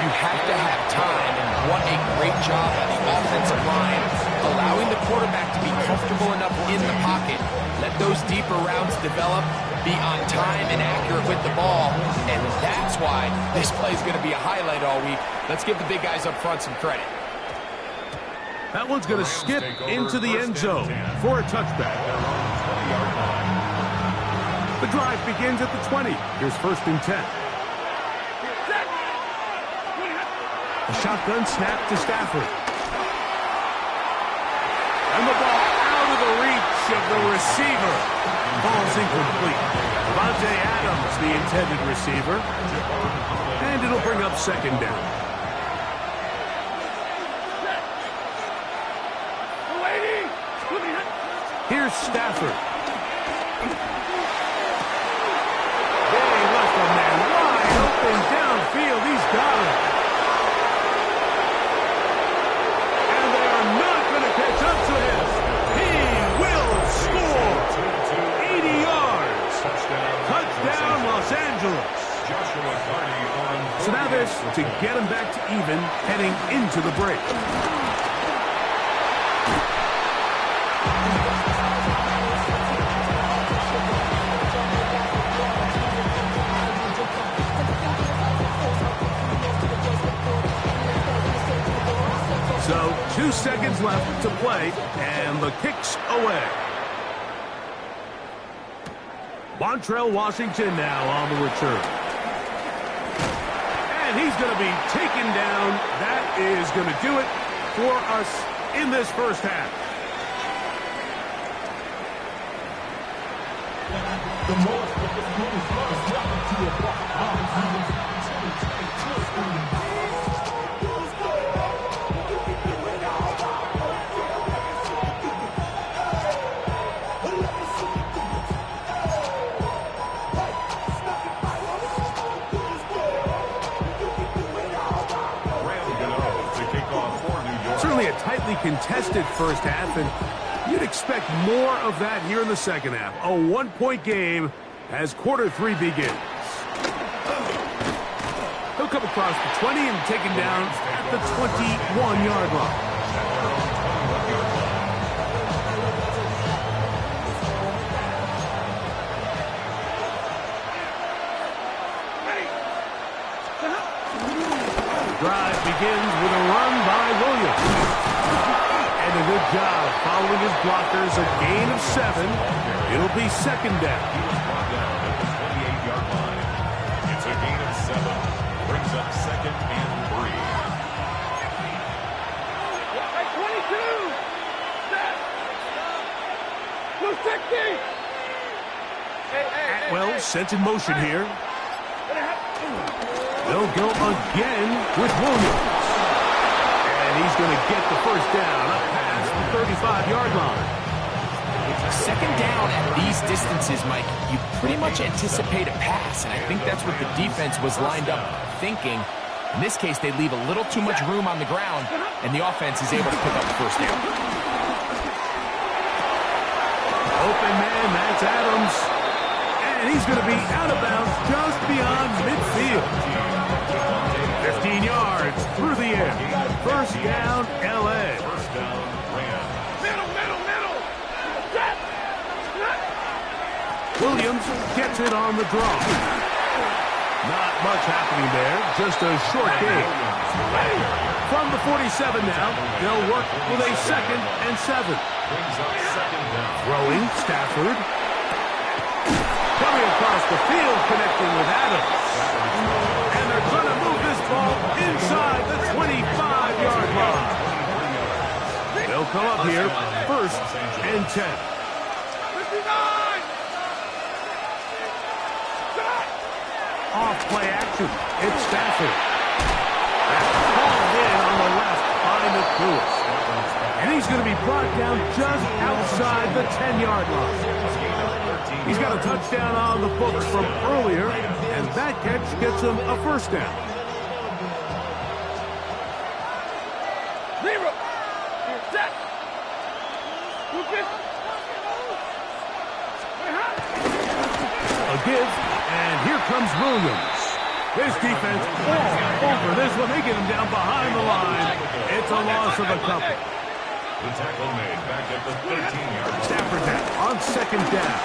you have to have time. And what a great job by the offensive line, allowing the quarterback to be comfortable enough in the pocket. Let those deeper routes develop, be on time and accurate with the ball. And that's why this play is going to be a highlight all week. Let's give the big guys up front some credit.
That one's going to skip into the end zone for a touchback. The drive begins at the 20. Here's 1st and 10. A shotgun snap to Stafford. And the ball out of the reach of the receiver. Ball's incomplete. Devontae Adams, the intended receiver. And it'll bring up 2nd down. Here's Stafford. They left a man wide open downfield. He's got him. And they are not going to catch up to him. He will score. 80 yards. Touchdown, Los Angeles. So now this to get him back to even heading into the break. So 2 seconds left to play, and the kick's away. Montrell Washington now on the return. And he's going to be taken down. That is going to do it for us in this first half. Certainly a tightly contested first half, and you'd expect more of that here in the second half. A 1-point game as quarter 3 begins. He'll come across the 20 and taken down at the 21-yard line. Drive begins with a run by Williams. And a good job following his blockers. A gain of 7. It'll be second down.
He was brought down at the 28-yard line. It's a gain of 7. Brings up second and 3.
22. Set. 260.
Atwell sent in motion here. They'll go again with Williams. And he's going to get the first down up past the 35-yard line.
Second down at these distances, Mike, you pretty much anticipate a pass, and I think that's what the defense was lined up thinking. In this case, they leave a little too much room on the ground, and the offense is able to pick up the first down.
Open man, that's Adams. And he's going to be out of bounds just beyond midfield. 15 yards through the air. First down, L.A.
First down, Rams.
Middle. Set.
Williams gets it on the draw. Not much happening there, just a short gain. From the 47 now, they'll work with a 2nd and 7.
Brings up second down.
Throwing, Stafford. Coming across the field, connecting with Adams. And they're going to move this ball inside the 25-yard line. They'll come up here, first and 10.
59.
Off play action. It's Stafford. That's called in on the left by McCool. And he's going to be brought down just outside the 10-yard line. He's got a touchdown on the books from earlier, and that catch gets him a first down.
0. Set. 250.
A give, and here comes Williams. This defense all over this one. They get him down behind the line. It's a loss of a couple.
The tackle made back at the 13-yard line.
Stafford down on second down.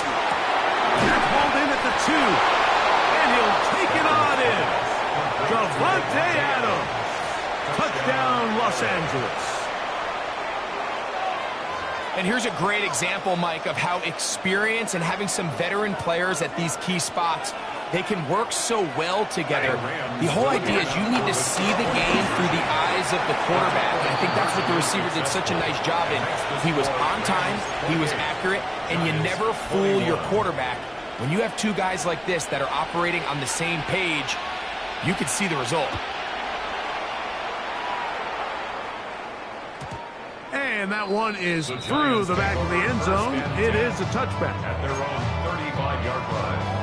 That's hauled in at the 2. And he'll take it on in. Davante Adams. Touchdown, Los Angeles.
And here's a great example, Mike, of how experience and having some veteran players at these key spots, they can work so well together. The whole idea is you need to see the game through the eyes of the quarterback, and I think that's what the receiver did such a nice job in. He was on time, he was accurate, and you never fool your quarterback. When you have two guys like this that are operating on the same page, you can see the result.
And that one is through the back of the end zone. It is a touchback.
At their own 35-yard line.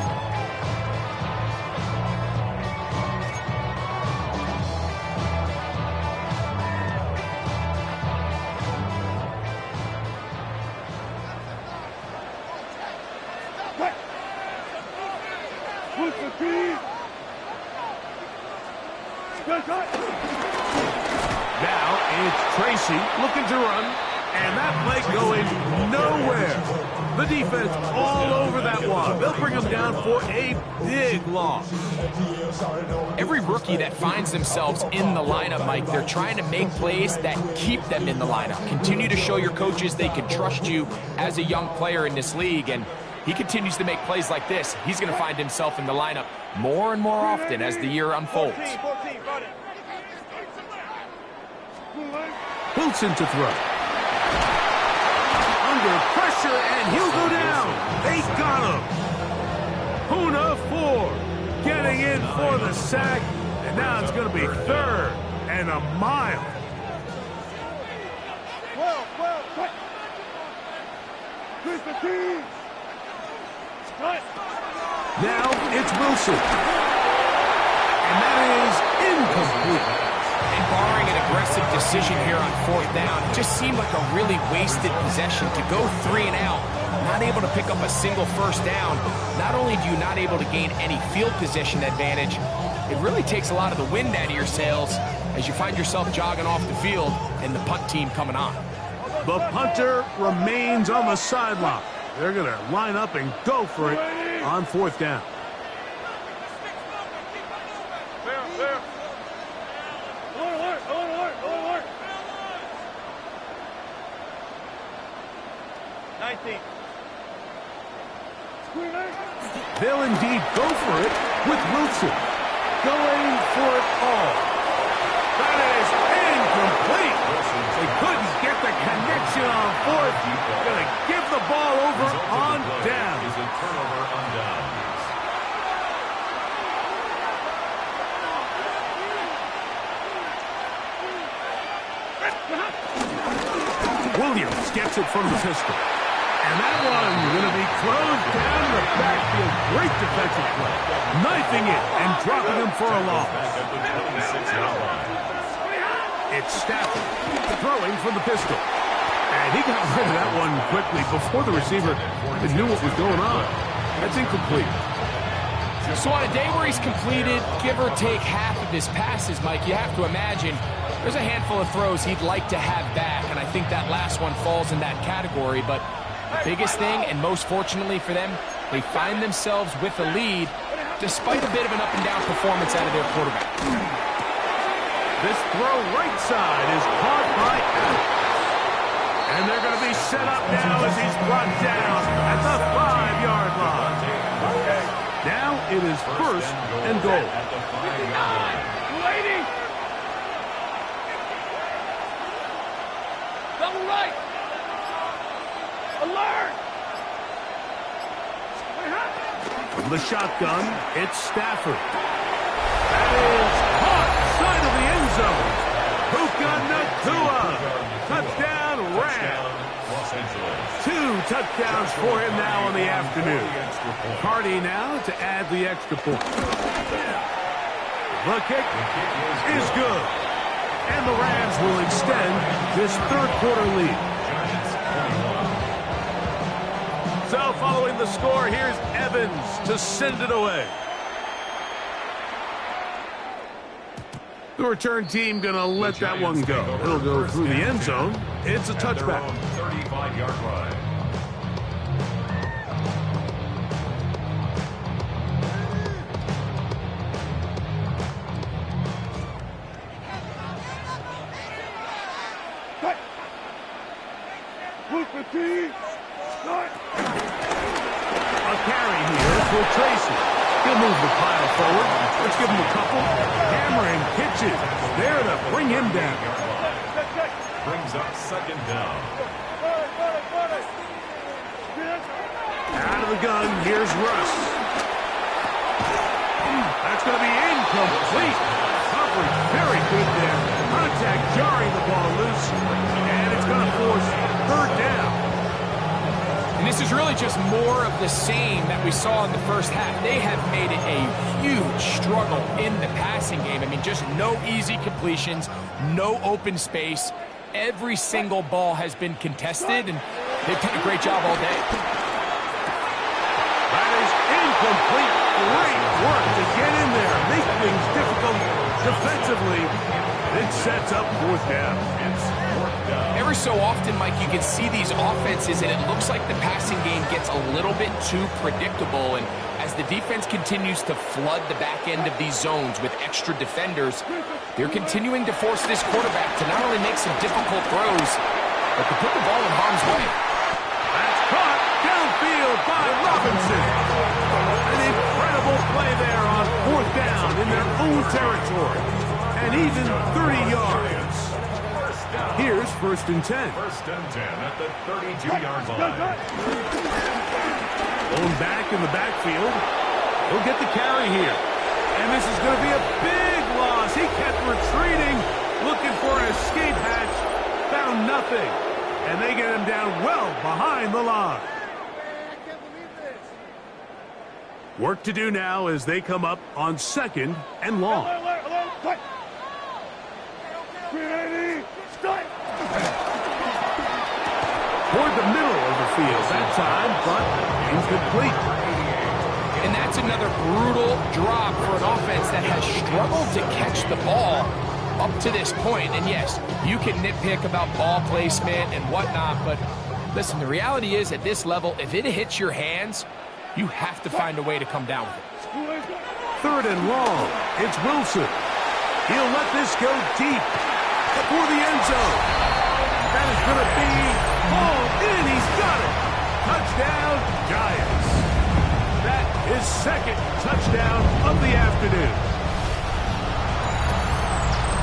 Now it's Tracy looking to run, and that play going nowhere. The defense all over that one. They'll bring him down for a big loss.
Every rookie that finds themselves in the lineup, Mike, they're trying to make plays that keep them in the lineup. Continue to show your coaches they can trust you as a young player in this league, and he continues to make plays like this. He's going to find himself in the lineup more and more often as the year unfolds.
14, run it.
Wilson to throw. Under pressure, and he'll go down. They got him. Puna 4 getting in for the sack, and now it's going to be 3rd and a mile.
12, cut. 315. Cut.
Now it's Wilson. And that is incomplete.
And barring an aggressive decision here on 4th down, it just seemed like a really wasted possession to go 3 and out, not able to pick up a single first down. Not only do you not able to gain any field position advantage, it really takes a lot of the wind out of your sails as you find yourself jogging off the field and the punt team coming on.
The punter remains on the sideline. They're going to line up and go for it on 4th down. They'll indeed go for it with Wilson. Going for it all. That is incomplete. They couldn't get the connection on fourth. Going to give the ball over on down.
Is a turnover on downs.
Williams gets it from the pistol. And that one going to be closed down in the backfield. Great defensive play. Knifing it and dropping him for a loss. It's Stafford throwing from the pistol. And he got rid of that one quickly before the receiver even knew what was going on. That's incomplete.
So on a day where he's completed, give or take half of his passes, Mike, you have to imagine there's a handful of throws he'd like to have back, and I think that last one falls in that category. But the biggest thing, and most fortunately for them, they find themselves with a lead despite a bit of an up-and-down performance out of their quarterback.
This throw right side is caught by Adams. And they're going to be set up now as he's brought down at the 5-yard line. Now it is first and goal.
At the 5-yard line.
Lady! Double right! Alert!
From the shotgun, it's Stafford. That is caught side of the end zone. Puka Nacua. Touchdown, Rams.
Los Angeles.
2 touchdowns for him now in the afternoon. Hardy now to add the extra point. The kick is good. And the Rams will extend this third-quarter lead. So following the score, here's Evans to send it away. The return team going to let that one go. It'll go through the end zone. It's a touchback.
35-yard line.
A carry here for Tracy. He'll move the pile forward. Let's give him a couple. Hammering pitches. There to bring him down.
Brings up second down.
Out of the gun, here's Russ. That's going to be incomplete. Coverage very good there. Contact jarring the ball loose. And it's going to force third down.
And this is really just more of the same that we saw in the first half. They have made it a huge struggle in the passing game. I mean, just no easy completions, no open space. Every single ball has been contested, and they've done a great job all day.
That is incomplete. Great work to get in there, make things difficult defensively. It sets up fourth down.
Every so often, Mike, you can see these offenses, and it looks like the passing game gets a little bit too predictable. And as the defense continues to flood the back end of these zones with extra defenders, they're continuing to force this quarterback to not only make some difficult throws, but to put the ball in harm's way.
That's caught downfield by Robinson. An incredible play there on fourth down in their own territory. And even 30 yards. Here's first and 10.
First and 10 at the 32-yard line.
Going back in the backfield. He'll get the carry here. And this is going to be a big loss. He kept retreating, looking for an escape hatch. Found nothing. And they get him down well behind the line. Work to do now as they come up on second and long. Toward the middle of the field that time, but incomplete.
And that's another brutal drop for an offense that has struggled to catch the ball up to this point. And yes, you can nitpick about ball placement and whatnot, but listen, the reality is at this level, if it hits your hands, you have to find a way to come down with it.
Third and long. It's Wilson. He'll let this go deep for the end zone. That is going to be hauled in. He's got it. Touchdown, Giants. That is second touchdown of the afternoon.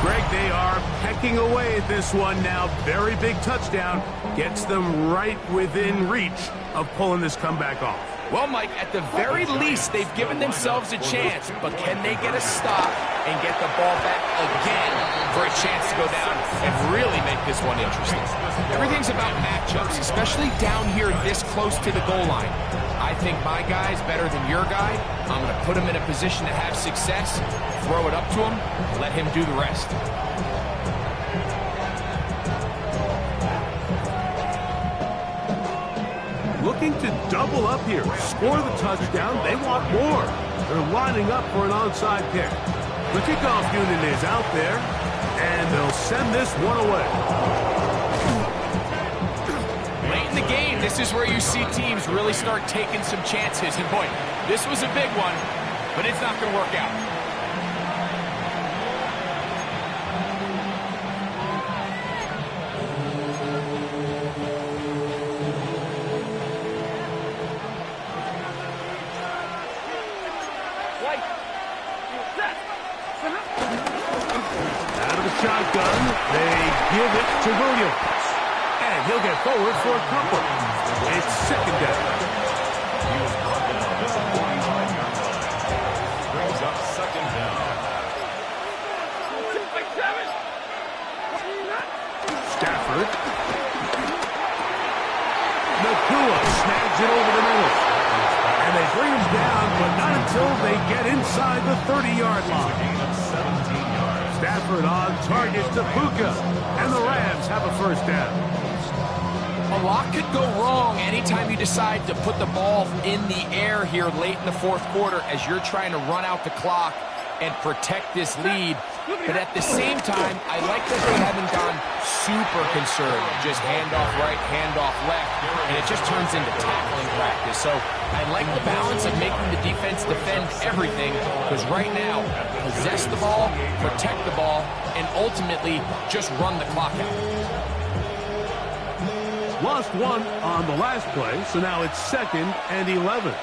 Greg, they are pecking away at this one now. Very big touchdown. Gets them right within reach of pulling this comeback off.
Well, Mike, at the very least, they've given themselves a chance, but can they get a stop and get the ball back again for a chance to go down and really make this one interesting? Everything's about matchups, especially down here this close to the goal line. I think my guy's better than your guy. I'm going to put him in a position to have success, throw it up to him, let him do the rest.
Looking to double up here, score the touchdown. They want more. They're lining up for an onside kick. The kickoff unit is out there, and they'll send this one away.
Late in the game, this is where you see teams really start taking some chances. And boy, this was a big one, but it's not going to work out.
Out of the shotgun, they give it to Williams. And he'll get forward for a couple. It's second down.
He was brought down at the 45-yard line. Brings up second down.
Stafford. Nakua snags it over the middle. And they bring him down, but not until they get inside the 30-yard line.
Gain of 17 yards.
Stafford on target to Puka. And the Rams have a first down.
A lot could go wrong anytime you decide to put the ball in the air here late in the fourth quarter as you're trying to run out the clock and protect this lead. But at the same time, I like that they haven't gone super concerned. Just handoff right, handoff left, and it just turns into tackling practice. So I like the balance of making the defense defend everything, because right now, possess the ball, protect the ball, and ultimately just run the clock out.
Lost one on the last play, so now it's 2nd and 11.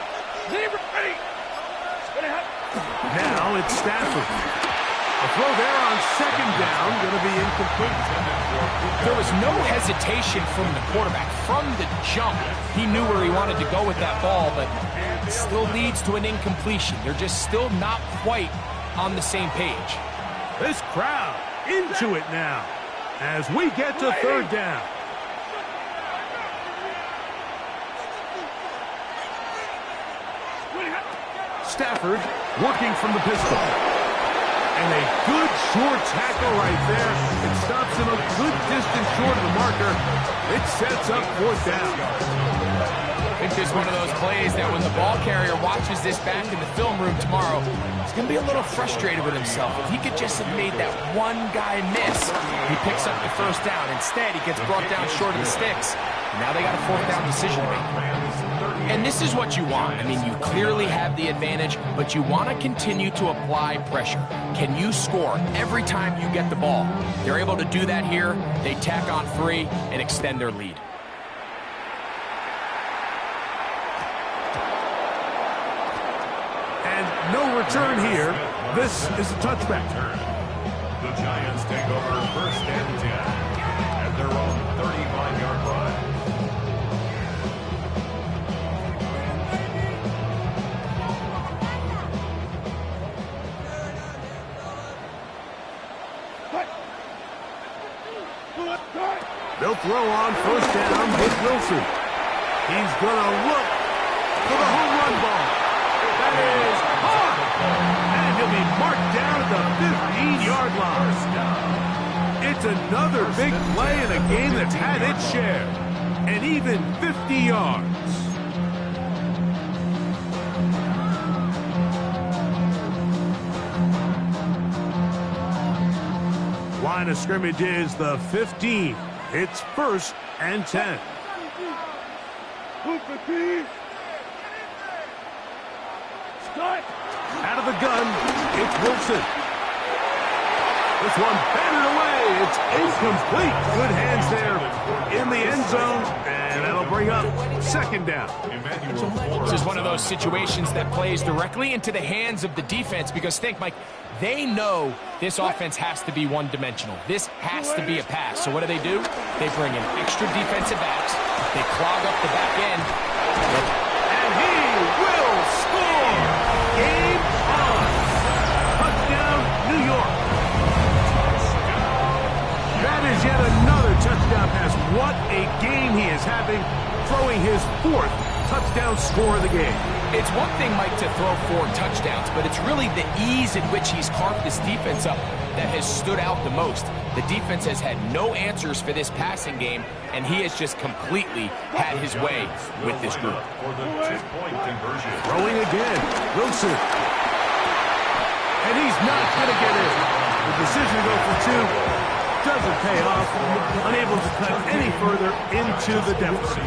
Now it's Stafford. A throw there on 2nd down, going to be incomplete.
There was no hesitation from the quarterback. From the jump, he knew where he wanted to go with that ball, but it still leads to an incompletion. They're just still not quite on the same page.
This crowd into it now as we get to 3rd down. Stafford working from the pistol. And a good short tackle right there. It stops him a good distance short of the marker. It sets up 4th down.
I think this is one of those plays that when the ball carrier watches this back in the film room tomorrow, he's going to be a little frustrated with himself. If he could just have made that one guy miss, he picks up the 1st down. Instead, he gets brought down short of the sticks. And now they got a 4th down decision to make. And this is what you want. I mean, you clearly have the advantage, but you want to continue to apply pressure. Can you score every time you get the ball? They're able to do that here. They tack on 3 and extend their lead.
And no return here. This is a touchback.
The Giants take over 1st and 10 at their own 35-yard line.
They'll throw on 1st down with Wilson. He's going to look for the home run ball. That is hard. And he'll be marked down at the 15-yard line. It's another big play in a game that's had its share. And even 50 yards. Line of scrimmage is the 15. It's 1st and 10. Out of the gun, it's Wilson. This one batted away. It's incomplete. Good hands there in the end zone, and that'll bring up second down.
This is one of those situations that plays directly into the hands of the defense because think, Mike, they know this offense has to be one-dimensional. This has to be a pass. So what do? They bring in extra defensive backs. They clog up the back end.
And he will score! Game on! Touchdown, New York. That is yet another touchdown pass. What a game he is having, throwing his 4th touchdown score of the game.
It's one thing, Mike, to throw 4 touchdowns, but it's really the ease in which he's carved this defense up that has stood out the most. The defense has had no answers for this passing game, and he has just completely had his way with this group.
Throwing again, Wilson. And he's not going to get in. The decision to go for 2 doesn't pay off, unable to cut any further into the deficit.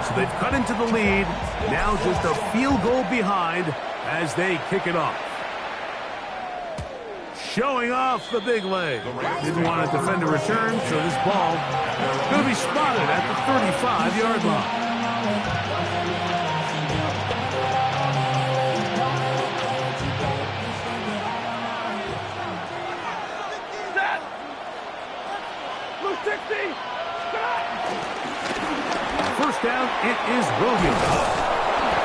So they've cut into the lead, now just a field goal behind as they kick it off. Showing off the big leg. Didn't want to defend a return, so this ball going to be spotted at the 35-yard line. First down, it is Williams.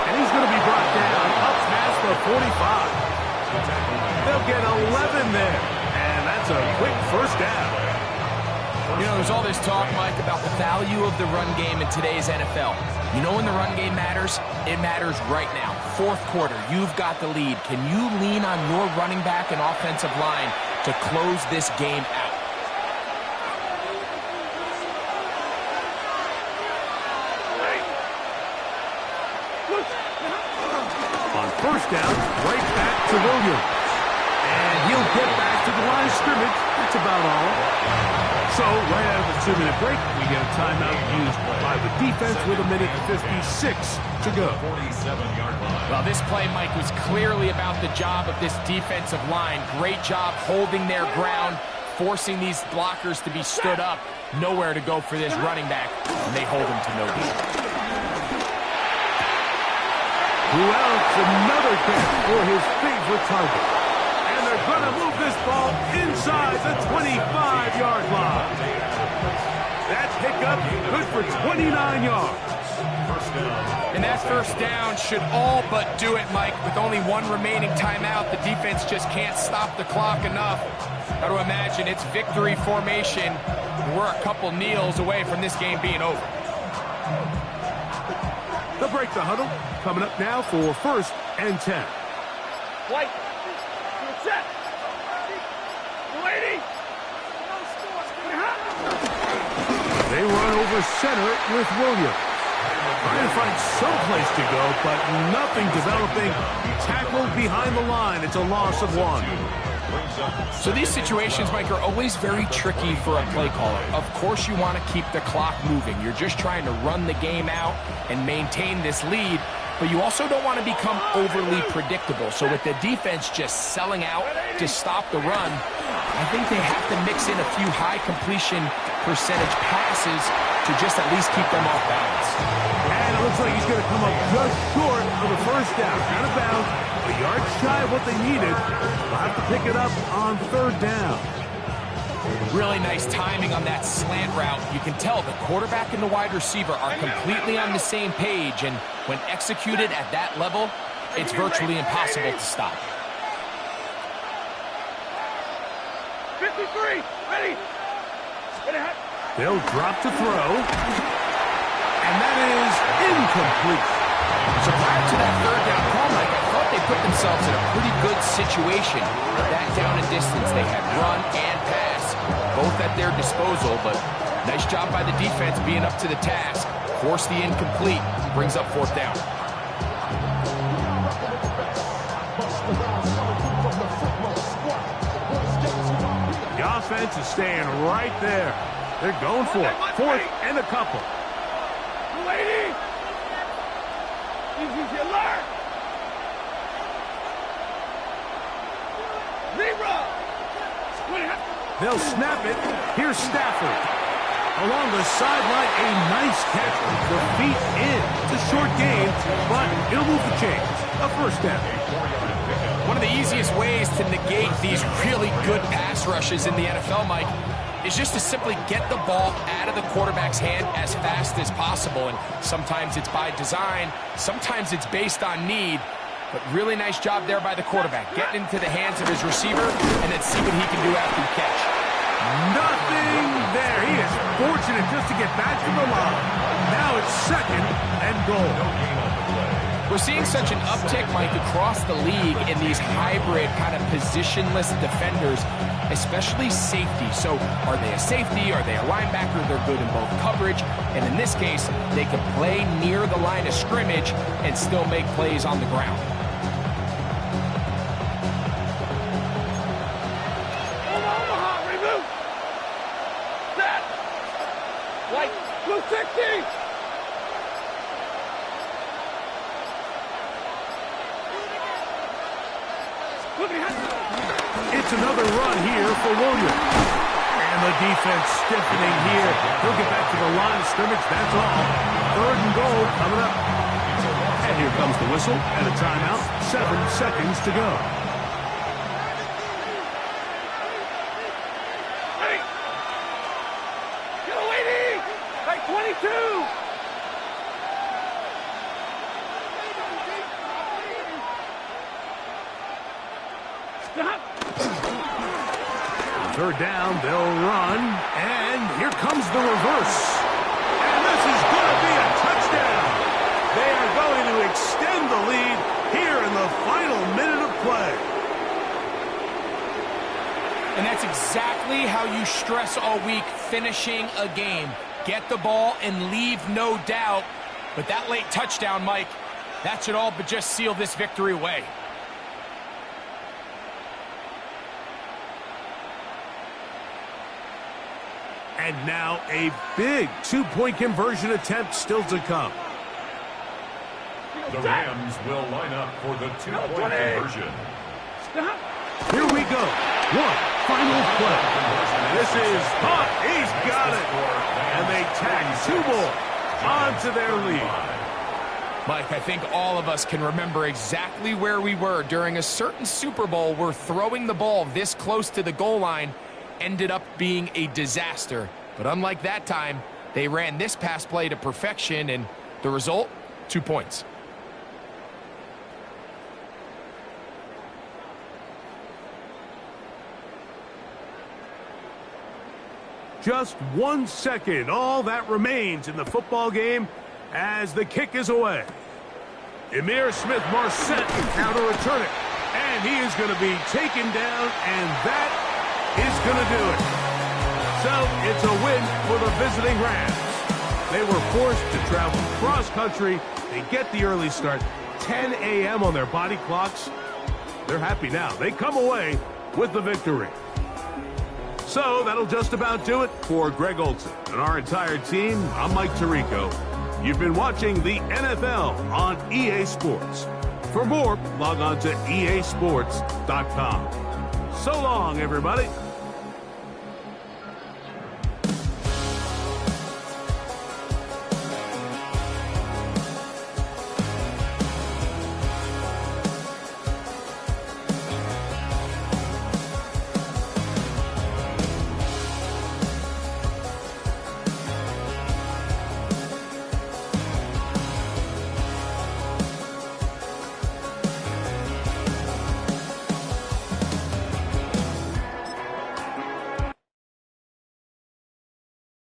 And he's going to be brought down up past the 45. They'll get 11 there. And that's a quick first down.
You know, there's all this talk, Mike, about the value of the run game in today's NFL. You know when the run game matters? It matters right now. 4th quarter, you've got the lead. Can you lean on your running back and offensive line to close this game out?
First down, right back to Williams. And he'll get back to the line of scrimmage. That's about all. So, right out of the 2-minute break, we get a timeout used by the defense with 1:56 to go.
Well, this play, Mike, was clearly about the job of this defensive line. Great job holding their ground, forcing these blockers to be stood up. Nowhere to go for this running back, and they hold him to no gain.
Who else? Another catch for his favorite target. And they're going to move this ball inside the 25-yard line. That pickup good for 29 yards.
And that first down should all but do it, Mike. With only 1 remaining timeout, the defense just can't stop the clock enough. Got to imagine it's victory formation. We're a couple kneels away from this game being over.
They'll break the huddle. Coming up now for 1st and 10.
White. Set. Lady.
They run over center with Williams. Trying to find some place to go, but nothing developing. Tackled behind the line. It's a loss of 1.
So these situations, Mike, are always very tricky for a play caller. Of course you want to keep the clock moving. You're just trying to run the game out and maintain this lead, but you also don't want to become overly predictable. So with the defense just selling out to stop the run, I think they have to mix in a few high completion percentage passes to just at least keep them off balance.
And it looks like he's going to come up just short of the first down. Out of bounds, a yard shy of what they needed. They'll have to pick it up on 3rd down.
Really nice timing on that slant route. You can tell the quarterback and the wide receiver are completely on the same page, and when executed at that level, it's virtually impossible to stop.
53. Ready.
They'll drop to throw. And that is incomplete.
So prior to that 3rd down call, Mike, I thought they put themselves in a pretty good situation. That down and distance, they had run and pass, both at their disposal, but nice job by the defense being up to the task. Force the incomplete, brings up 4th down.
The offense is staying right there. They're going for it. 4th and a couple.
Lady. Easy alert. 0.
They'll snap it. Here's Stafford. Along the sideline, a nice catch. The feet in. It's a short game, but it'll move the chains. A first down.
One of the easiest ways to negate these really good pass rushes in the NFL, Mike, is just to simply get the ball out of the quarterback's hand as fast as possible. And sometimes it's by design, sometimes it's based on need. But really nice job there by the quarterback, getting into the hands of his receiver and then see what he can do after the catch.
Nothing there. He is fortunate just to get back to the line. Now it's second and goal.
We're seeing such an uptick, Mike, across the league in these hybrid kind of positionless defenders, especially safety. So are they a safety? Are they a linebacker? They're good in both coverage. And in this case, they can play near the line of scrimmage and still make plays on the ground.
Blue 60!
It's another run here for Williams. And the defense stiffening here. He'll get back to the line of scrimmage, that's all. Third and goal coming up. And here comes the whistle and a timeout. 7 seconds to go.
Get a lady! Like 22! Stop!
Third down, they'll run, and here comes the reverse. And this is going to be a touchdown. They are going to extend the lead here in the final minute of play.
And that's exactly how you stress all week, finishing a game. Get the ball and leave no doubt. But that late touchdown, Mike, that should all but just seal this victory away.
And now a big two-point conversion attempt still to come.
The Rams will line up for the two-point conversion.
Stop!
Here we go. One final play. This is hot. He's got it. And they tag 2 more onto their lead.
Mike, I think all of us can remember exactly where we were during a certain Super Bowl where throwing the ball this close to the goal line ended up being a disaster. But unlike that time, they ran this pass play to perfection, and the result, 2 points.
Just 1 second, all that remains in the football game as the kick is away. Emir Smith-Marset now to return it. And he is going to be taken down, and that is going to do it. So it's a win for the visiting Rams. They were forced to travel cross-country. They get the early start, 10 a.m. on their body clocks. They're happy now. They come away with the victory. So that'll just about do it for Greg Olson and our entire team. I'm Mike Tirico. You've been watching the NFL on EA Sports. For more, log on to easports.com. So long, everybody.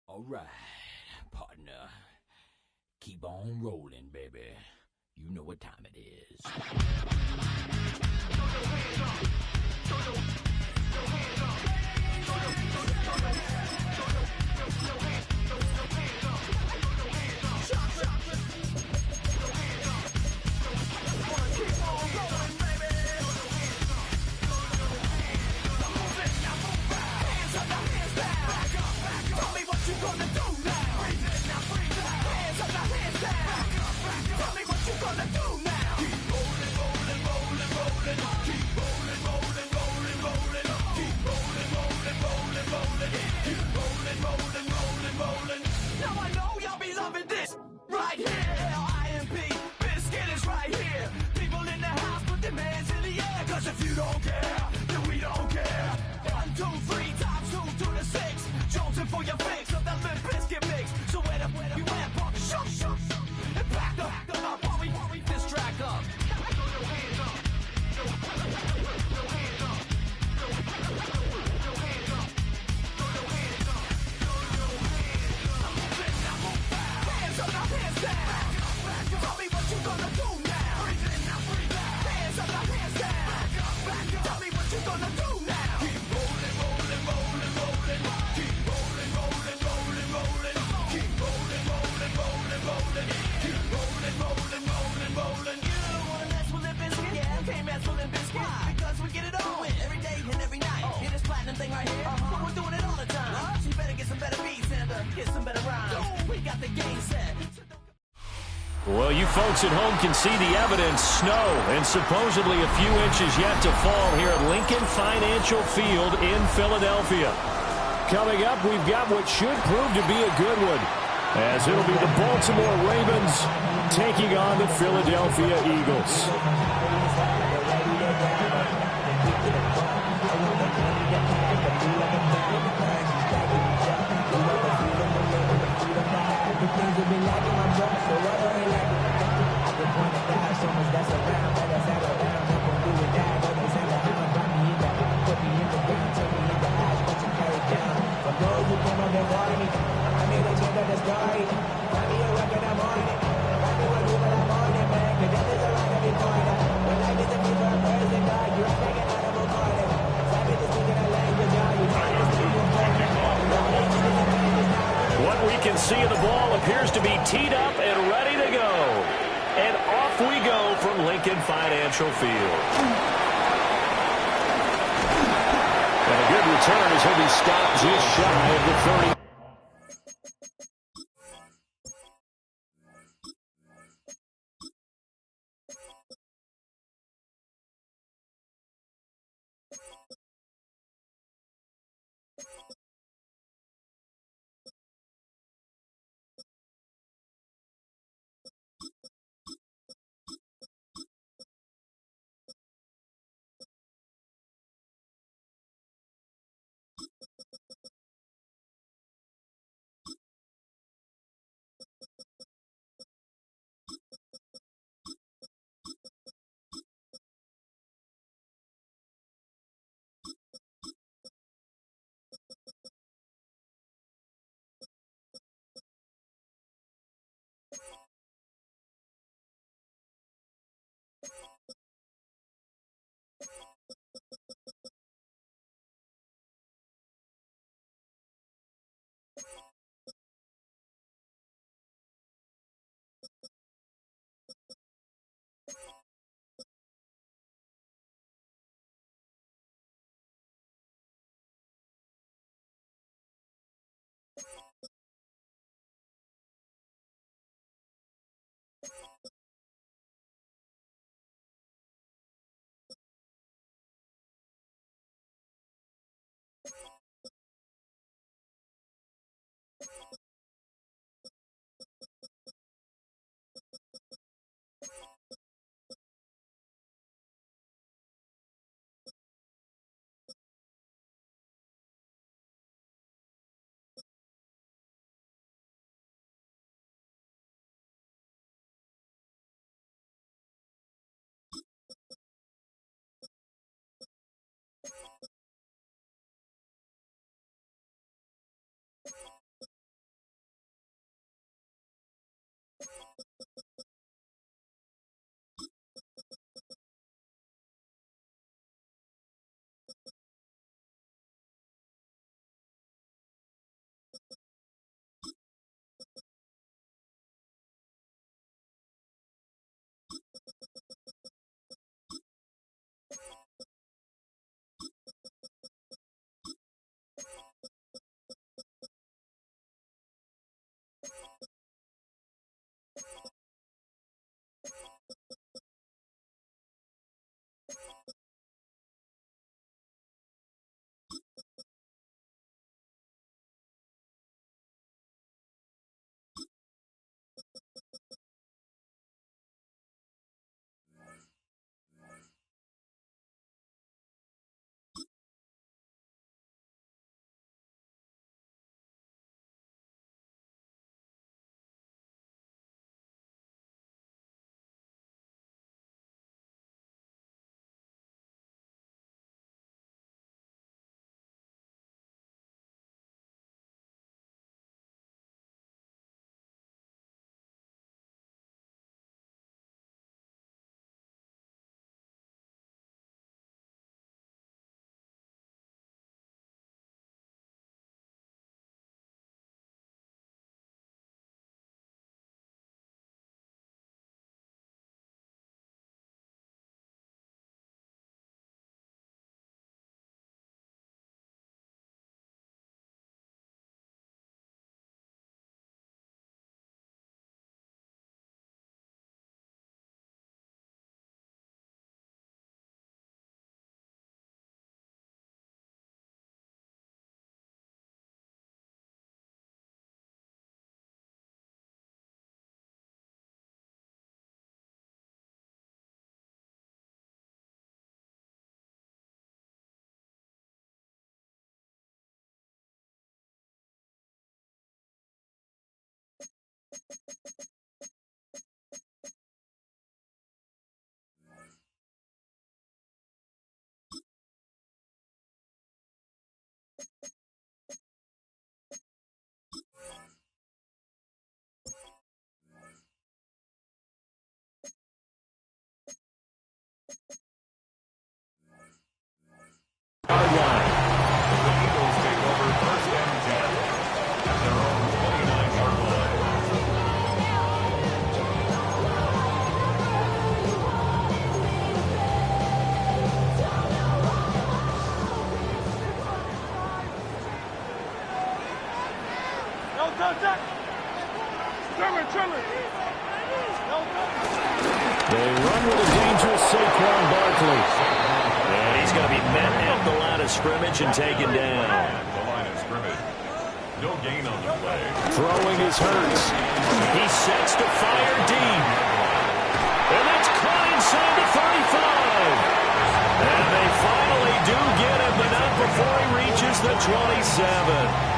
All right, partner. Keep on rolling, baby. You know what time it is.
Well, you folks at home can see the evidence. Snow and supposedly a few inches yet to fall here at Lincoln Financial Field in Philadelphia. Coming up, we've got what should prove to be a good one, as it'll be the Baltimore Ravens taking on the Philadelphia Eagles. What we can see of the ball appears to be teed up and ready to go. And off we go from Lincoln Financial Field. And a good return as he'll be stopped just shy of the 30. They run with a dangerous Saquon Barkley. And he's going to be met at the line of scrimmage and taken down.
The line of scrimmage. No gain on the play.
Throwing his Hurts. He sets to fire deep. And that's caught inside the 35. And they finally do get him, but not before he reaches the 27.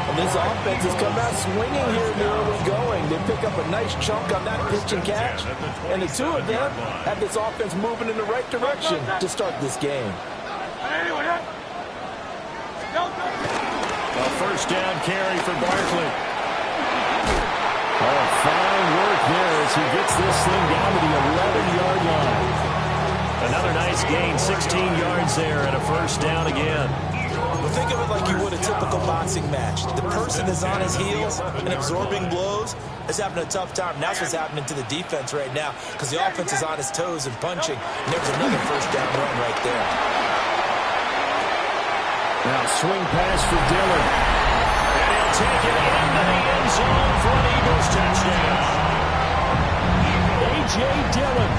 And this offense has come out swinging here in the early going. They pick up a nice chunk on that pitch and catch. And the two of them have this offense moving in the right direction to start this game.
A first down carry for Barkley. Oh, fine work there as he gets this thing down to the 11-yard line. Another nice gain, 16 yards there, and a first down again.
Well, think of it like you would a typical boxing match. The person is on his heels and absorbing blows is having a tough time. And that's what's happening to the defense right now because the offense is on his toes and punching. And there's another first down run right there.
Now swing pass for Dillon. And he'll take it into the end zone for an Eagles touchdown. A.J. Dillon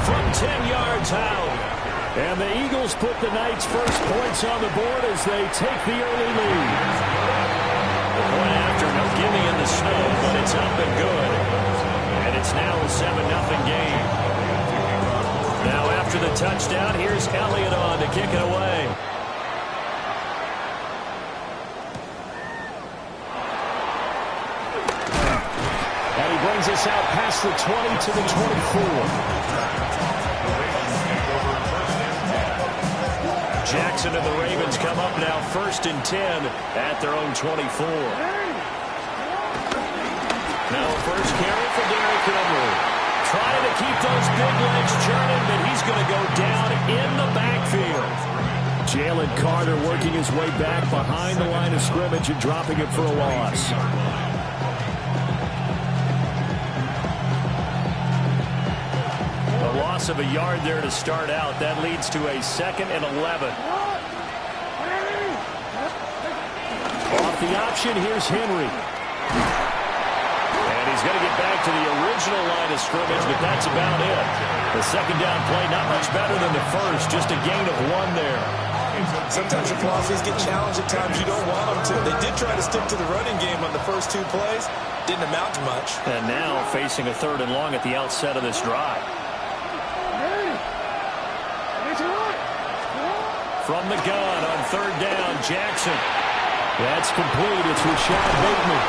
from 10 yards out. And the Eagles put the Knights' first points on the board as they take the early lead. The point after, no gimme in the snow, but it's up and good. And it's now a 7-0 game. Now after the touchdown, here's Elliott on to kick it away. And he brings us out past the 20 to the 24. Jackson and the Ravens come up now 1st and 10 at their own 24. Now a first carry for Derrick Henry. Trying to keep those big legs churning, but he's going to go down in the backfield. Jalen Carter working his way back behind the line of scrimmage and dropping it for a loss. Loss of a yard there to start out. That leads to a 2nd and 11. Off the option, here's Henry. And he's going to get back to the original line of scrimmage, but that's about it. The second down play, not much better than the first, just a gain of 1 there.
Sometimes your philosophies get challenged at times you don't want them to. They did try to stick to the running game on the first 2 plays. Didn't amount to much.
And now facing a 3rd and long at the outset of this drive. From the gun on 3rd down, Jackson. That's complete. It's Rashad Bateman.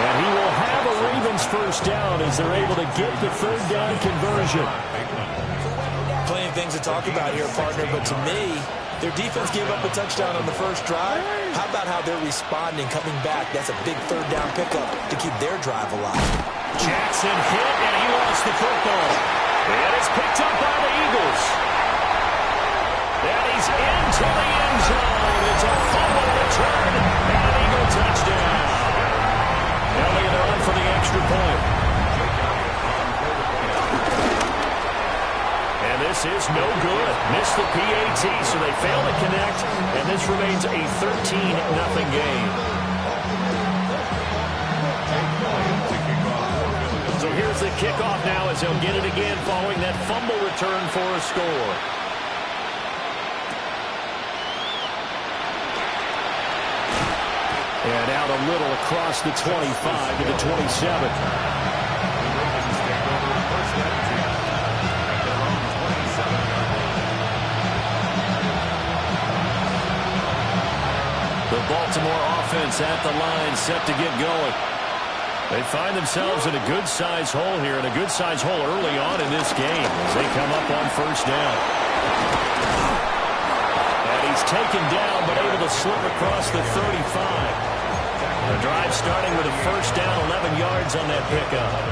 And he will have a Ravens first down as they're able to get the 3rd down conversion.
Plenty of things to talk about here, partner, but to me, their defense gave up a touchdown on the first drive. How about how they're responding, coming back? That's a big 3rd down pickup to keep their drive alive.
Jackson hit, and he lost the football. And it's picked up by the Eagles. And he's into the end zone. It's a fumble return and an Eagle touchdown. Elliott on for the extra point. And this is no good. Missed the PAT, so they fail to connect, and this remains a 13-0 game. So here's the kickoff now as he'll get it again following that fumble return for a score. And out a little across the 25 to the 27. The Baltimore offense at the line, set to get going. They find themselves in a good-sized hole here, and a good-sized hole early on in this game as they come up on first down. And he's taken down, but able to slip across the 35. The drive starting with a first down, 11 yards on that pickup.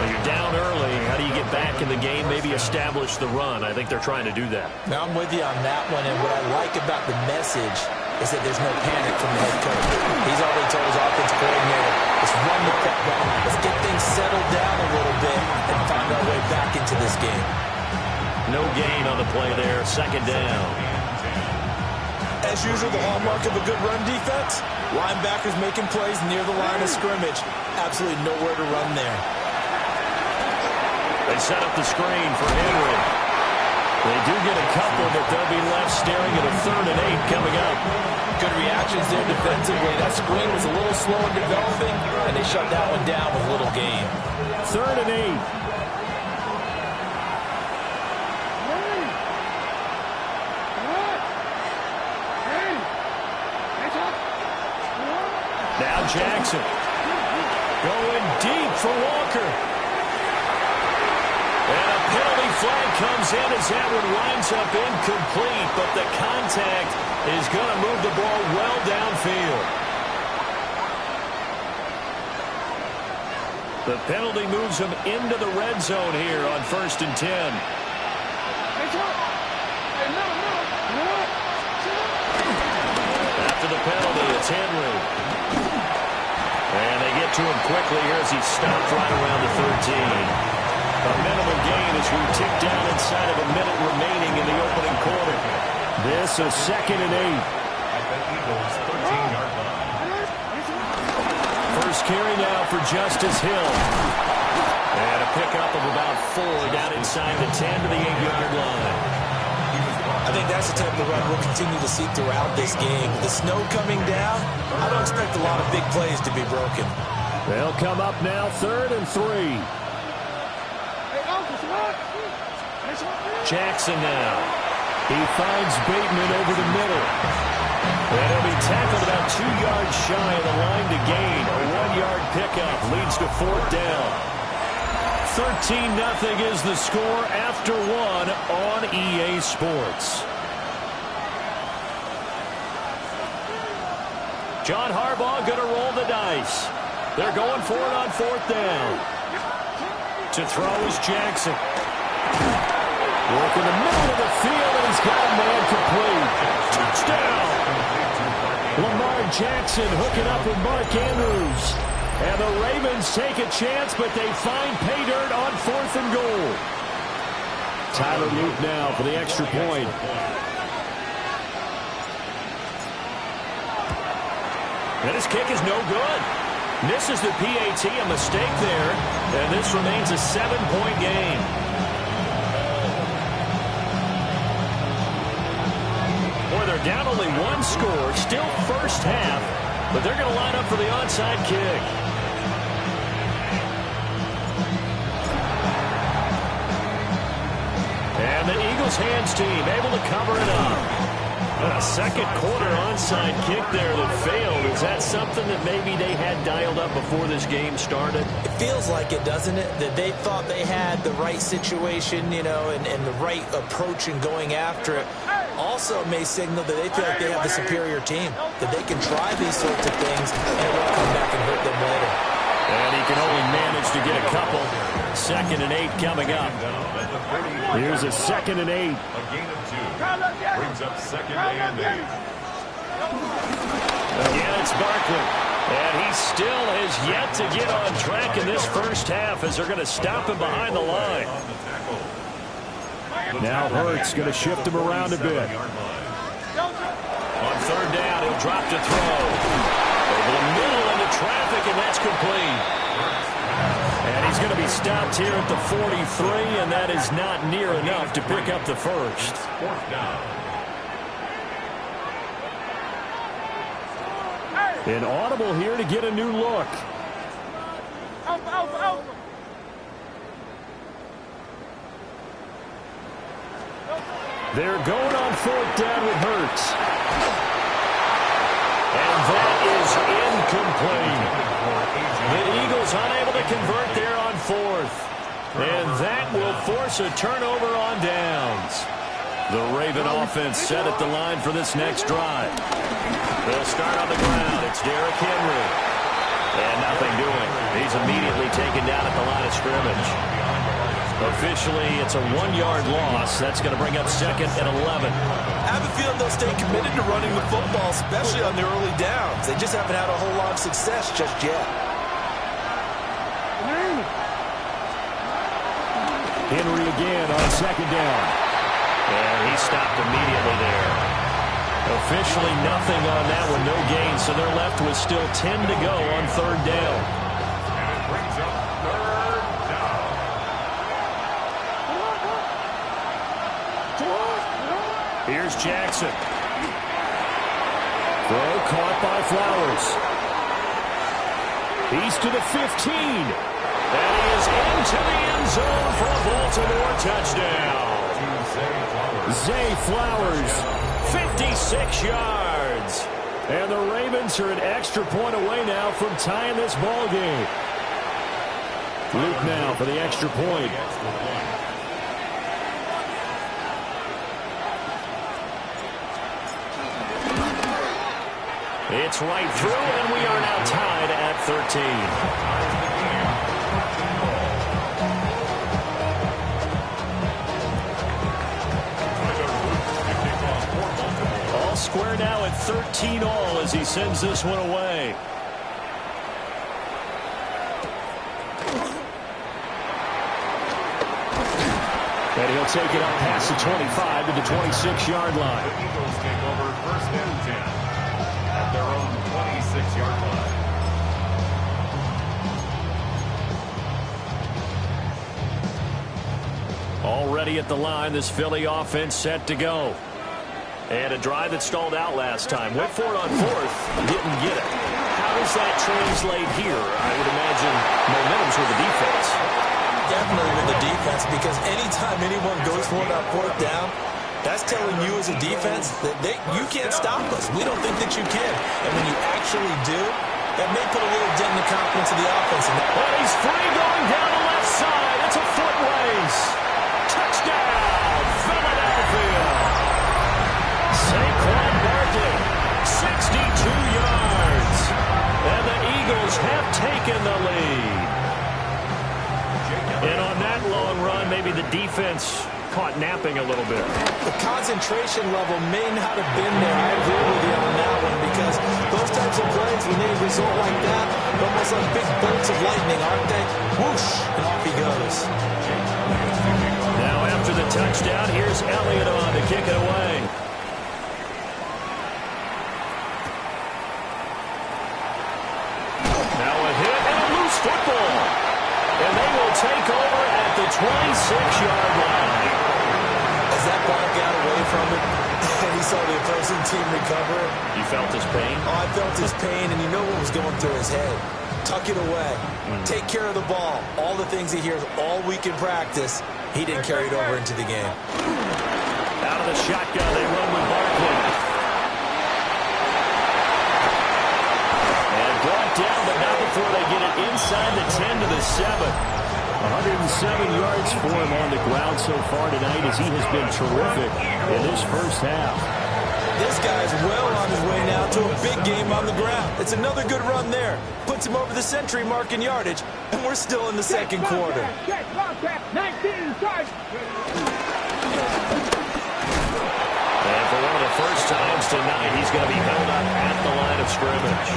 When you're down early, how do you get back in the game, maybe establish the run? I think they're trying to do that.
Now, I'm with you on that one, and what I like about the message is that there's no panic from the head coach. He's already told his offensive coordinator, let's run the football, let's get things settled down a little bit and find our way back into this game.
No gain on the play there, second down.
As usual, the hallmark of a good run defense, linebackers making plays near the line of scrimmage. Absolutely nowhere to run there.
They set up the screen for Henry. They do get a couple, but they'll be left staring at a 3rd and 8 coming up.
Good reactions there defensively. That screen was a little slow in developing, and they shut that one down with little gain.
3rd and 8. Now Jackson going deep for Walker. And a penalty flag comes in as that one winds up incomplete, but the contact is going to move the ball well downfield. The penalty moves him into the red zone here on 1st and 10. After the penalty, it's Henry. And they get to him quickly here as he stopped right around the 13. A minimum gain as we tick down inside of a minute remaining in the opening quarter. This is 2nd and 8.
At the Eagles' 13-yard line.
First carry now for Justice Hill. And a pickup of about 4 down inside the 10 to the 8-yard line.
I think that's the type of run we'll continue to see throughout this game. With the snow coming down, I don't expect a lot of big plays to be broken.
They'll come up now 3rd and 3. Jackson now. He finds Bateman over the middle. And he'll be tackled about 2 yards shy of the line to gain. A 1-yard pickup leads to 4th down. 13-0 is the score after 1 on EA Sports. John Harbaugh going to roll the dice. They're going for it on 4th down. To throw is Jackson. Work in the middle of the field, and he's got a man complete. Touchdown! Lamar Jackson hooking up with Mark Andrews. And the Ravens take a chance, but they find pay dirt on 4th and goal. Tyler Luke now for the extra point. And his kick is no good. Misses the PAT, a mistake there. And this remains a 7-point game. Boy, they're down only 1 score, still first half, but they're going to line up for the onside kick. And the Eagles hands team able to cover it up. A second quarter onside kick there that failed. Is that something that maybe they had dialed up before this game started?
It feels like it, doesn't it? That they thought they had the right situation, you know, and the right approach in going after it. Also, it may signal that they feel like they have the superior team, that they can try these sorts of things and it won't come back and hurt them later.
And he can only manage to get a couple. 2nd and 8 coming up. Here's a 2nd and 8.
A gain of 2 brings up 2nd and 8.
Again, it's Barkley. And he still has yet to get on track in this first half as they're going to stop him behind the line. Now Hurts going to shift him around a bit. On 3rd down, he'll drop to throw. Over the middle into traffic, and that's complete. And he's going to be stopped here at the 43, and that is not near enough to pick up the first.
4th down.
An audible here to get a new look. They're going on 4th down with Hurts. And that is incomplete. The Eagles unable to convert there on fourth. And that will force a turnover on downs. The Raven offense set at the line for this next drive. They'll start on the ground. It's Derrick Henry. And nothing doing. He's immediately taken down at the line of scrimmage. Officially, it's a 1-yard loss. That's going to bring up second and 11.
I have a feeling they'll stay committed to running the football, especially on the early downs. They just haven't had a whole lot of success just yet.
Henry again on second down. And he stopped immediately there. Officially nothing on that one, no gain, so they're left with still 10 to go on third down.
And it brings up third down.
Here's Jackson. Throw caught by Flowers. He's to the 15. And he is into the end zone for a Baltimore touchdown. Zay Flowers, 56 yards. And the Ravens are an extra point away now from tying this ball game. Luke now for the extra point. It's right through, and we are now tied at 13. All square now at 13 all as he sends this one away. And he'll take it up past the 25 to the 26-yard line.
The Eagles take over first and 10 at their own 26-yard line.
Already at the line, this Philly offense set to go. And a drive that stalled out last time. Went for it on fourth, didn't get it. How does that translate here? I would imagine momentum's with the defense.
Definitely with the defense, because anytime anyone goes for it on fourth down, that's telling you as a defense that you can't stop us. We don't think that you can. And when you actually do, that may put a little dent in the confidence of the offense.
And he's free going down the left side. It's a foot race. Touchdown, Philadelphia. Saquon Barkley, 62 yards. And the Eagles have taken the lead. And on that long run, maybe the defense caught napping a little bit.
The concentration level may not have been there. I agree with you on that one, because those types of plays, when they result like that, they're almost like big bolts of lightning, aren't they? Whoosh, and off he goes.
Now after the touchdown, here's Elliott on to kick it away. Now a hit and a loose football. And they will take over at the 26-yard line.
As that ball got away from him, and he saw the opposing team recover it.
You felt his pain?
Oh, I felt his pain, and you know what was going through his head. Tuck it away. Take care of the ball. All the things he hears all week in practice, he didn't carry it over into the game.
Out of the shotgun, they run with Barkley. And brought down, but not before they get it inside the 10 to the 7. 107 yards for him on the ground so far tonight, as he has been terrific in this first half.
This guy's well on his way now to a big game on the ground. It's another good run there. Puts him over the century mark in yardage, and we're still in the second quarter.
19, start.
And for one of the first times tonight, he's going to be held up at the line of scrimmage.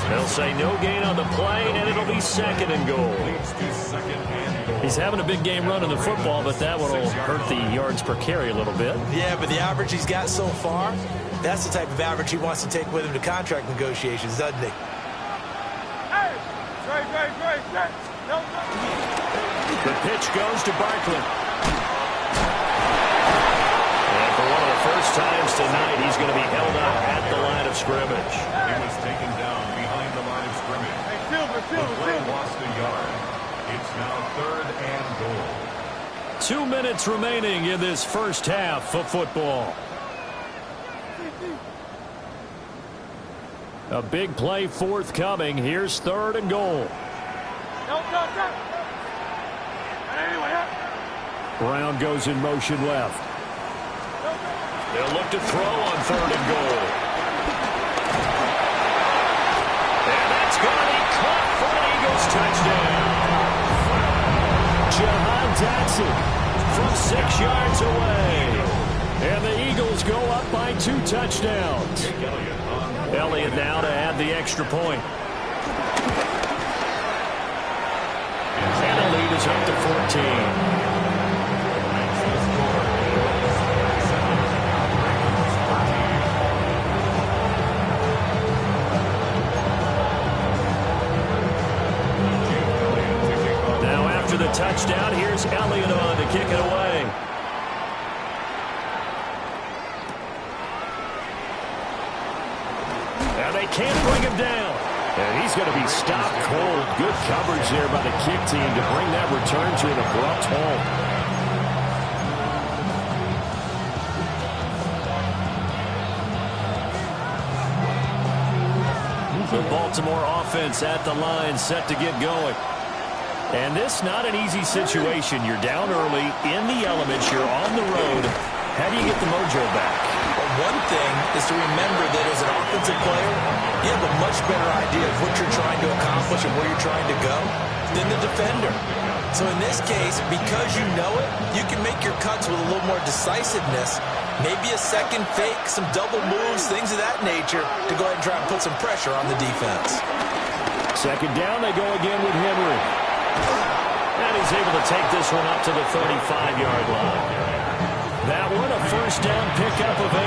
They'll say no gain on the play, and it'll be second and goal. He's having a big game running the football, but that one will hurt the yards per carry a little bit.
Yeah, but the average he's got so far, that's the type of average he wants to take with him to contract negotiations, doesn't he?
Hey! Great.
The pitch goes to Barkley. And for one of the first times tonight, he's going to be held up at the line of scrimmage.
He was taken down behind the line of scrimmage. The play lost a yard. It's now third and goal.
2 minutes remaining in this first half of football. A big play forthcoming. Here's third and goal. Brown goes in motion left. They'll look to throw on 3rd and goal. And that's going to be caught for an Eagles touchdown. Jahan Dotson from 6 yards away. And the Eagles go up by 2 touchdowns. Elliott now to add the extra point. And the lead is up to 14. The touchdown. Here's Elliott on to kick it away. And they can't bring him down. And he's going to be stopped cold. Good coverage there by the kick team to bring that return to an abrupt halt. The Baltimore offense at the line, set to get going. And this not an easy situation. You're down early, in the elements, you're on the road. How do you get the mojo back?
Well, one thing is to remember that as an offensive player, you have a much better idea of what you're trying to accomplish and where you're trying to go than the defender. So in this case, because you know it, you can make your cuts with a little more decisiveness. Maybe a second fake, some double moves, things of that nature to go ahead and try and put some pressure on the defense.
Second down, they go again with Henry. And he's able to take this one up to the 35-yard line. That one a first down pickup of 8.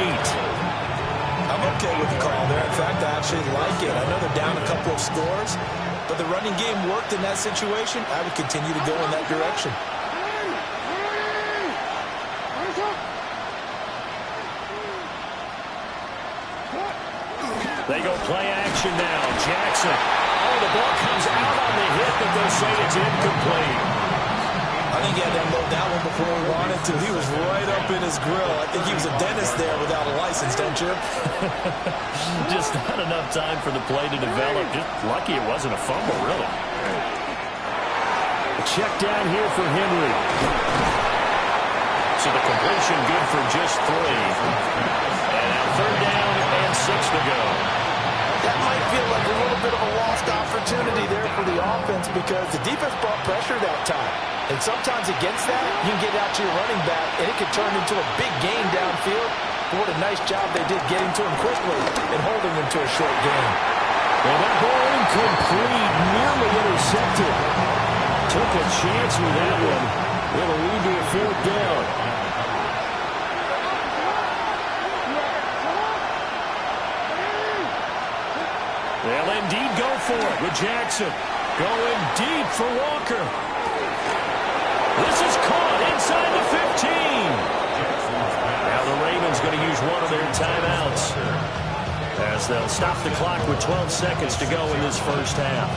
I'm okay with the call there. In fact, I actually like it. I know they're down a couple of scores, but the running game worked in that situation. I would continue to go in that direction.
They go play action now. Jackson. Oh, the ball comes out on the hit, but they'll say it's incomplete.
I think he had to unload that one before he wanted to. He was right up in his grill. I think he was a dentist there without a license, don't you?
Just not enough time for the play to develop. Just lucky it wasn't a fumble, really. A check down here for Henry. So the completion good for just 3. And now 3rd down and 6 to go.
That might feel like a little bit of a lost opportunity there for the offense because the defense brought pressure that time. And sometimes against that, you can get out to your running back, and it can turn into a big gain downfield. But what a nice job they did getting to him quickly and holding him to a short gain.
Well, that ball incomplete, nearly intercepted. Took a chance with that one. It'll lead to a 4th down. They'll indeed go for it with Jackson. Going deep for Walker. This is caught inside the 15. Now the Ravens going to use one of their timeouts as they'll stop the clock with 12 seconds to go in this first half.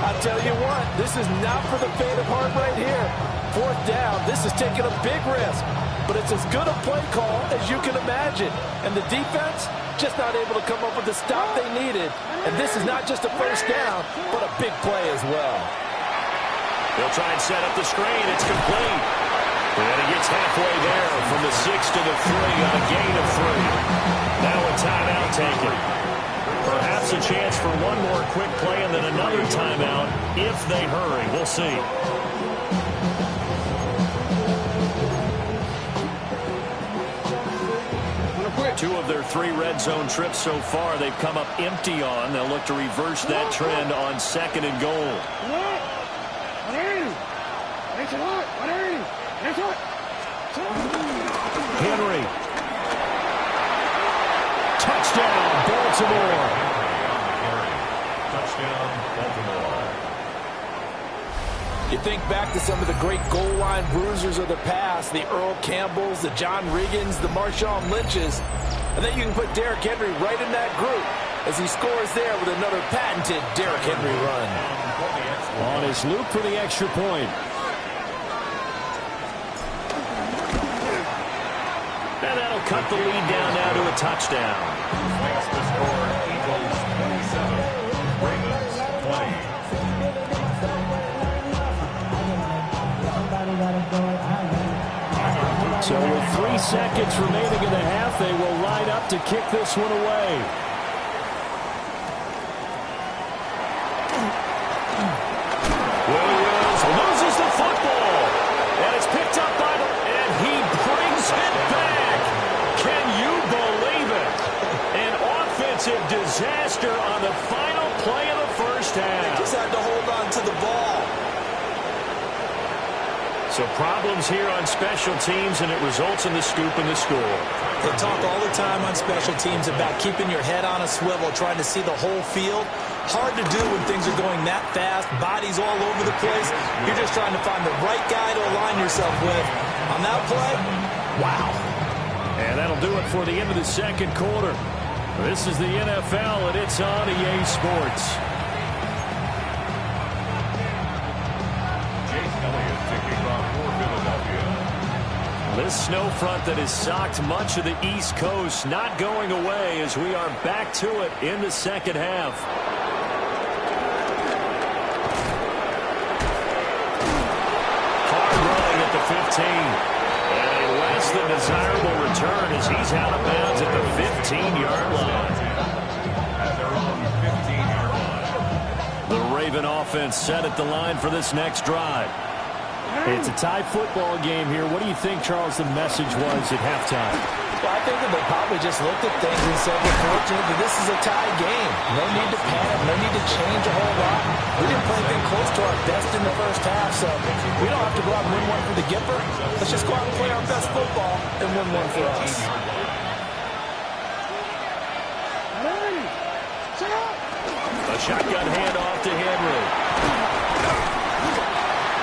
I tell you what, this is not for the faint of heart right here. 4th down, this is taking a big risk. But it's as good a play call as you can imagine. And the defense just not able to come up with the stop they needed. And this is not just a first down, but a big play as well.
They'll try and set up the screen. It's complete. And he gets halfway there from the 6 to the 3 on a gain of 3. Now a timeout taken. Perhaps a chance for one more quick play and then another timeout if they hurry. We'll see. 2 of their 3 red zone trips so far they've come up empty on. They'll look to reverse that trend on 2nd and goal. Henry. Touchdown, Baltimore.
Touchdown, Baltimore.
You think back to some of the great goal line bruisers of the past, the Earl Campbells, the John Riggins, the Marshawn Lynches. I think you can put Derrick Henry right in that group as he scores there with another patented Derrick Henry run.
On his loop for the extra point. And that'll cut the lead down now to a touchdown.
Makes the score Eagles 27, Ravens 20.
seconds remaining in the half. They will line up to kick this one away. Williams loses the football. And it's picked up by and he brings it back. Can you believe it? An offensive disaster on the final play of the first half.
Just had to hold on to the ball.
So problems here on special teams, and it results in the scoop and the score.
They talk all the time on special teams about keeping your head on a swivel, trying to see the whole field. Hard to do when things are going that fast, bodies all over the place. You're just trying to find the right guy to align yourself with. On that play, wow.
And that'll do it for the end of the second quarter. This is the NFL, and it's on EA Sports. This snow front that has socked much of the East Coast not going away as we are back to it in the second half. Hard running at the 15. And a less than desirable return as he's out of bounds at the 15-yard line.
At their own 15-yard line.
The Raven offense set at the line for this next drive. It's a tie football game here. What do you think, Charles, the message was at halftime?
Well, I think that they probably just looked at things and said, we're fortunate that this is a tie game. No need to panic. No need to change a whole lot. We didn't play anything close to our best in the first half, so we don't have to go out and win one for the Gipper. Let's just go out and play our best football and win one for us.
A shotgun handoff to Henry.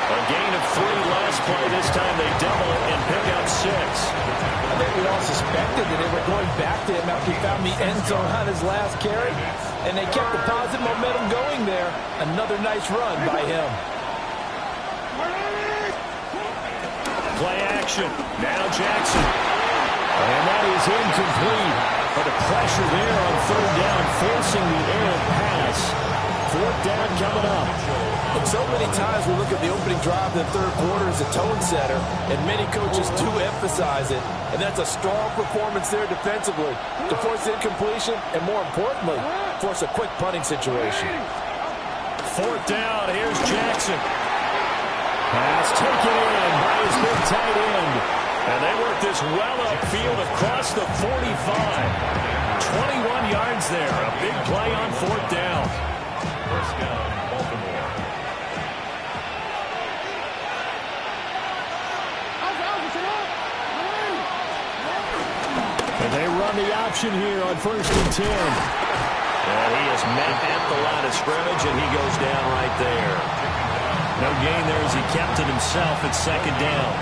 A gain of 3 last play. This time they double it and pick up 6.
I think we all suspected that they were going back to him after he found the end zone on his last carry, and they kept the positive momentum going there. Another nice run by him.
Play action. Now Jackson. And that is incomplete. But the pressure there on third down, forcing the errant pass. Fourth down coming up.
And so many times we look at the opening drive in the third quarter as a tone setter, and many coaches do emphasize it. And that's a strong performance there defensively to force incompletion and, more importantly, force a quick punting situation.
Fourth down, here's Jackson. Pass taken in by his big tight end. And they work this well upfield across the 45. 21 yards there. A big play on fourth down.
First down, Baltimore.
And they run the option here on 1st and 10. And he is met at the line of scrimmage, and he goes down right there. No gain there as he kept it himself at 2nd down.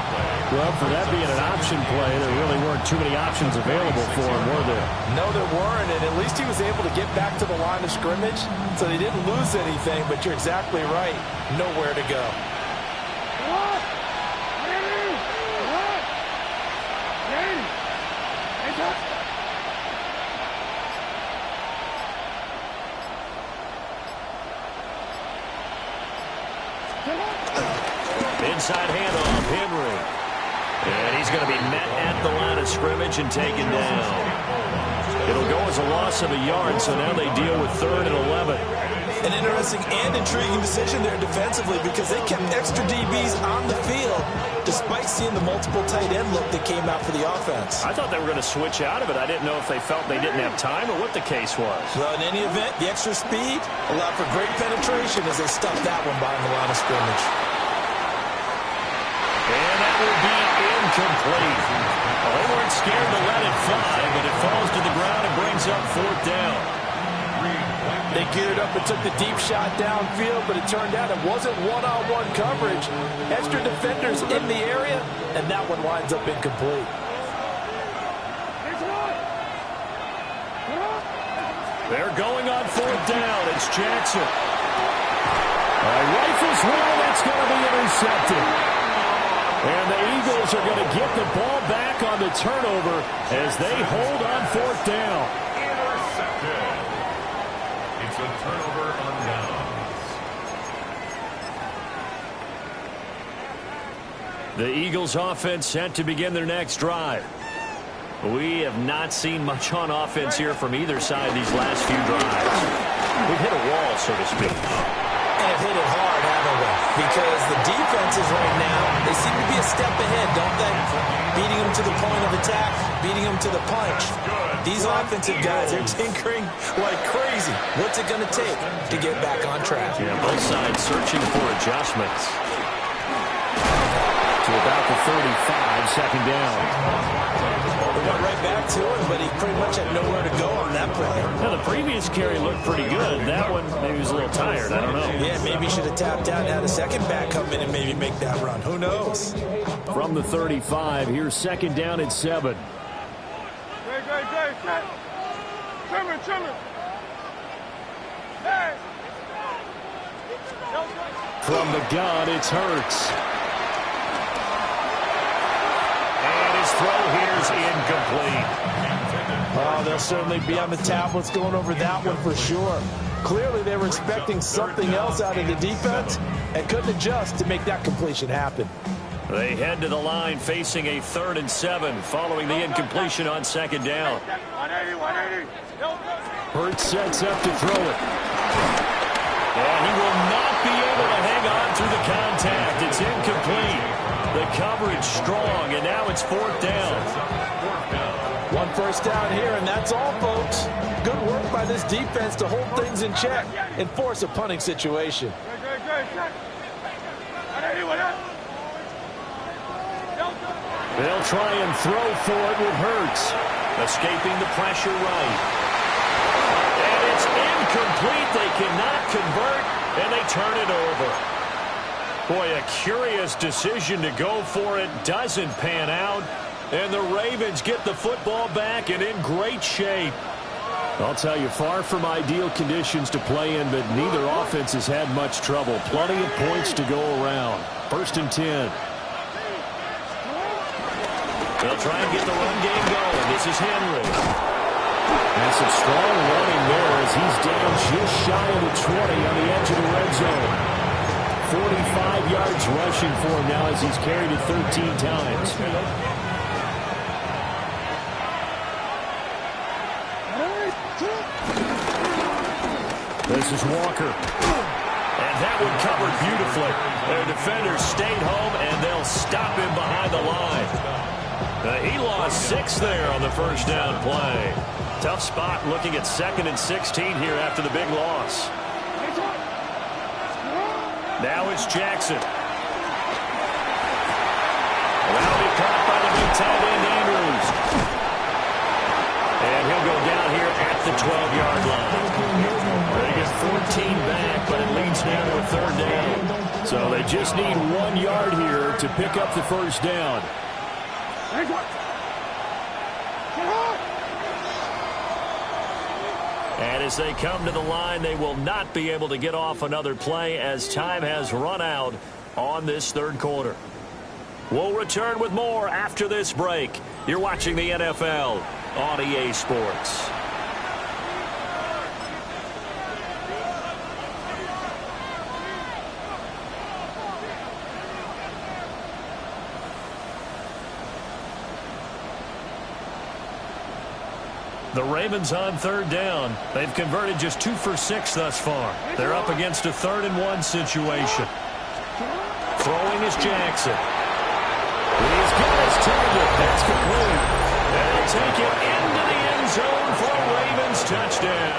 Well, for that being an option play, there really weren't too many options available for him, were there?
No, there weren't, and at least he was able to get back to the line of scrimmage, so they didn't lose anything, but you're exactly right. Nowhere to go.
Inside handoff, Henry. And he's going to be met at the line of scrimmage and taken down. It'll go as a loss of a yard, so now they deal with 3rd and 11.
An interesting and intriguing decision there defensively because they kept extra DBs on the field despite seeing the multiple tight end look that came out for the offense.
I thought they were going to switch out of it. I didn't know if they felt they didn't have time or what the case was.
Well, in any event, the extra speed allowed for great penetration as they stuffed that one behind the line of scrimmage.
And that will be incomplete. Well, they weren't scared to let it fly, but it falls to the ground and brings up 4th down.
They geared up and took the deep shot downfield, but it turned out it wasn't one-on-one coverage. Extra defenders in the area, and that one winds up incomplete.
They're going on 4th down. It's Jackson. Rifles one, that's going to be intercepted. And the Eagles are going to get the ball back on the turnover as they hold on 4th down.
Intercepted. It's a turnover on downs.
The Eagles offense set to begin their next drive. We have not seen much on offense here from either side these last few drives. We've hit a wall, so to speak.
And have hit it hard, haven't we? Because the defenses right now, they seem to be a step ahead, don't they? Beating them to the point of attack, beating them to the punch. These offensive guys, they're tinkering like crazy. What's it going to take to get back on track?
Yeah, both sides searching for adjustments. To about the 35, second down.
We went right back to him, but he pretty much had nowhere to go on that play.
Now, the previous carry looked pretty good. That one, maybe he was a little tired. I don't know.
Yeah, maybe he should have tapped out and had a second back come in and maybe make that run. Who knows?
From the 35, here's second down and 7.
Trimmer. Hey.
From the gun, it's Hurts. And his throw here's incomplete.
Oh, they'll certainly be on the tablets going over that one for sure. Clearly, they were expecting something else out of the defense and couldn't adjust to make that completion happen.
They head to the line facing a 3rd and 7 following the incompletion on second down.
180.
Hurts sets up to throw it. And he will not be able to hang on through the contact. It's incomplete. The coverage strong, and now it's 4th down.
1 first down here, and that's all, folks. Good work by this defense to hold things in check and force a punting situation.
They'll try and throw for it with Hurts. Escaping the pressure right. And it's incomplete. They cannot convert, and they turn it over. Boy, a curious decision to go for it. Doesn't pan out. And the Ravens get the football back and in great shape. I'll tell you, far from ideal conditions to play in, but neither offense has had much trouble. Plenty of points to go around. 1st and 10. They'll try and get the run game going. This is Henry. And some strong running there as he's down just shy of the 20 on the edge of the red zone. 45 yards rushing for him now as he's carried it 13 times. This is Walker. And that one covered beautifully. Their defenders stayed home, and they'll stop him behind the line. He lost 6 there on the first down play. Tough spot looking at 2nd and 16 here after the big loss. Now it's Jackson. That'll be caught by the big tight end, Andrews. And he'll go down here at the 12-yard line. They get 14 back, but it leads now to a 3rd down. So they just need 1 yard here to pick up the first down. And as they come to the line, they will not be able to get off another play as time has run out on this 3rd quarter. We'll return with more after this break. You're watching the NFL on EA Sports. The Ravens on 3rd down. They've converted just 2 for 6 thus far. They're up against a 3rd and 1 situation. Throwing is Jackson. He's got his target. That's complete. They'll take it into the end zone for a Ravens touchdown.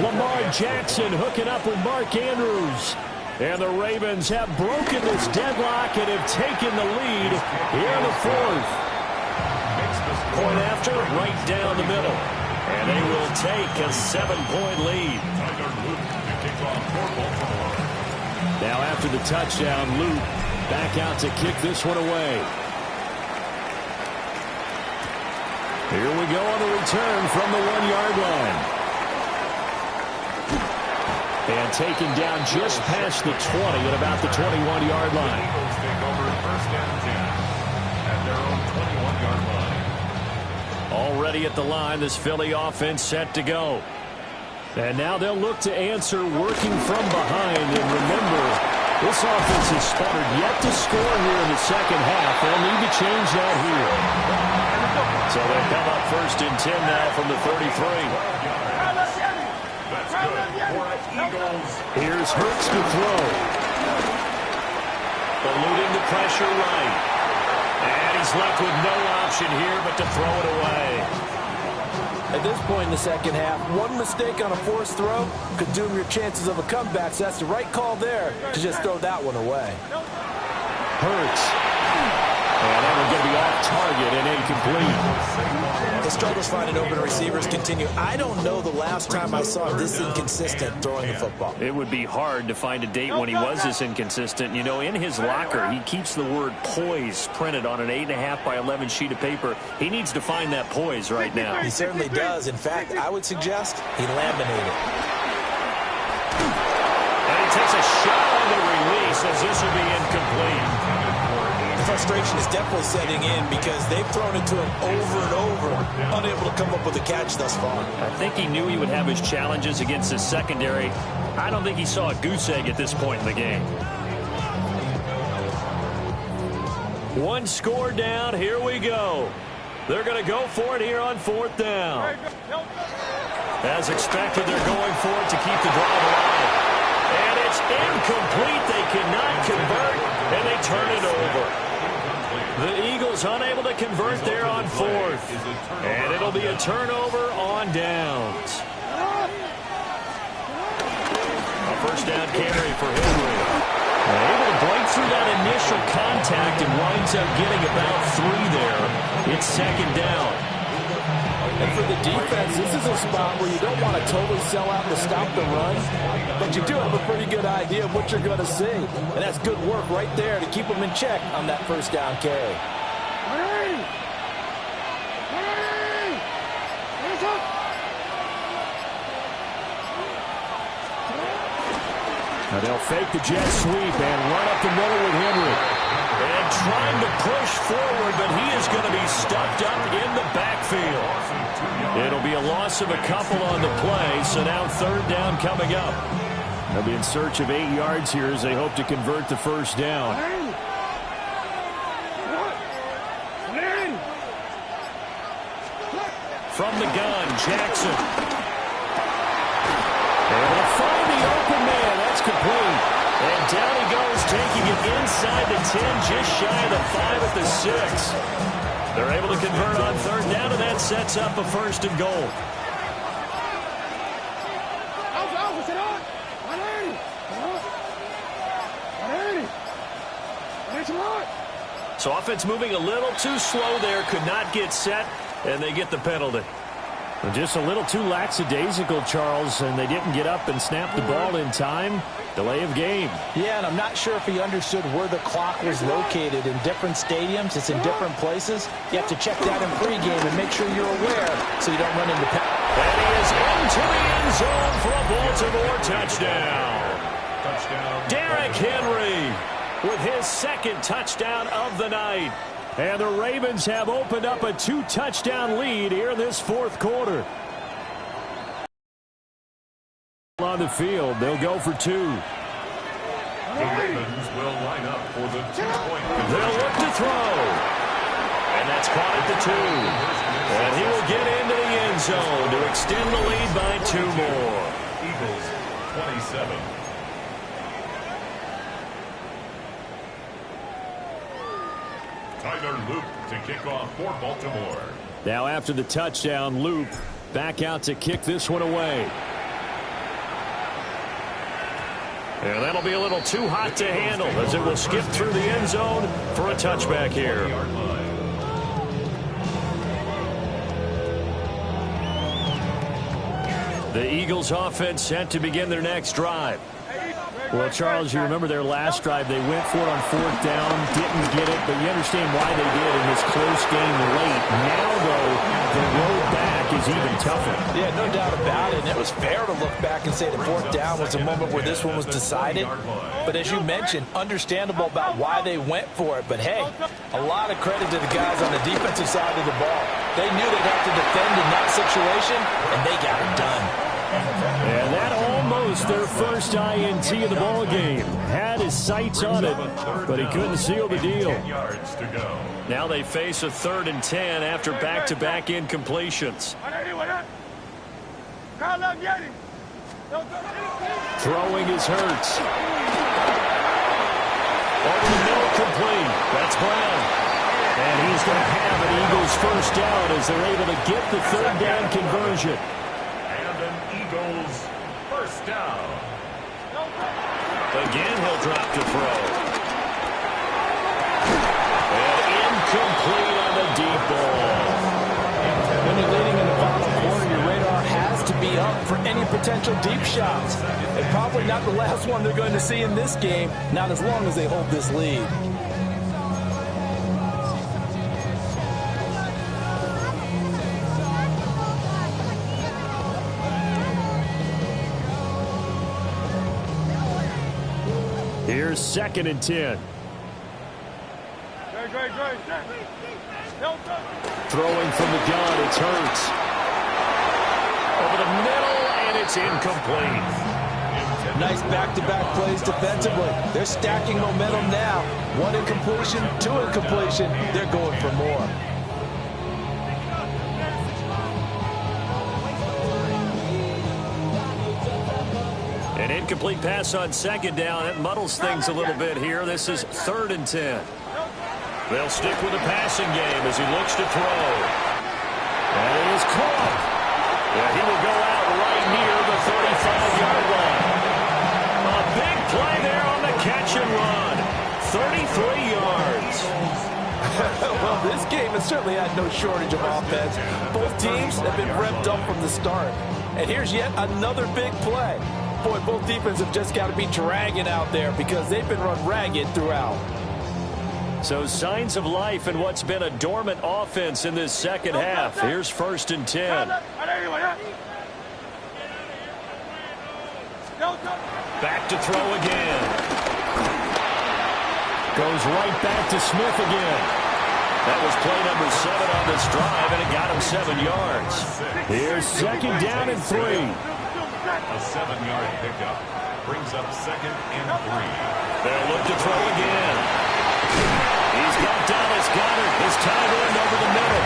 Lamar Jackson hooking up with Mark Andrews. And the Ravens have broken this deadlock and have taken the lead here in the 4th. Point after, right down the middle. And they will take a 7-point lead. Now after the touchdown, Luke back out to kick this one away. Here we go on the return from the 1-yard line. And taken down just past the 20 at about the 21-yard line.
Eagles take over 1st and 10 at their own 21-yard line.
Already at the line, this Philly offense set to go. And now they'll look to answer working from behind. And remember, this offense has sputtered yet to score here in the second half. They'll need to change that here. So they come up 1st and 10 now from the 33.
That's good for Eagles.
Here's Hurts to throw. Eluding the pressure right. And he's left with no option here but to throw it away.
At this point in the second half, one mistake on a forced throw could doom your chances of a comeback, so that's the right call there to just throw that one away.
Hurts. And that one's going to be off target and incomplete.
The struggles finding open receivers continue. I don't know the last time I saw this inconsistent throwing the football.
It would be hard to find a date when he was this inconsistent. You know, in his locker, he keeps the word poise printed on an 8.5 by 11 sheet of paper. He needs to find that poise right now.
He certainly does. In fact, I would suggest he laminated.
And he takes a shot on the release as this will be incomplete.
The frustration is definitely setting in because they've thrown it to him over and over, unable to come up with a catch thus far.
I think he knew he would have his challenges against his secondary. I don't think he saw a goose egg at this point in the game. One score down. Here we go. They're going to go for it here on 4th down. As expected, they're going for it to keep the drive alive. And it's incomplete. They cannot convert, and they turn it over. The Eagles unable to convert there on 4th. And it'll be a turnover on downs. A 1st down carry for Henry. Able to break through that initial contact and winds up getting about 3 there. It's 2nd down.
And for the defense, this is a spot where you don't want to totally sell out to stop the run, but you do have a pretty good idea of what you're going to see. And that's good work right there to keep them in check on that 1st down carry.
Now they'll fake the jet sweep and run up the middle with Henry. And trying to push forward, but he is going to be stuffed up in the backfield. It'll be a loss of a couple on the play, so now 3rd down coming up. They'll be in search of 8 yards here as they hope to convert the 1st down. From the gun, Jackson. Able to find the open man. That's complete. And down he goes, taking it inside the 10, just shy of the 5 at the 6. They're able to convert on 3rd down, and that sets up a 1st and goal. So offense moving a little too slow there, could not get set, and they get the penalty. Just a little too lackadaisical, Charles, and they didn't get up and snap the ball in time. Delay of game.
Yeah, and I'm not sure if he understood where the clock was located. In different stadiums, it's in different places. You have to check that in pregame and make sure you're aware so you don't run into penalty.
And he is into the end zone for a Baltimore touchdown. Derrick Henry with his 2nd touchdown of the night. And the Ravens have opened up a 2-touchdown lead here in this 4th quarter. On the field, they'll go for 2.
The Ravens will line up for the 2-point.
They'll look to throw. And that's caught at the 2. And he will get into the end zone to extend the lead by 2 more.
Eagles 27. Tyler Loop to kick off for Baltimore.
Now after the touchdown, Loop back out to kick this one away. And that'll be a little too hot to handle as it will skip through the end zone for a touchback here. The Eagles offense set to begin their next drive. Well, Charles, you remember their last drive. They went for it on 4th down, didn't get it, but you understand why they did in this close game late. Now, though, the road back is even tougher.
Yeah, no doubt about it. And it was fair to look back and say the 4th down was a moment where this one was decided. But as you mentioned, understandable about why they went for it. But, hey, a lot of credit to the guys on the defensive side of the ball. They knew they'd have to defend in that situation, and they got it done.
And that almost almost their first INT of the ball game. Had his sights on it, but he couldn't seal the deal. Now they face a 3rd and 10 after back-to-back incompletions. Throwing is Hurts. Over the middle, complete. That's Brown. And he's going to have an Eagles first down as they're able to get the 3rd down conversion.
And an Eagles first down.
Again, he'll drop to throw. And incomplete on the deep ball.
When you're leading in the final quarter, your radar has to be up for any potential deep shots. And probably not the last one they're going to see in this game, not as long as they hold this lead.
Here's 2nd and 10. Throwing from the gun, it's Hurts. Over the middle, and it's incomplete.
Nice back-to-back plays defensively. They're stacking momentum now. 1 incompletion, 2 incompletion. They're going for more.
An incomplete pass on 2nd down. That muddles things a little bit here. This is 3rd and 10. They'll stick with the passing game as he looks to throw. And it is caught. Yeah, he will go out right near the 35-yard line. A big play there on the catch and run. 33 yards.
Well, this game has certainly had no shortage of offense. Both teams have been revved up from the start. And here's yet another big play. Boy, both defenses have just got to be dragging out there because they've been run ragged throughout.
So signs of life in what's been a dormant offense in this second half. Here's 1st and 10. Back to throw again. Goes right back to Smith again. That was play number 7 on this drive, and it got him 7 yards. Here's 2nd down and 3.
A 7-yard pickup brings up 2nd and 3.
They'll look to throw again. He's got Dallas Goedert, his tight end over the middle.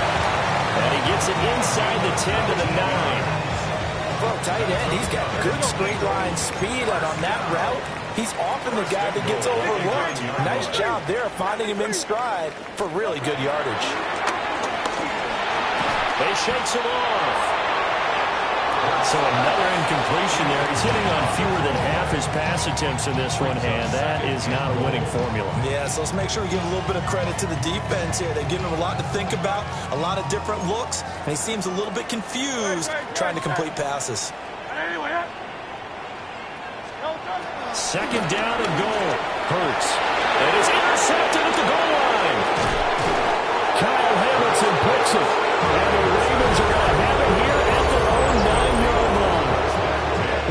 And he gets it inside the 10 to the 9.
Well, tight end, he's got good straight line speed, and on that route, he's often the guy that gets overlooked. Nice job there finding him in stride for really good yardage.
They shakes him off. So another incompletion there. He's hitting on fewer than half his pass attempts in this one, and that is not a winning formula.
Yeah, so let's make sure we give a little bit of credit to the defense here. They've given him a lot to think about, a lot of different looks, and he seems a little bit confused trying to complete passes.
2nd down and goal. Hurts. It is intercepted at the goal line. Kyle Hamilton picks it. And the Ravens are going to have it here at their own 9-yard line.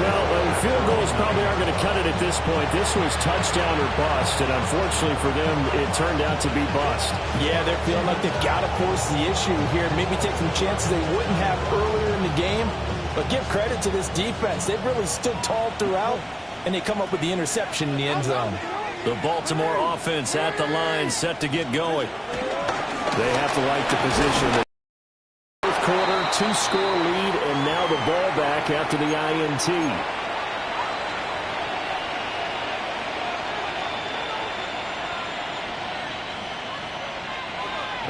Well, field goals probably aren't going to cut it at this point. This was touchdown or bust, and unfortunately for them, it turned out to be bust.
Yeah, they're feeling like they've got to force the issue here. Maybe take some chances they wouldn't have earlier in the game. But give credit to this defense. They've really stood tall throughout, and they come up with the interception in the end zone.
The Baltimore offense at the line, set to get going. They have to like the position. Fourth quarter, 2-score lead, and now the ball back after the INT.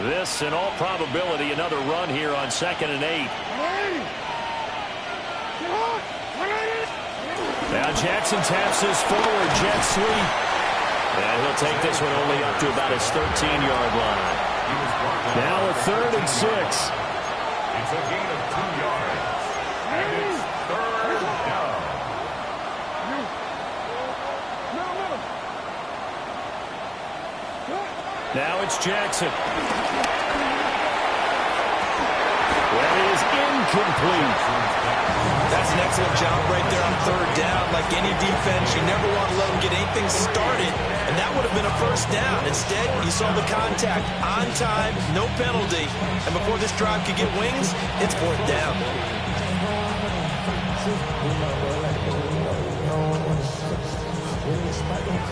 This, in all probability, another run here on 2nd and 8. Now Jackson taps this forward, jet sweep. And he'll take this one only up to about his 13-yard line. Now a 3rd and 6.
It's a gain of 2 yards. And it's 3rd down.
Now it's Jackson. That is incomplete.
That's an excellent job right there on 3rd down. Like any defense, you never want to let them get anything started, and that would have been a first down. Instead, you saw the contact on time, no penalty, and before this drive could get wings, it's 4th down.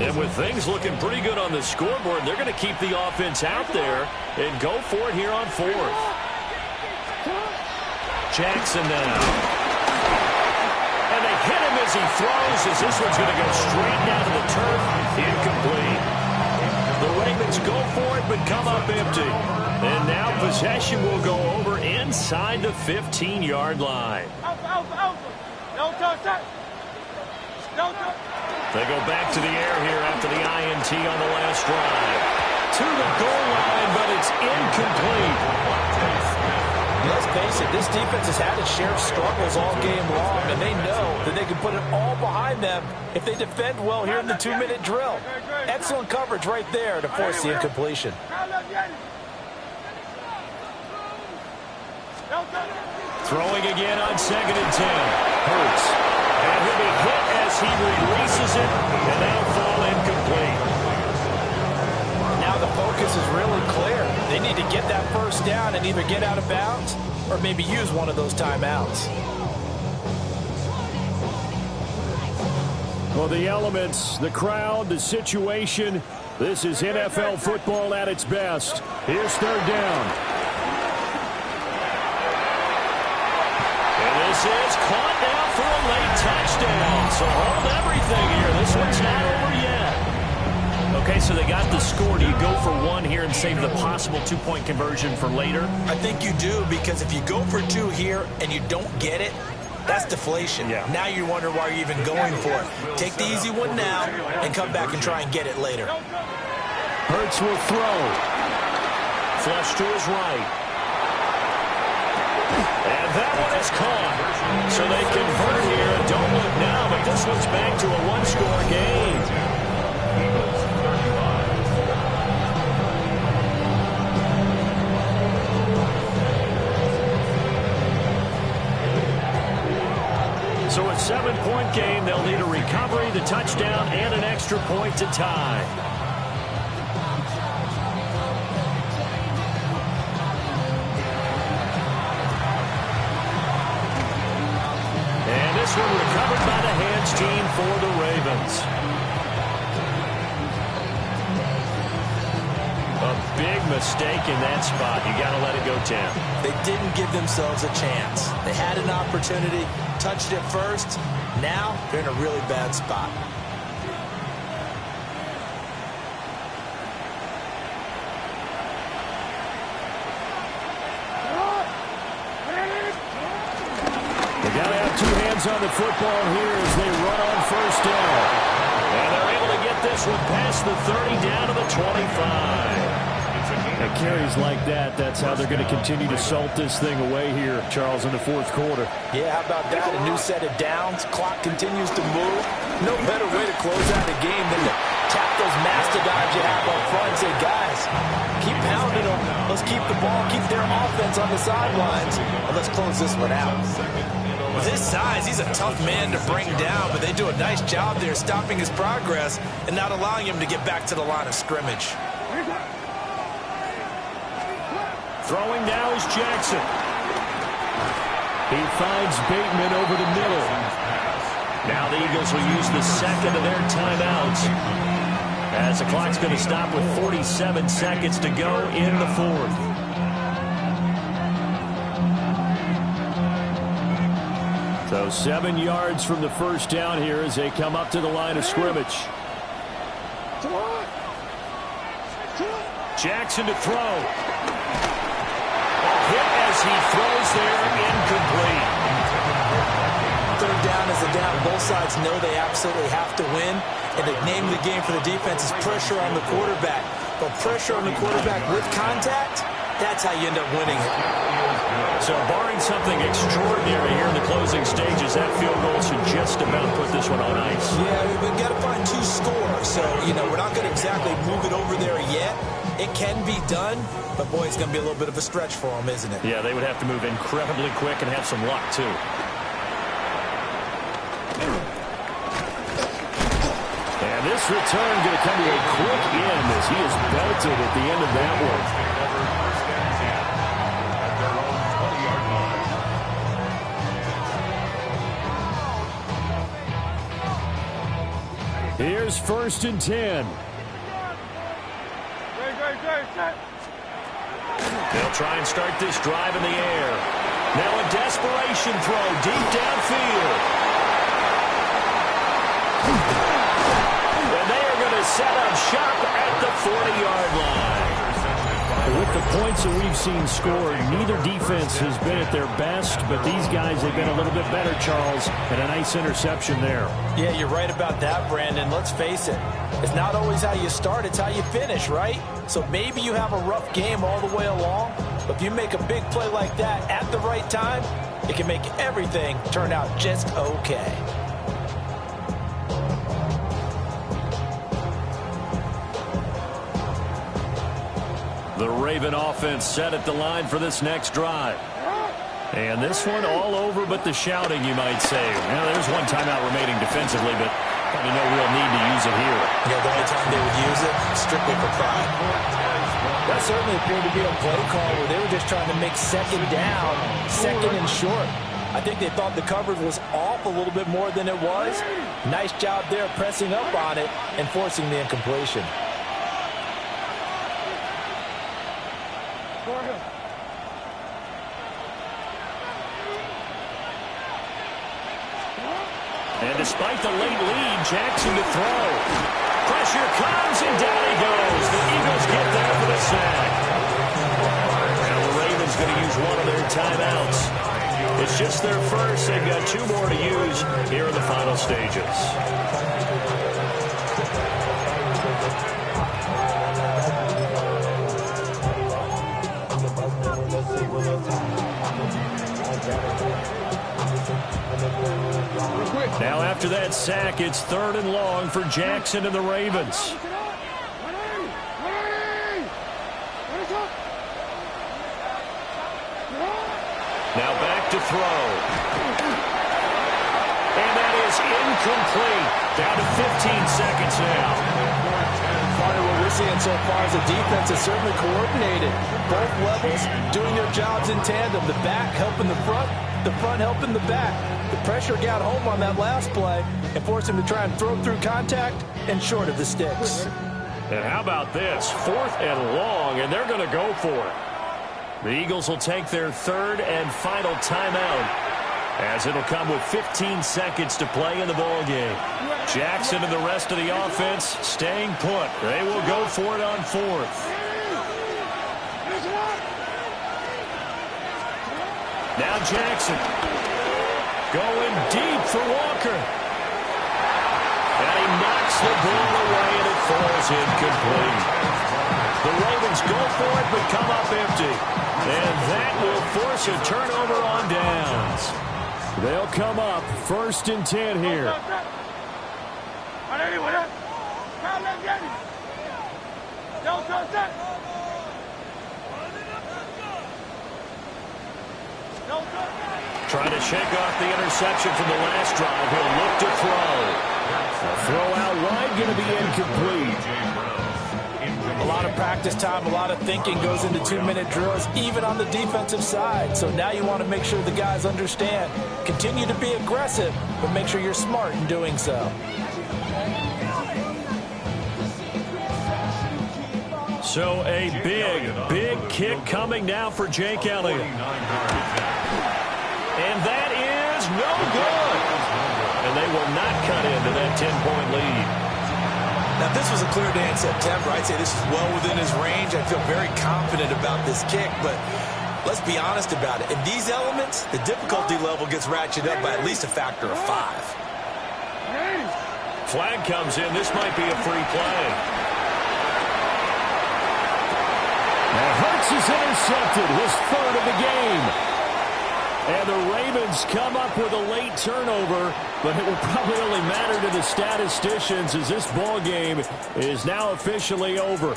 And with things looking pretty good on the scoreboard, they're going to keep the offense out there and go for it here on fourth. Jackson now. And they hit him as he throws, as this one's going to go straight down to the turf. Incomplete. The Ravens go for it, but come up empty. And now possession will go over inside the 15-yard line. They go back to the air here after the INT on the last drive. To the goal line, but it's incomplete.
Let's face it, this defense has had its share of struggles all game long, and they know that they can put it all behind them if they defend well here in the 2-minute drill. Excellent coverage right there to force the incompletion.
Throwing again on 2nd and 10. Hurts. And he'll be hit as he releases it, and that'll fall incomplete.
Now the focus is really clear. They need to get that first down and either get out of bounds or maybe use one of those timeouts.
Well, the elements, the crowd, the situation, this is NFL football at its best. Here's 3rd down. And this is caught now for a late touchdown. So hold everything here. This one's not over yet. Okay, so they got the score. Do you go for one here and save the possible 2-point conversion for later?
I think you do, because if you go for 2 here and you don't get it, that's deflation.
Yeah.
Now you wonder why you're even going for it. Take the easy one now and come back and try and get it later.
Hurts will throw. Flush to his right. And that one is caught. So they convert here. Don't look now, but this one's back to a 1-score game. So a 7-point game. They'll need a recovery, the touchdown, and an extra point to tie. And this one recovered by the hands team for the Ravens. A big mistake in that spot. You got to let it go, Tam.
They didn't give themselves a chance. They had an opportunity, touched it first. Now they're in a really bad spot.
They got to have 2 hands on the football here as they run on 1st down. And they're able to get this one past the 30 down to the 25. At carries like that, that's how they're going to continue to salt this thing away here, Charles, in the 4th quarter.
Yeah, how about that? A new set of downs. Clock continues to move. No better way to close out a game than to tap those mastodons you have up front and say, guys, keep pounding them. Let's keep the ball, keep their offense on the sidelines, and let's close this one out. With his size, he's a tough man to bring down, but they do a nice job there stopping his progress and not allowing him to get back to the line of scrimmage.
Throwing now is Jackson. He finds Bateman over the middle. Now the Eagles will use the second of their timeouts, as the clock's going to stop with 47 seconds to go in the 4th. So 7 yards from the first down here as they come up to the line of scrimmage. Jackson to throw. Hit as he throws there, incomplete.
3rd down is a down. Both sides know they absolutely have to win, and the name of the game for the defense is pressure on the quarterback. But pressure on the quarterback with contact, that's how you end up winning it.
So barring something extraordinary here in the closing stages, that field goal should just about put this one on ice.
Yeah, we've got to find 2 scores. So, we're not going to exactly move it over there yet. It can be done, but boy, it's going to be a little bit of a stretch for them, isn't it?
Yeah, they would have to move incredibly quick and have some luck, too. And this return going to come to a quick end as he is belted at the end of that one. Here's 1st and 10. They'll try and start this drive in the air. Now a desperation throw deep downfield. And they are going to set up shop at the 40-yard line. With the points that we've seen scored, neither defense has been at their best, but these guys have been a little bit better, Charles, and a nice interception there.
Yeah, you're right about that, Brandon. Let's face it. It's not always how you start, it's how you finish, right? So maybe you have a rough game all the way along, but if you make a big play like that at the right time, it can make everything turn out just okay.
The Raven offense set at the line for this next drive. And this one all over but the shouting, you might say. Well, there's one timeout remaining defensively, but probably no real need to use it here.
Yeah, the only time they would use it, strictly for pride. That certainly appeared to be a play call where they were just trying to make second down, second and short. I think they thought the coverage was off a little bit more than it was. Nice job there pressing up on it and forcing the incompletion.
And despite the late lead, Jackson to throw. Pressure comes, and down he goes. The Eagles get there for the sack. Now the Ravens going to use one of their timeouts. It's just their first. They've got 2 more to use here in the final stages. Now after that sack, it's 3rd and long for Jackson and the Ravens. Now back to throw. And that is incomplete. Down to 15 seconds now.
Part of what we're seeing so far is the defense is certainly coordinated. Both levels doing their jobs in tandem. The back helping the front helping the back. The pressure got home on that last play and forced him to try and throw through contact and short of the sticks.
And how about this? 4th and long, and they're going to go for it. The Eagles will take their 3rd and final timeout, as it'll come with 15 seconds to play in the ball game. Jackson and the rest of the offense staying put. They will go for it on 4th. Now Jackson going deep for Walker. And he knocks the ball away, and it falls incomplete. The Ravens go for it, but come up empty. And that will force a turnover on downs. They'll come up 1st and 10 here. Trying to shake off the interception from the last drive. He'll look to throw. A throw out wide, going to be incomplete.
A lot of practice time, a lot of thinking goes into 2-minute drills, even on the defensive side. So now you want to make sure the guys understand. Continue to be aggressive, but make sure you're smart in doing so.
So a big kick coming now for Jake Elliott. And that is no good. And they will not cut into that 10-point lead.
Now, if this was a clear day in September, I'd say this is well within his range. I feel very confident about this kick, but let's be honest about it. In these elements, the difficulty level gets ratcheted up by at least a factor of 5.
Flag comes in. This might be a free play. Now Hurts is intercepted, his 3rd of the game. And the Ravens come up with a late turnover, but it will probably only matter to the statisticians as this ball game is now officially over.